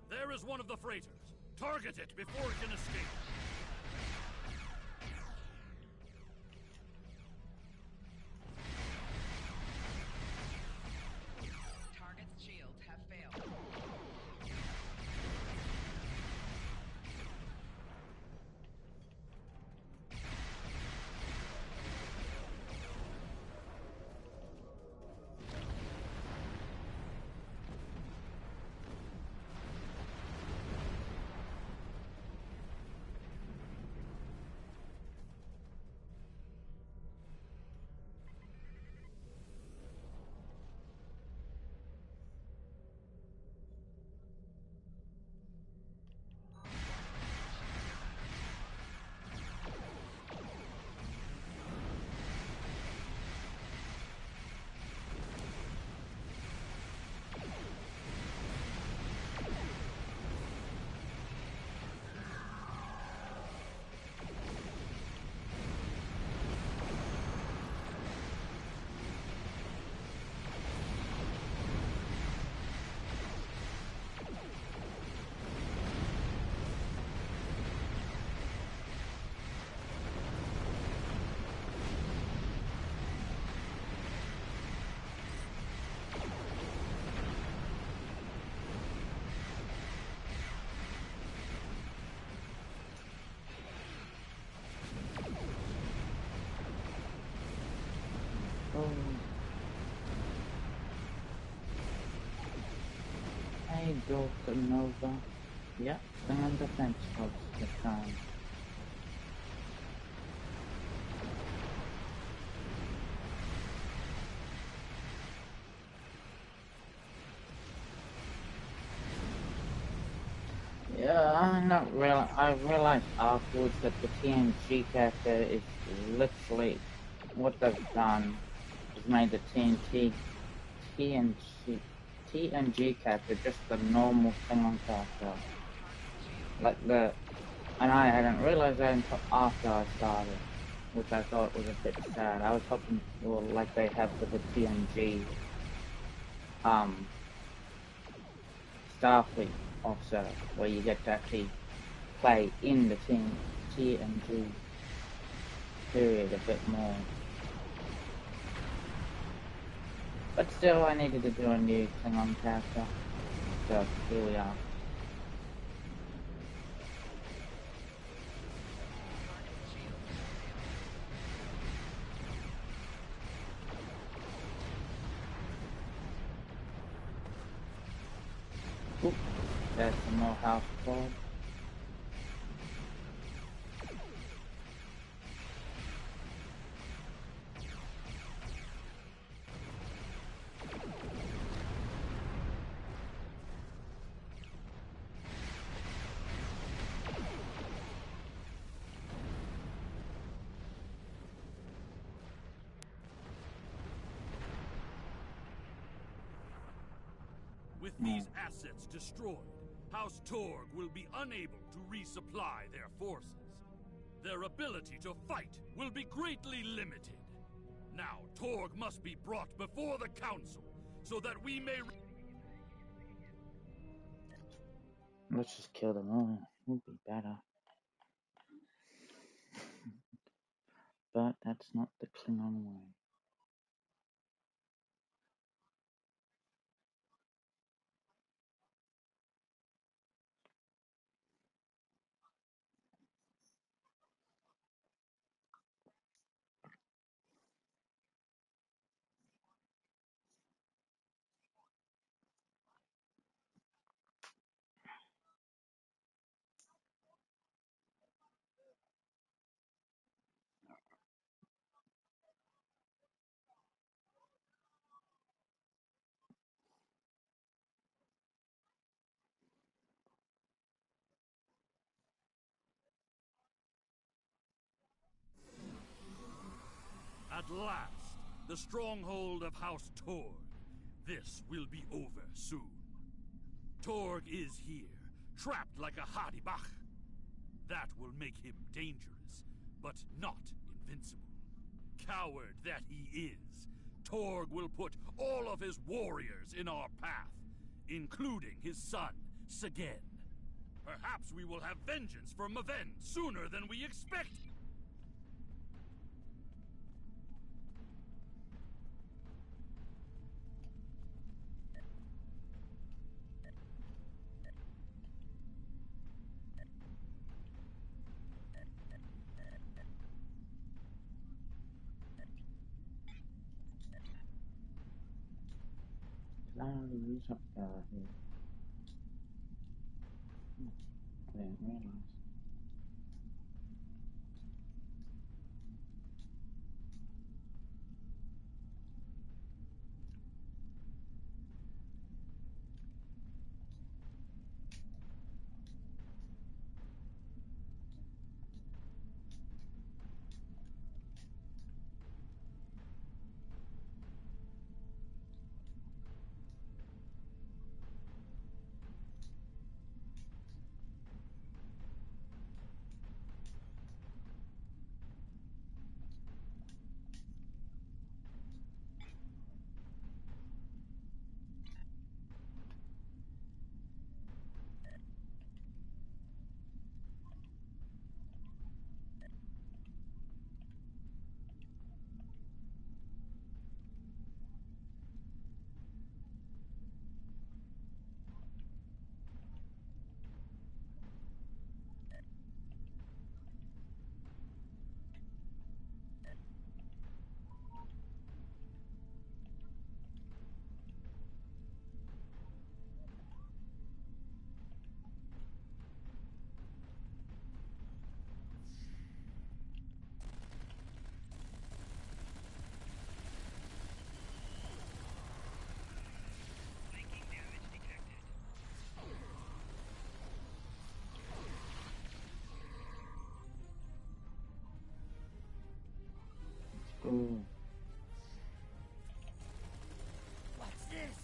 There is one of the freighters. Target it before it can escape. Target's shields have failed. Hey, Dr. Nova. Yep, stay on defense post this time. Yeah, I realized afterwards that the TNG character is literally what they've done is made the TNG character just the normal Klingon character. And I hadn't realized that until after I started, which I thought was a bit sad. I was hoping, well, like they have for the TNG, Starfleet officer, where you get to actually play in the TNG period a bit more. But still, I needed to do a new Klingon character, so here we are. Oop, there's some more house calls. With these assets destroyed, House Torg will be unable to resupply their forces. Their ability to fight will be greatly limited. Now, Torg must be brought before the Council, so that we may... Let's just kill them all. Would be better. But that's not the Klingon way. last, the stronghold of House Torg. This will be over soon. Torg is here, trapped like a Hadibach. That will make him dangerous, but not invincible. Coward that he is, Torg will put all of his warriors in our path, including his son, Segen. Perhaps we will have vengeance for Maven sooner than we expect. Use up here. I didn't realize. Ooh. What's this?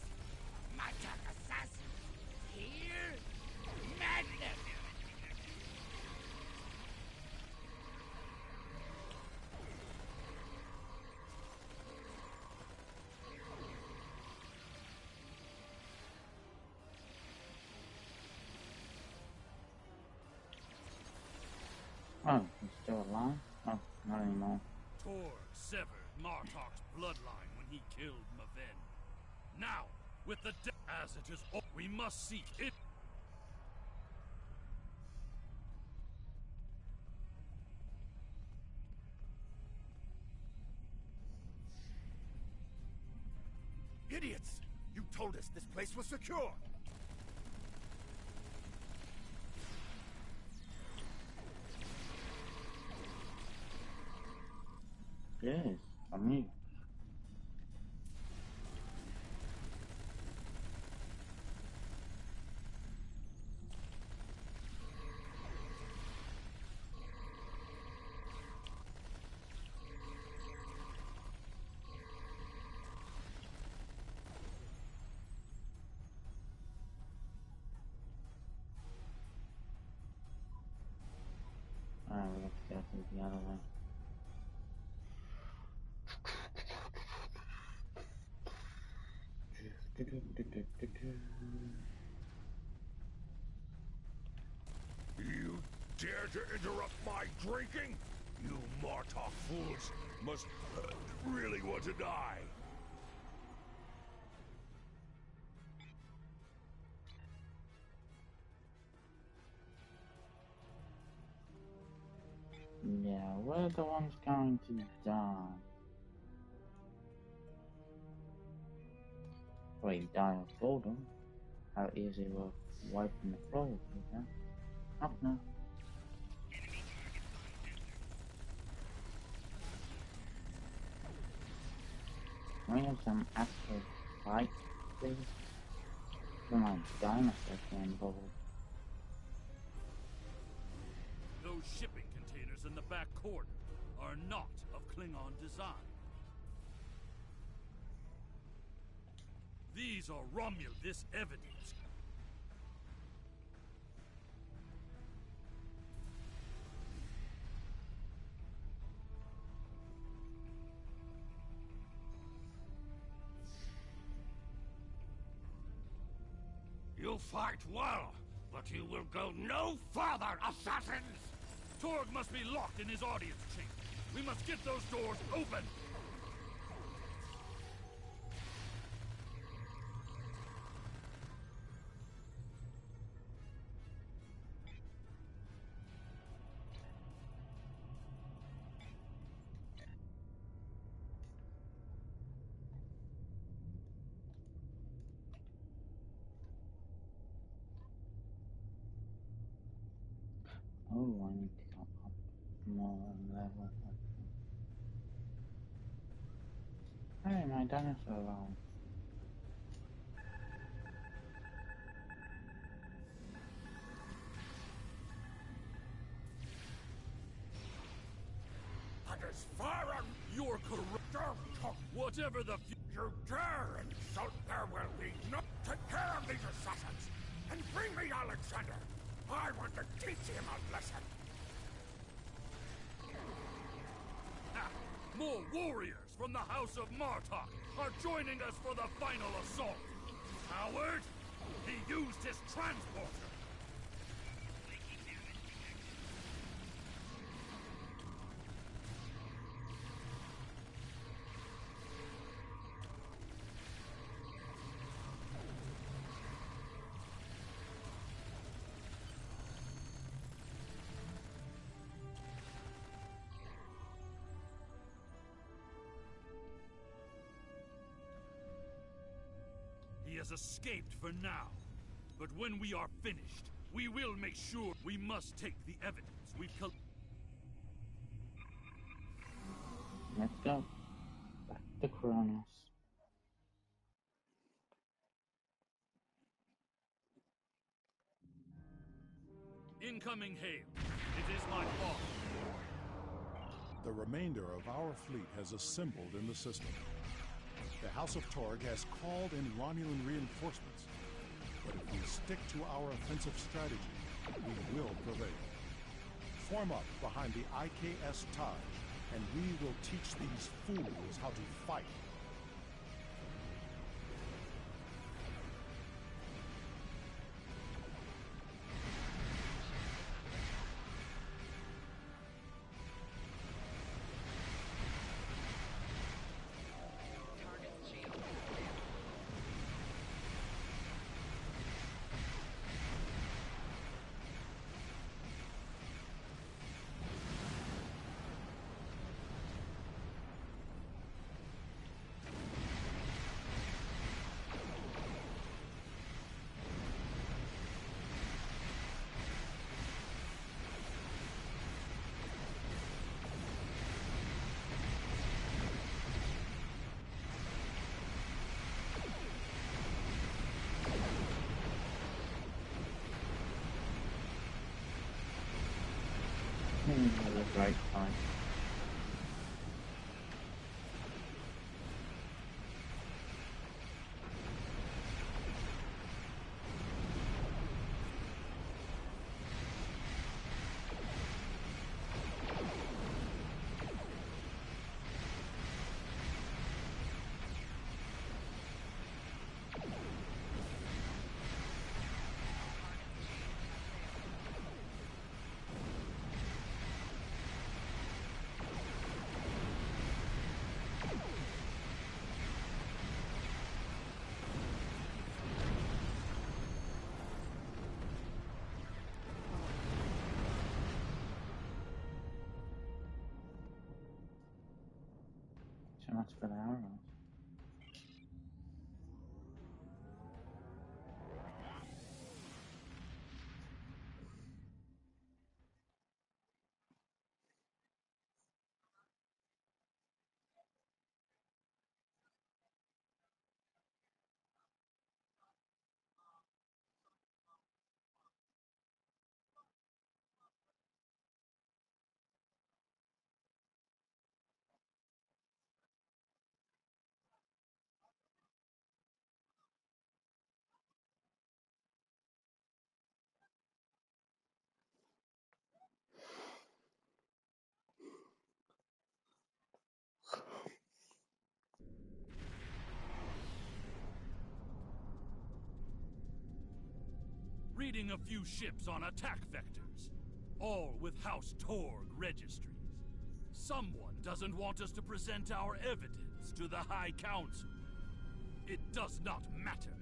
Martok assassin? Here? Madness! Oh, he's still alive? Oh, not anymore. Torg severed Martok's bloodline when he killed Maven. Now, with the as it is, we must seek it. Idiots! You told us this place was secure! Yes, I mean. Alright, we have to go through the other way. You dare to interrupt my drinking? You Martok fools must really want to die. Yeah, we're the ones going to die. Wait, die of boredom? How easy will wiping the floor be, huh? Oh no. Can we have some actual fight, please? Come on, dinosaurs get involved. Those shipping containers in the back corner are not of Klingon design. These are Romul. This evidence. You fight well, but you will go no further, assassins! Torg must be locked in his audience chamber. We must get those doors open! Oh, I need to go up more level. Hey, my dinosaur line. That is far on You're correct. Whatever the You dare insult, there will be no... Take care of these assassins, and bring me Alexander. I want to teach him a lesson. More warriors from the House of Martok are joining us for the final assault. Coward! He used his transporter. He has escaped for now. But when we are finished, we will make sure we must take the evidence we've collected. Let's go. Back to Kronos. Incoming hail. It is my fault. The remainder of our fleet has assembled in the system. The House of Torg has called in Romulan reinforcements, but if we stick to our offensive strategy, we will prevail. Form up behind the IKS Taj, and we will teach these fools how to fight. At the right time. So much for the arrows. reading a few ships on attack vectors, all with House Torg registries. Someone doesn't want us to present our evidence to the High Council. It does not matter.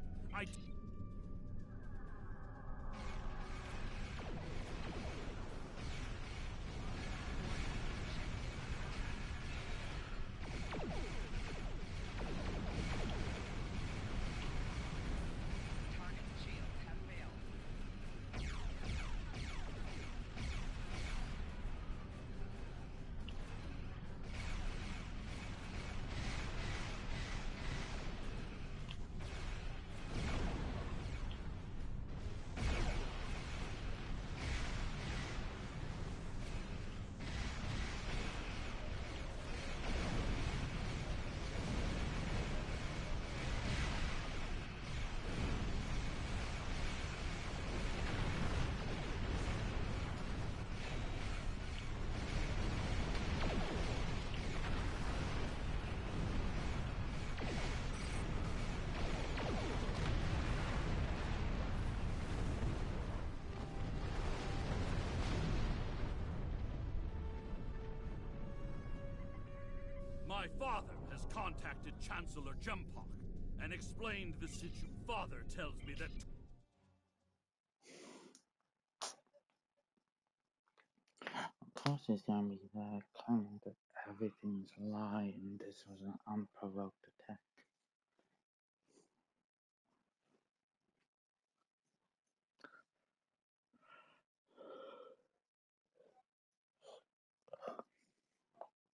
My father has contacted Chancellor Jumpock and explained the situation. Father tells me that... Of course it's gonna be there, claiming that everything's a lie and this was an unprovoked attack.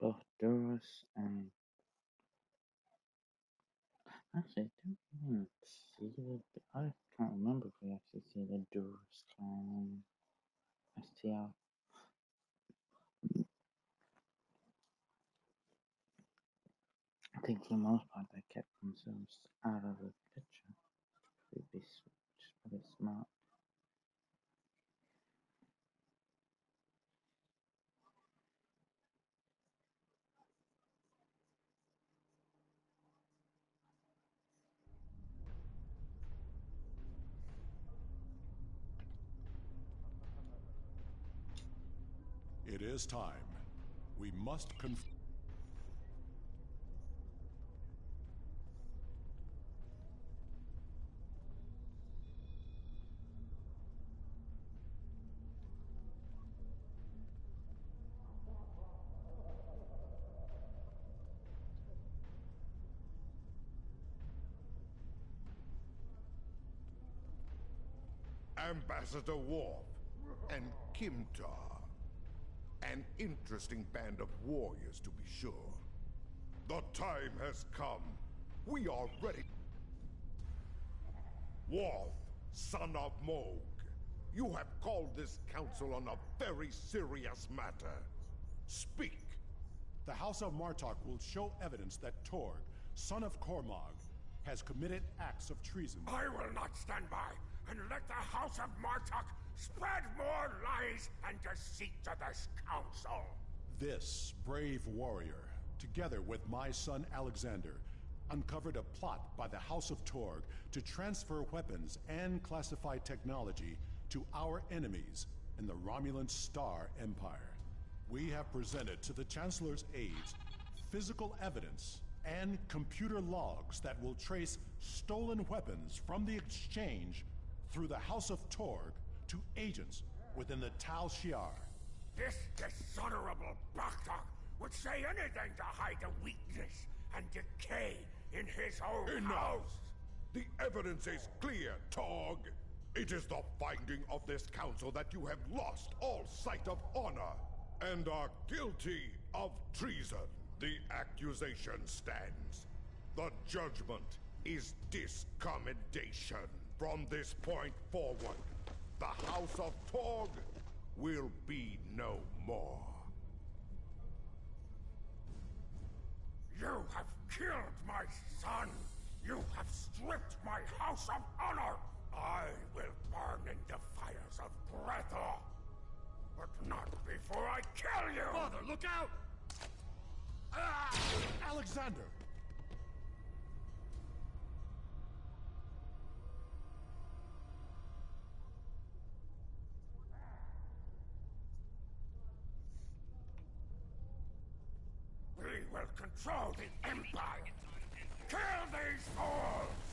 Both Duras and... Actually, I don't even see the... I can't remember if we actually see the Duras clan in STL. I think for the most part they kept themselves out of the picture. It'd be just pretty smart. It is time. We must Ambassador Worf and Kimtar. An interesting band of warriors, to be sure. The time has come. We are ready. Worf, son of Moog, you have called this council on a very serious matter. Speak. The House of Martok will show evidence that Torg, son of Cormog, has committed acts of treason. I will not stand by and let the House of Martok spread more lies and deceit to this council. This brave warrior, together with my son Alexander, uncovered a plot by the House of Torg to transfer weapons and classified technology to our enemies in the Romulan Star Empire. We have presented to the Chancellor's aides physical evidence and computer logs that will trace stolen weapons from the exchange through the House of Torg to agents within the Tal Shiar. This dishonorable Baktok would say anything to hide the weakness and decay in his own house. The evidence is clear, Torg. It is the finding of this council that you have lost all sight of honor and are guilty of treason. The accusation stands. The judgment is discommendation. From this point forward, the House of Torg will be no more. You have killed my son! You have stripped my house of honor! I will burn in the fires of Breathor! But not before I kill you! Father, look out! Ah! Alexander! will control the Empire! Kill these fools!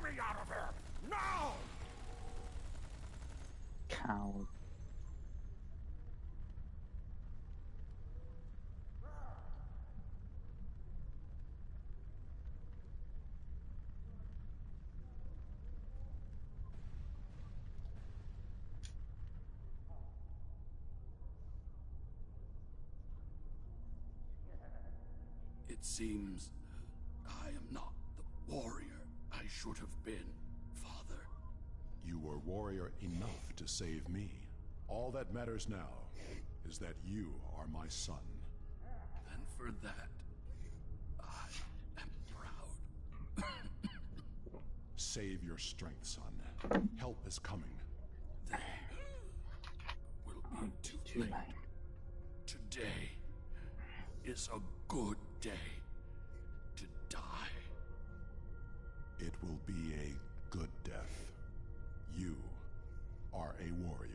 Get me out of here! Now! Coward. It seems I am not the warrior I should have been, Father. You were warrior enough to save me. All that matters now is that you are my son. And for that, I am proud. Save your strength, son. Help is coming. They will be too late. Today is a good day to die. It will be a good death. You are a warrior.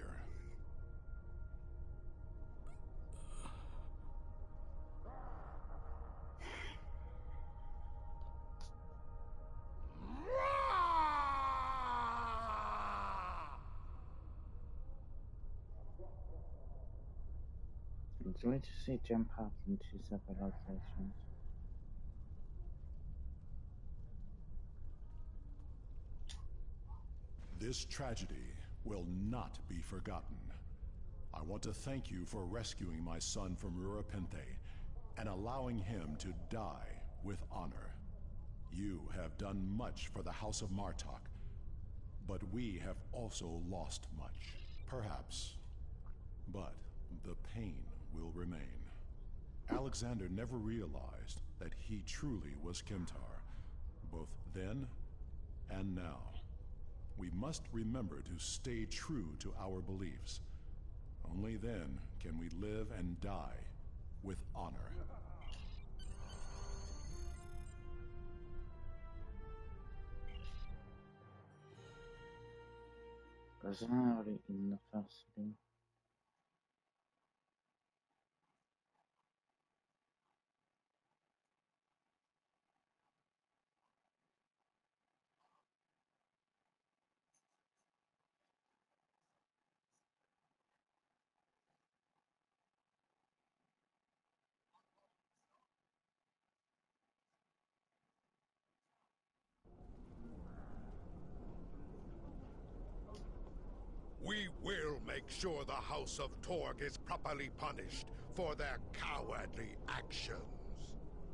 It's weird to see jump paths in two separate locations. This tragedy will not be forgotten. I want to thank you for rescuing my son from Rurapente and allowing him to die with honor. You have done much for the House of Martok, but we have also lost much, perhaps. But the pain will remain. Alexander never realized that he truly was Kimtar, both then and now. We must remember to stay true to our beliefs. Only then can we live and die with honor. Wasn't I already in the first video? We will make sure the House of Torg is properly punished for their cowardly actions.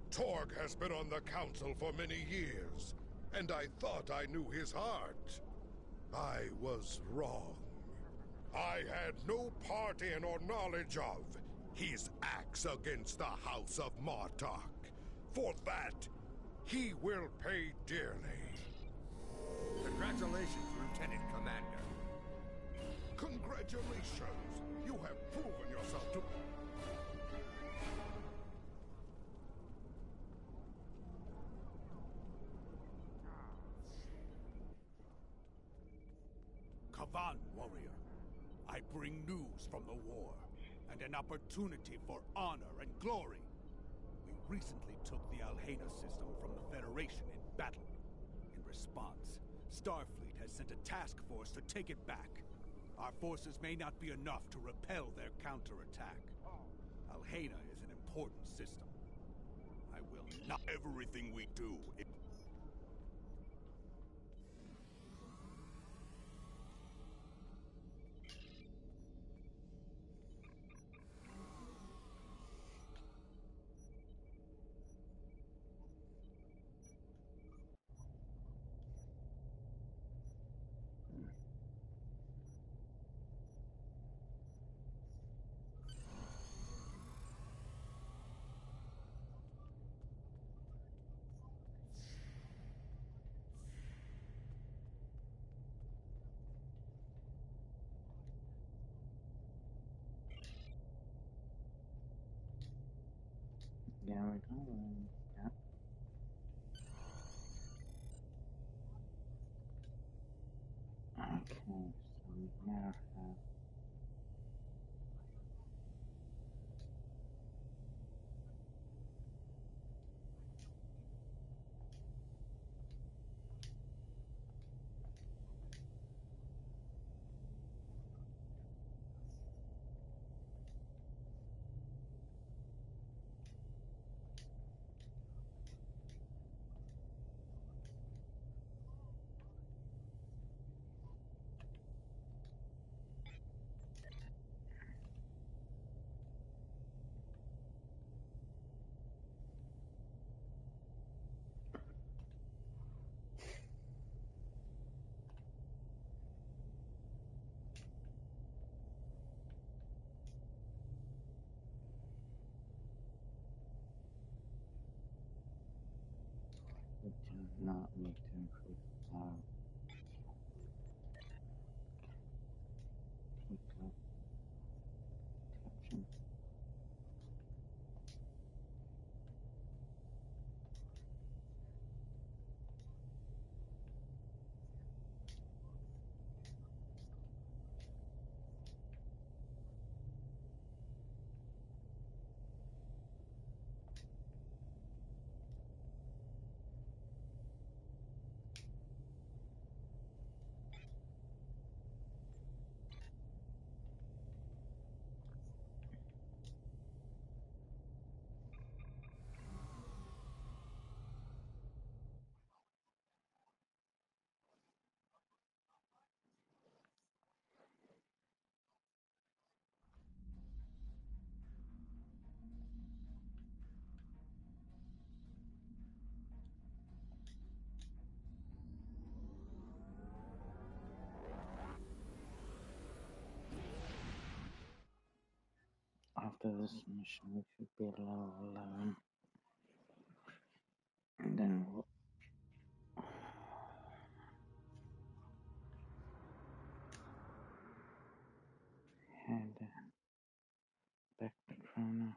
Torg has been on the Council for many years, and I thought I knew his heart. I was wrong. I had no part in or knowledge of his acts against the House of Martok. For that, he will pay dearly. Congratulations, Lieutenant Commander. Congratulations! You have proven yourself to... Kavan, warrior. I bring news from the war, and an opportunity for honor and glory. We recently took the Alhena system from the Federation in battle. In response, Starfleet has sent a task force to take it back. Our forces may not be enough to repel their counterattack. Alhena is an important system. I will not... Everything we do... There we go. Yeah. Okay, so we now have we do not need to increase weekly caption. After this mission, we should be level 11. And then we'll head back to Kronos.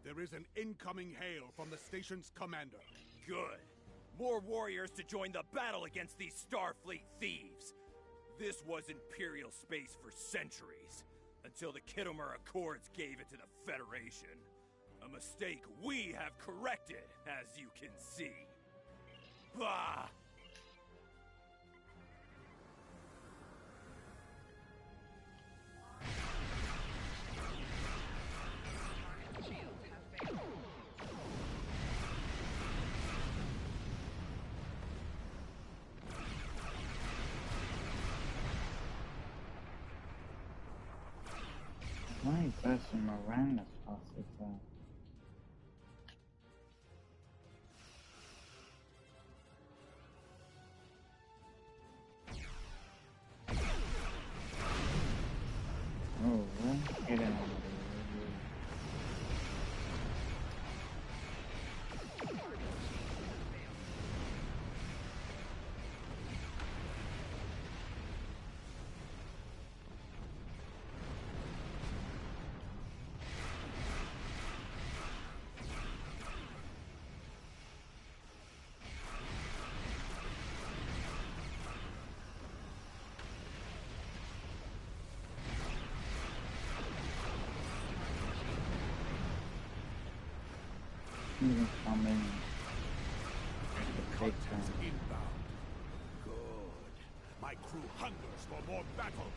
There is an incoming hail from the station's commander. Good. More warriors to join the battle against these Starfleet thieves. This was Imperial space for centuries, until the Khitomer Accords gave it to the Federation. A mistake we have corrected, as you can see. Bah! One person around us off is oh, what? Get in. Incoming. Contents inbound. Good. My crew hungers for more battle.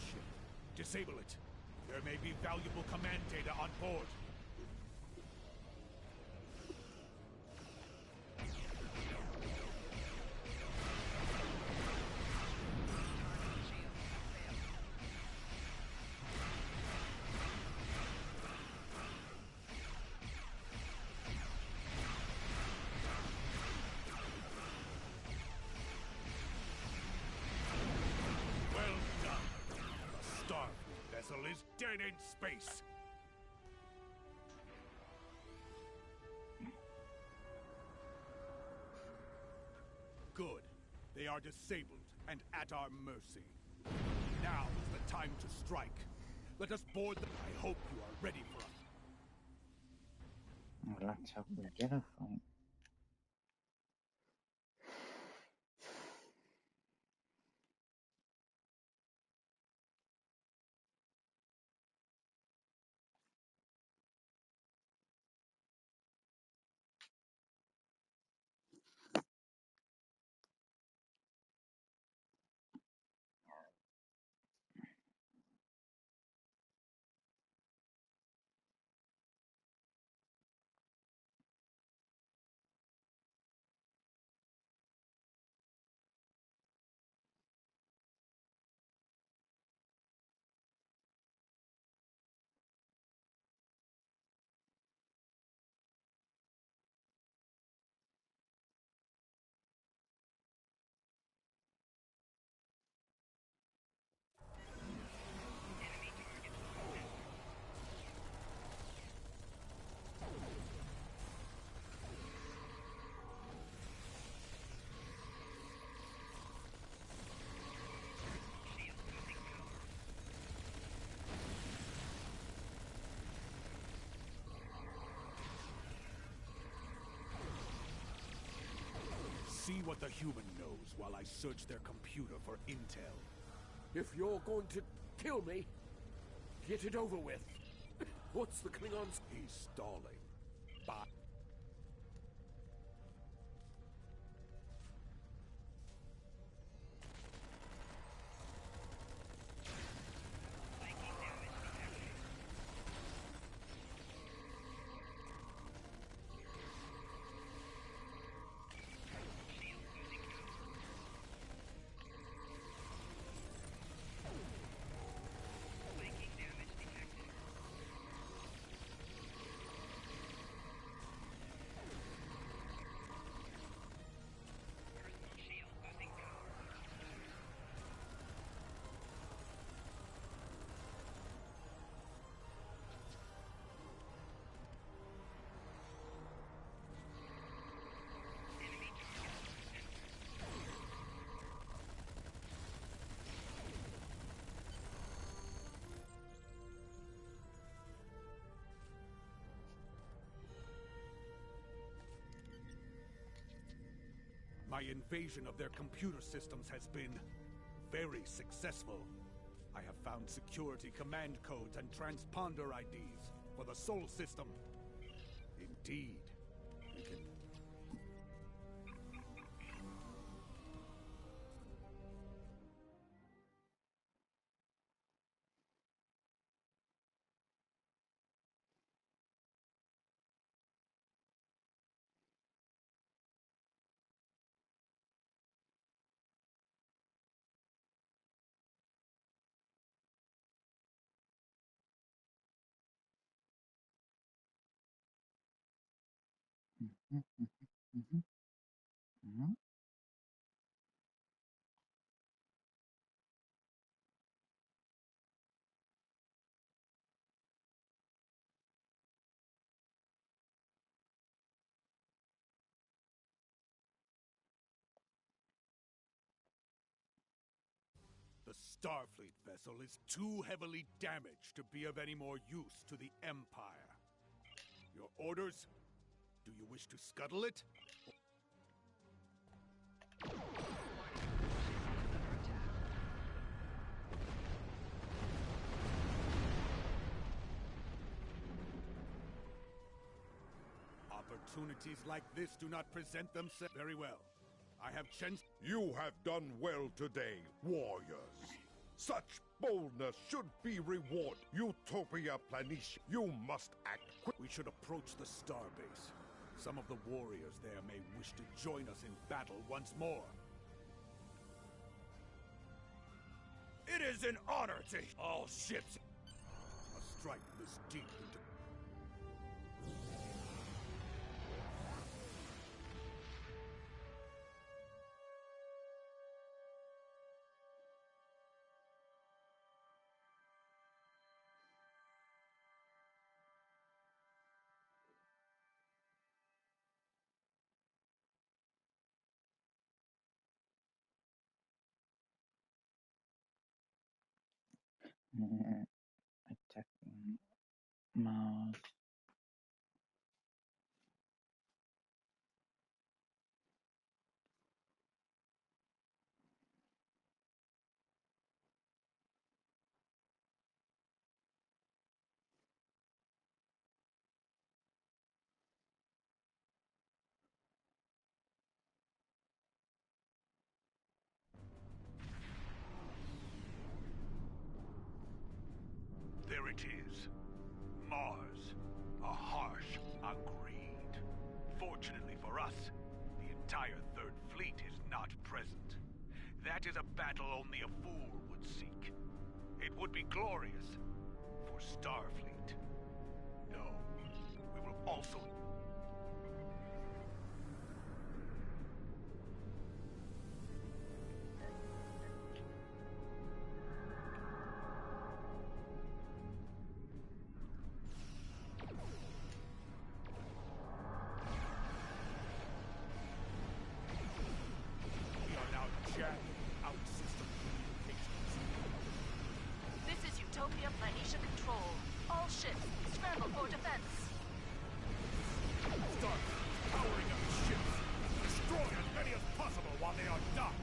ship. Disable it. There may be valuable command data on board. Is dead in space. Good. They are disabled and at our mercy. Now is the time to strike. Let us board them. I hope you are ready for us. Well, let's hope we get a fight. See what the human knows while I search their computer for intel. If you're going to kill me, get it over with. What's the Klingon's? He's stalling. Bye. My invasion of their computer systems has been very successful. I have found security command codes and transponder IDs for the Sol system. Indeed, we can... The Starfleet vessel is too heavily damaged to be of any more use to the Empire. Your orders? Do you wish to scuttle it? Opportunities like this do not present themselves very well. I have chance. You have done well today, warriors. Such Boldness should be rewarded. Utopia Planitia, you must act quick. We should approach the starbase. Some of the warriors there may wish to join us in battle once more. It is an honor to all ships. A strike this deep into... Attacking Mars. There it is. Mars. A harsh, a greed. Fortunately for us, the entire Third Fleet is not present. That is a battle only a fool would seek. It would be glorious for Starfleet. No, we will also... We are now jamming out system communications. This is Utopia Planitia Control. All ships, scramble for defense. Starfleet is powering up ships. Destroy as many as possible while they are docked.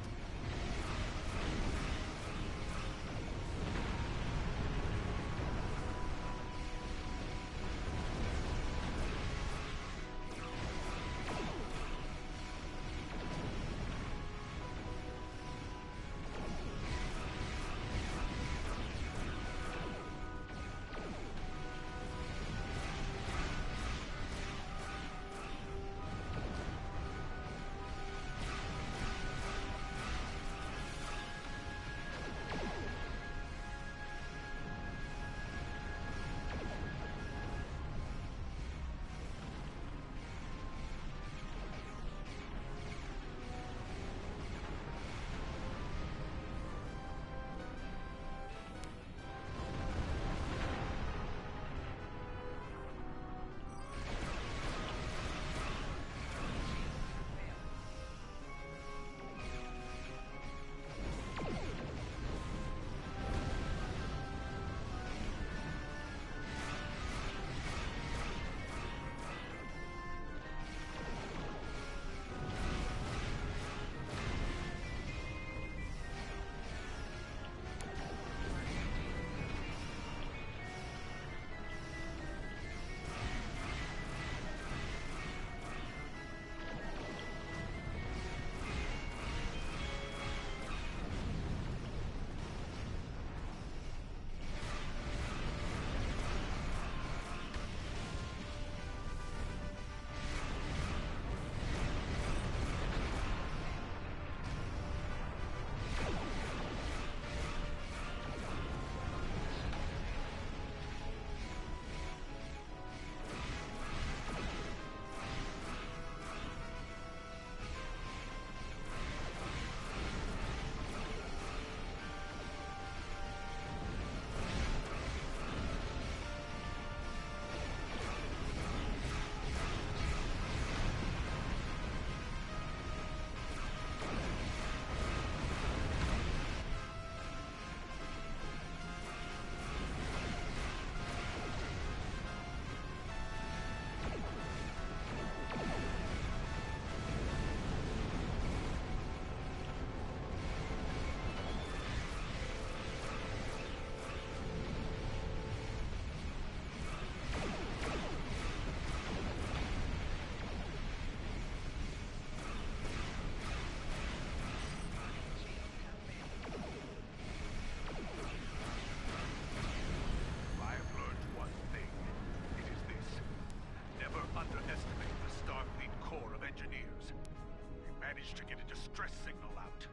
managed to get a distress signal out.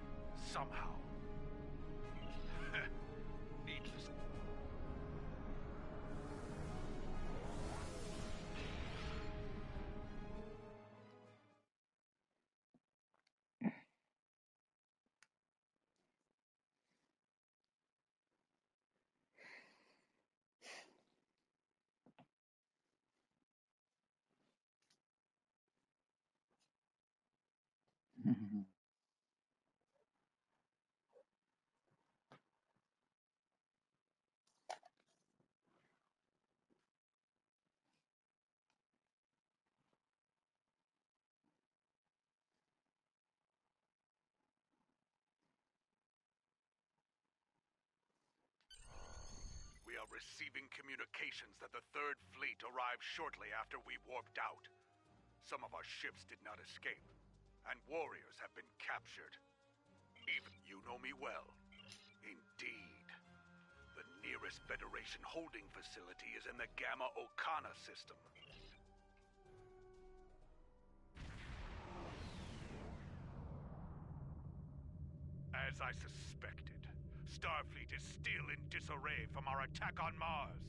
Somehow. Needless. We are receiving communications that the Third Fleet arrived shortly after we warped out. Some of our ships did not escape, and warriors have been captured. Even you know me well. Indeed. The nearest Federation holding facility is in the Gamma Okana system. As I suspected, Starfleet is still in disarray from our attack on Mars.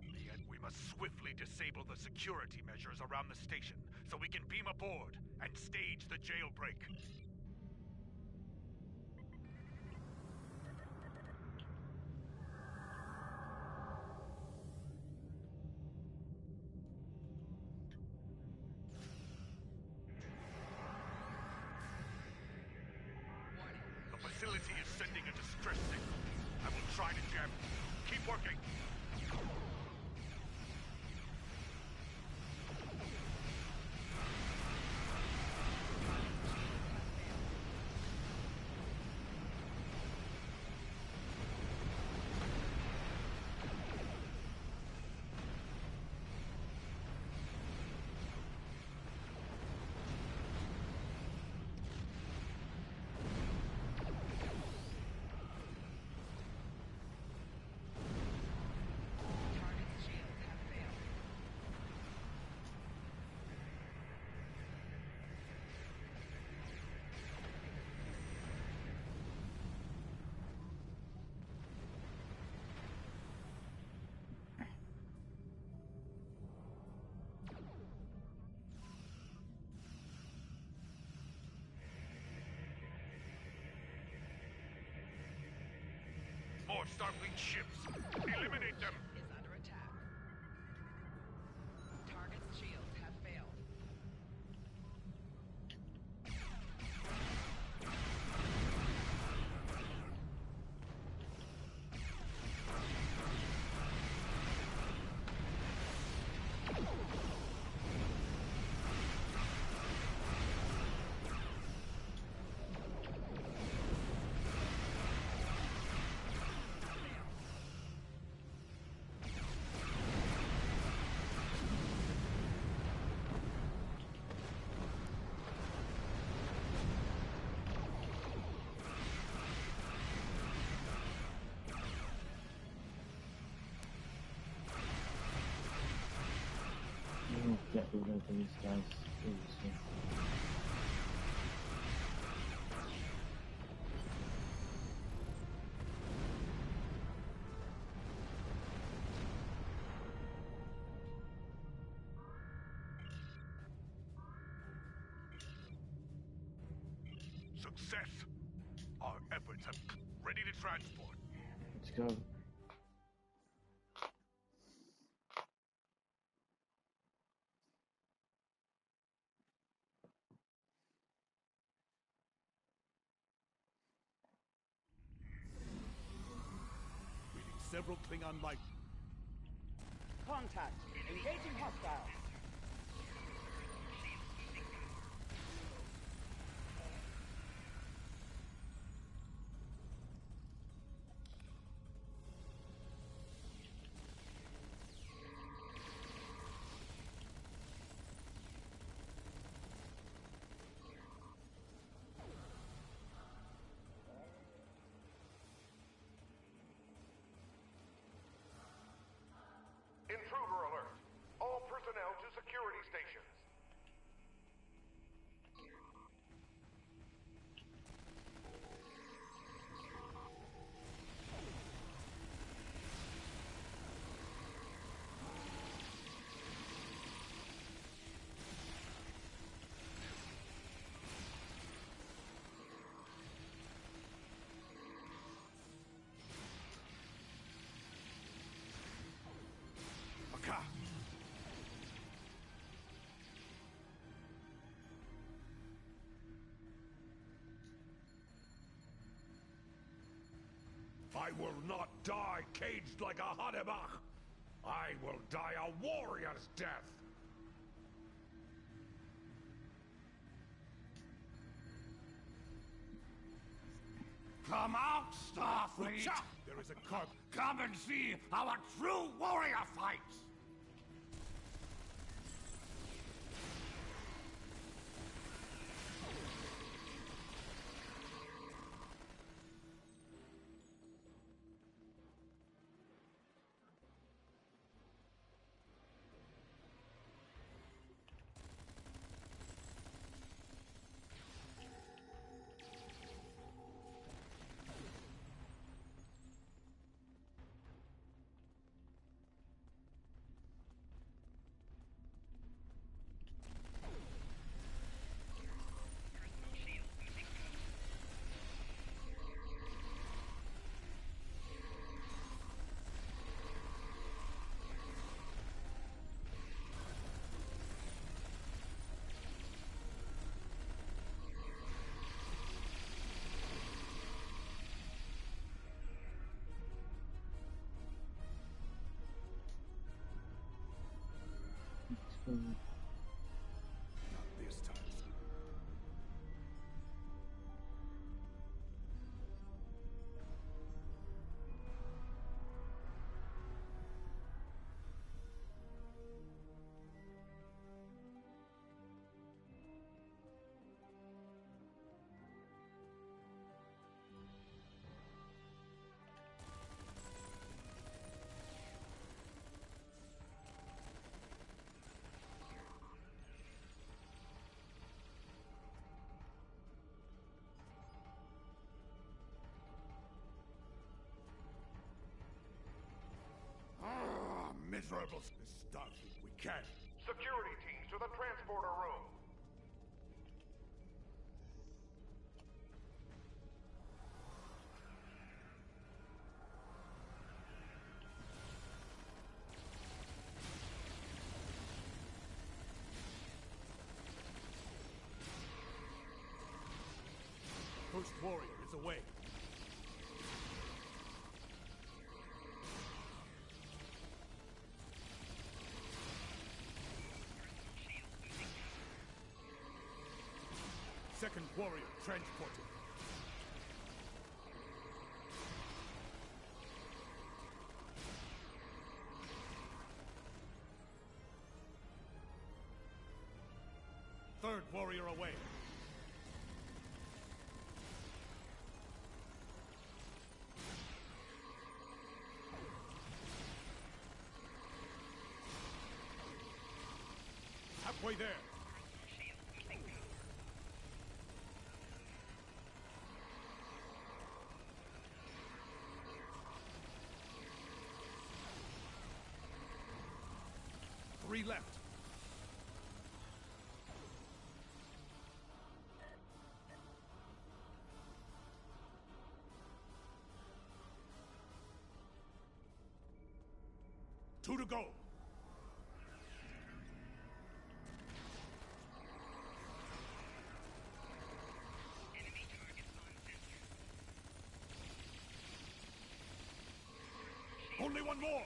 Yet we must swiftly disable the security measures around the station so we can beam aboard and stage the jailbreak. The facility is sending a distress signal. I will try to jam it. Keep working. More Starfleet ships. Eliminate them. Is under attack. Target's shields have failed. We'll get rid of these guys easily. Success. Our efforts have ready to transport. Let's go. Several Klingon light. Contact. Engaging hostiles. Intruder alert! All personnel to security stations. I will not die caged like a Hadebach. I will die a warrior's death. Come out, Starfleet! There is a carp. Come and see how a true warrior fights! Not this time. Miserable Starfleet, we can't. Security teams to the transporter room. First warrior is away. Second warrior transported. Third warrior away. Halfway there. Three left. Two to go. Only one more.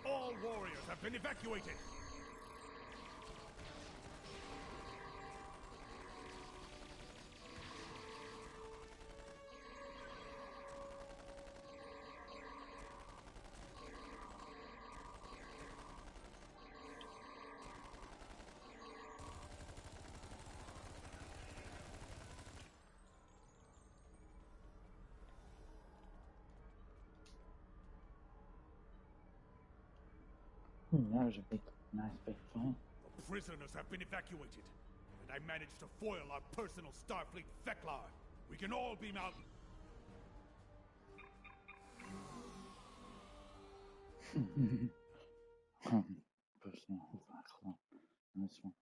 All warriors have been evacuated. That was a nice big fight. Prisoners have been evacuated, and I managed to foil our personal Starfleet Theklar. We can all beam out. Personal Theklar. Nice one.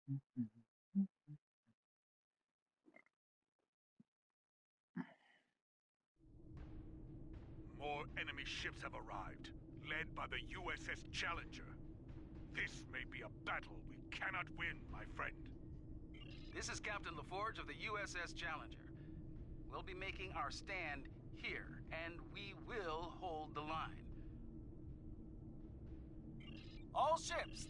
More enemy ships have arrived, led by the USS Challenger. This may be a battle we cannot win, my friend. This is Captain LaForge of the USS Challenger. We'll be making our stand here, and we will hold the line. All ships!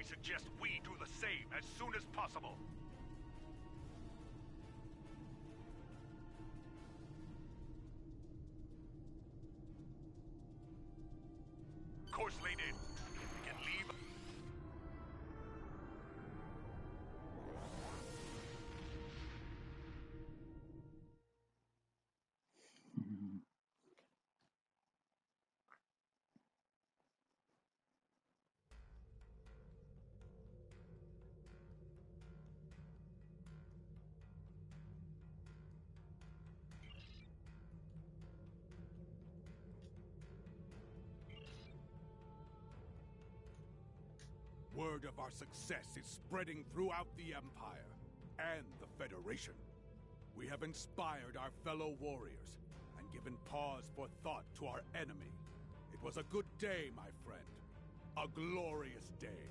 I suggest we do the same as soon as possible. Course laid in. We can leave. Word of our success is spreading throughout the Empire and the Federation. We have inspired our fellow warriors and given pause for thought to our enemy. It was a good day, my friend. A glorious day.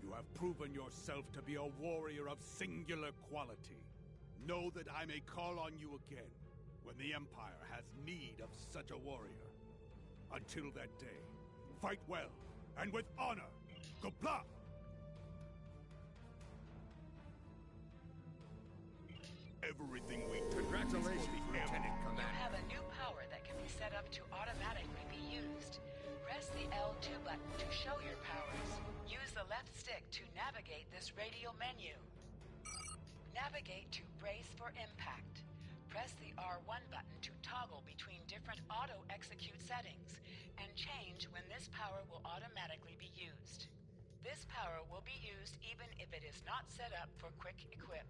You have proven yourself to be a warrior of singular quality. Know that I may call on you again when the Empire has need of such a warrior. Until that day, fight well and with honor. Gobla! Everything we do. Congratulations, Lieutenant You Commander. have a new power that can be set up to automatically be used. Press the L2 button to show your powers. Use the left stick to navigate this radial menu. Navigate to brace for impact. Press the R1 button to toggle between different auto-execute settings, and change when this power will automatically be used. This power will be used even if it is not set up for quick equip.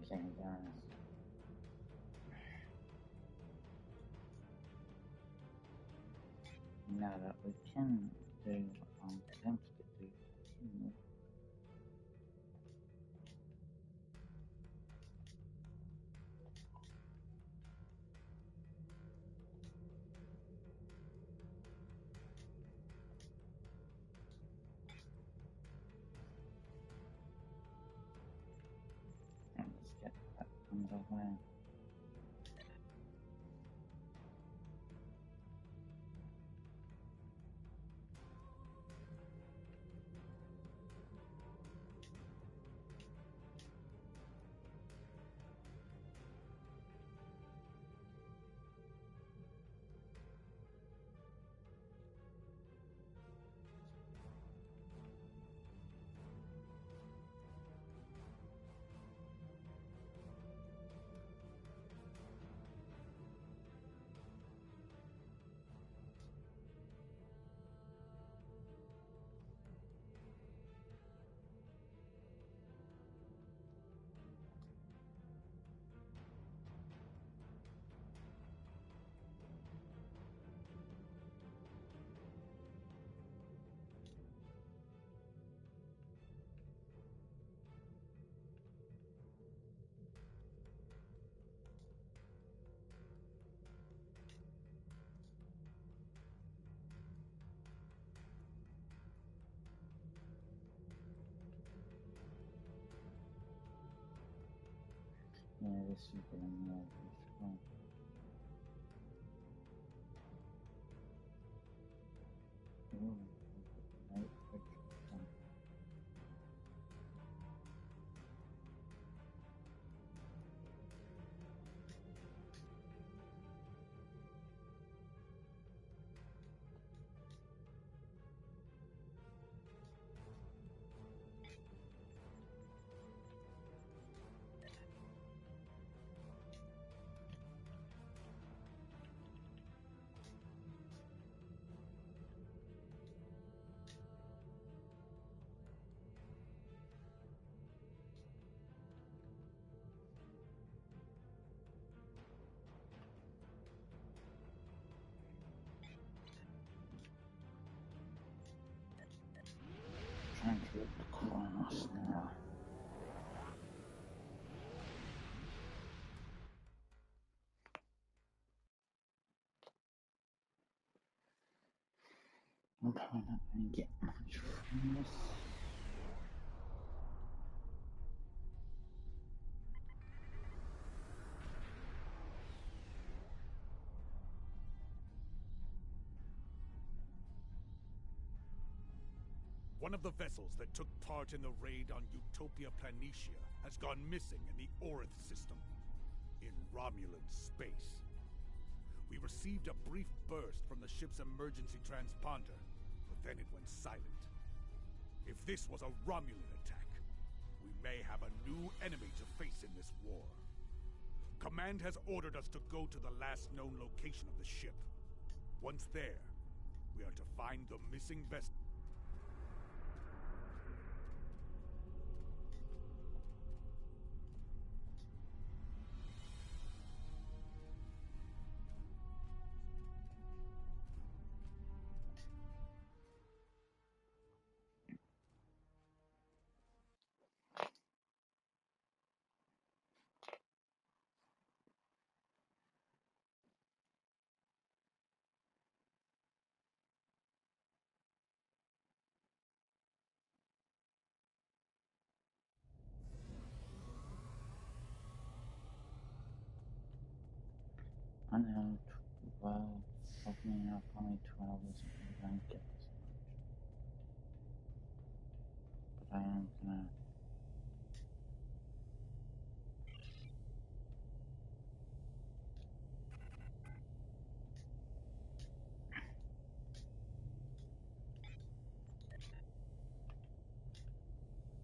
Okay, guys. Now that we can do what I'm tempted to do, and let's get that underway. Yeah, this is getting more difficult. Ooh, right, trying to look across now. I'm probably not going to get much from this. One of the vessels that took part in the raid on Utopia Planitia has gone missing in the Orith system, in Romulan space. We received a brief burst from the ship's emergency transponder, but then it went silent. If this was a Romulan attack, we may have a new enemy to face in this war. Command has ordered us to go to the last known location of the ship. Once there, we are to find the missing vessel. I know 12 of me, only 12 isn't going to get this much. But I am gonna.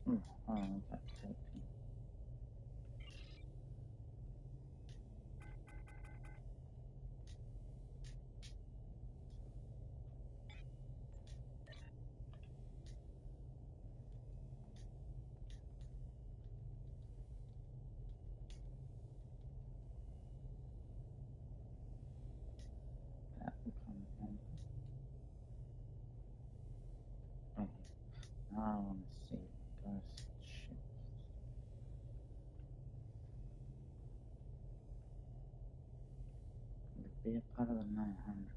Ooh, oh, that's tilting. be a part of the 900.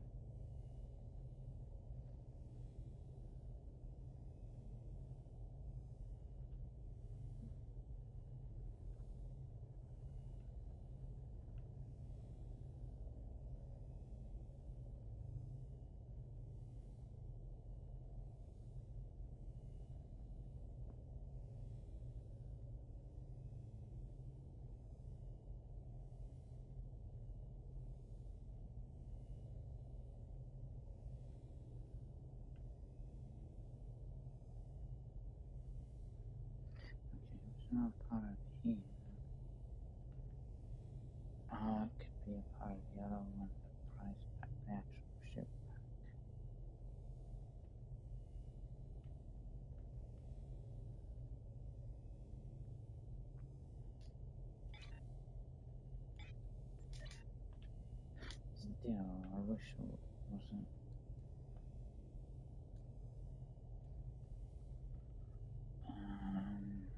Okay, it's not a part of here. Oh, it could be a part of the other one, the price pack, the actual ship pack. Still, I wish it wasn't. Um,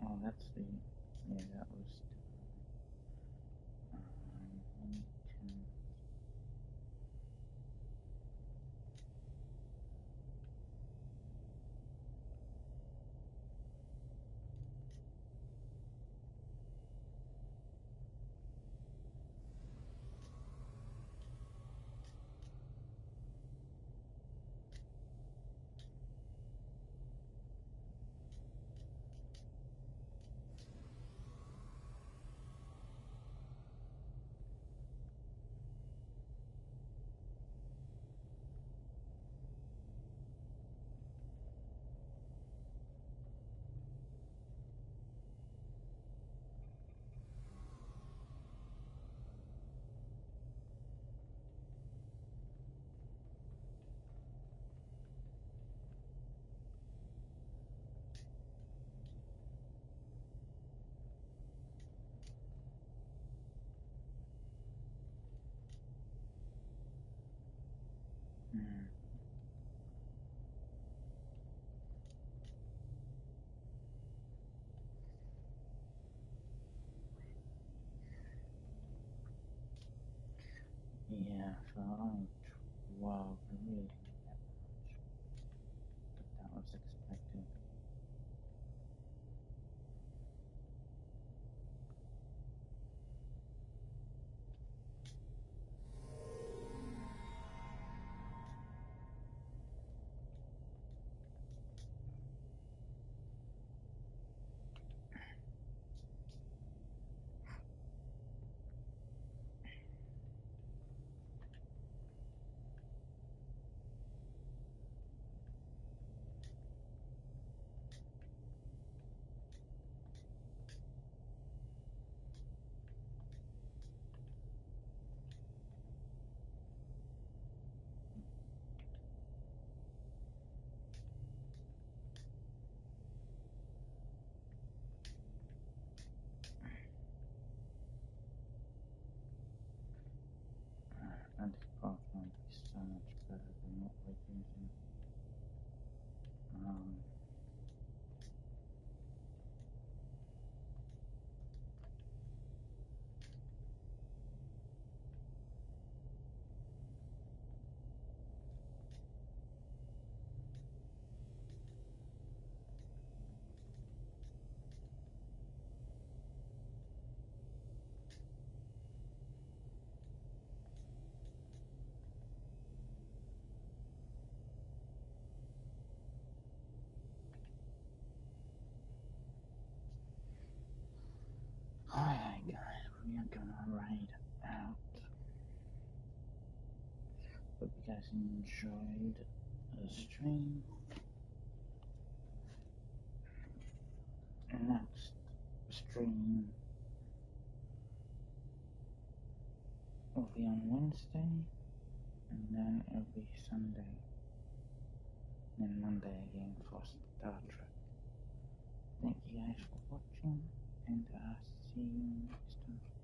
oh, that's the. Yeah, that was. Let me turn. Hmm. Yeah, for only 12, I really didn't get that much. But that was expected. we are gonna raid out. Hope you guys enjoyed the stream. Next stream will be on Wednesday, and then it'll be Sunday, and then Monday again for Star Trek. Thank you guys for watching, and I'll see you next time.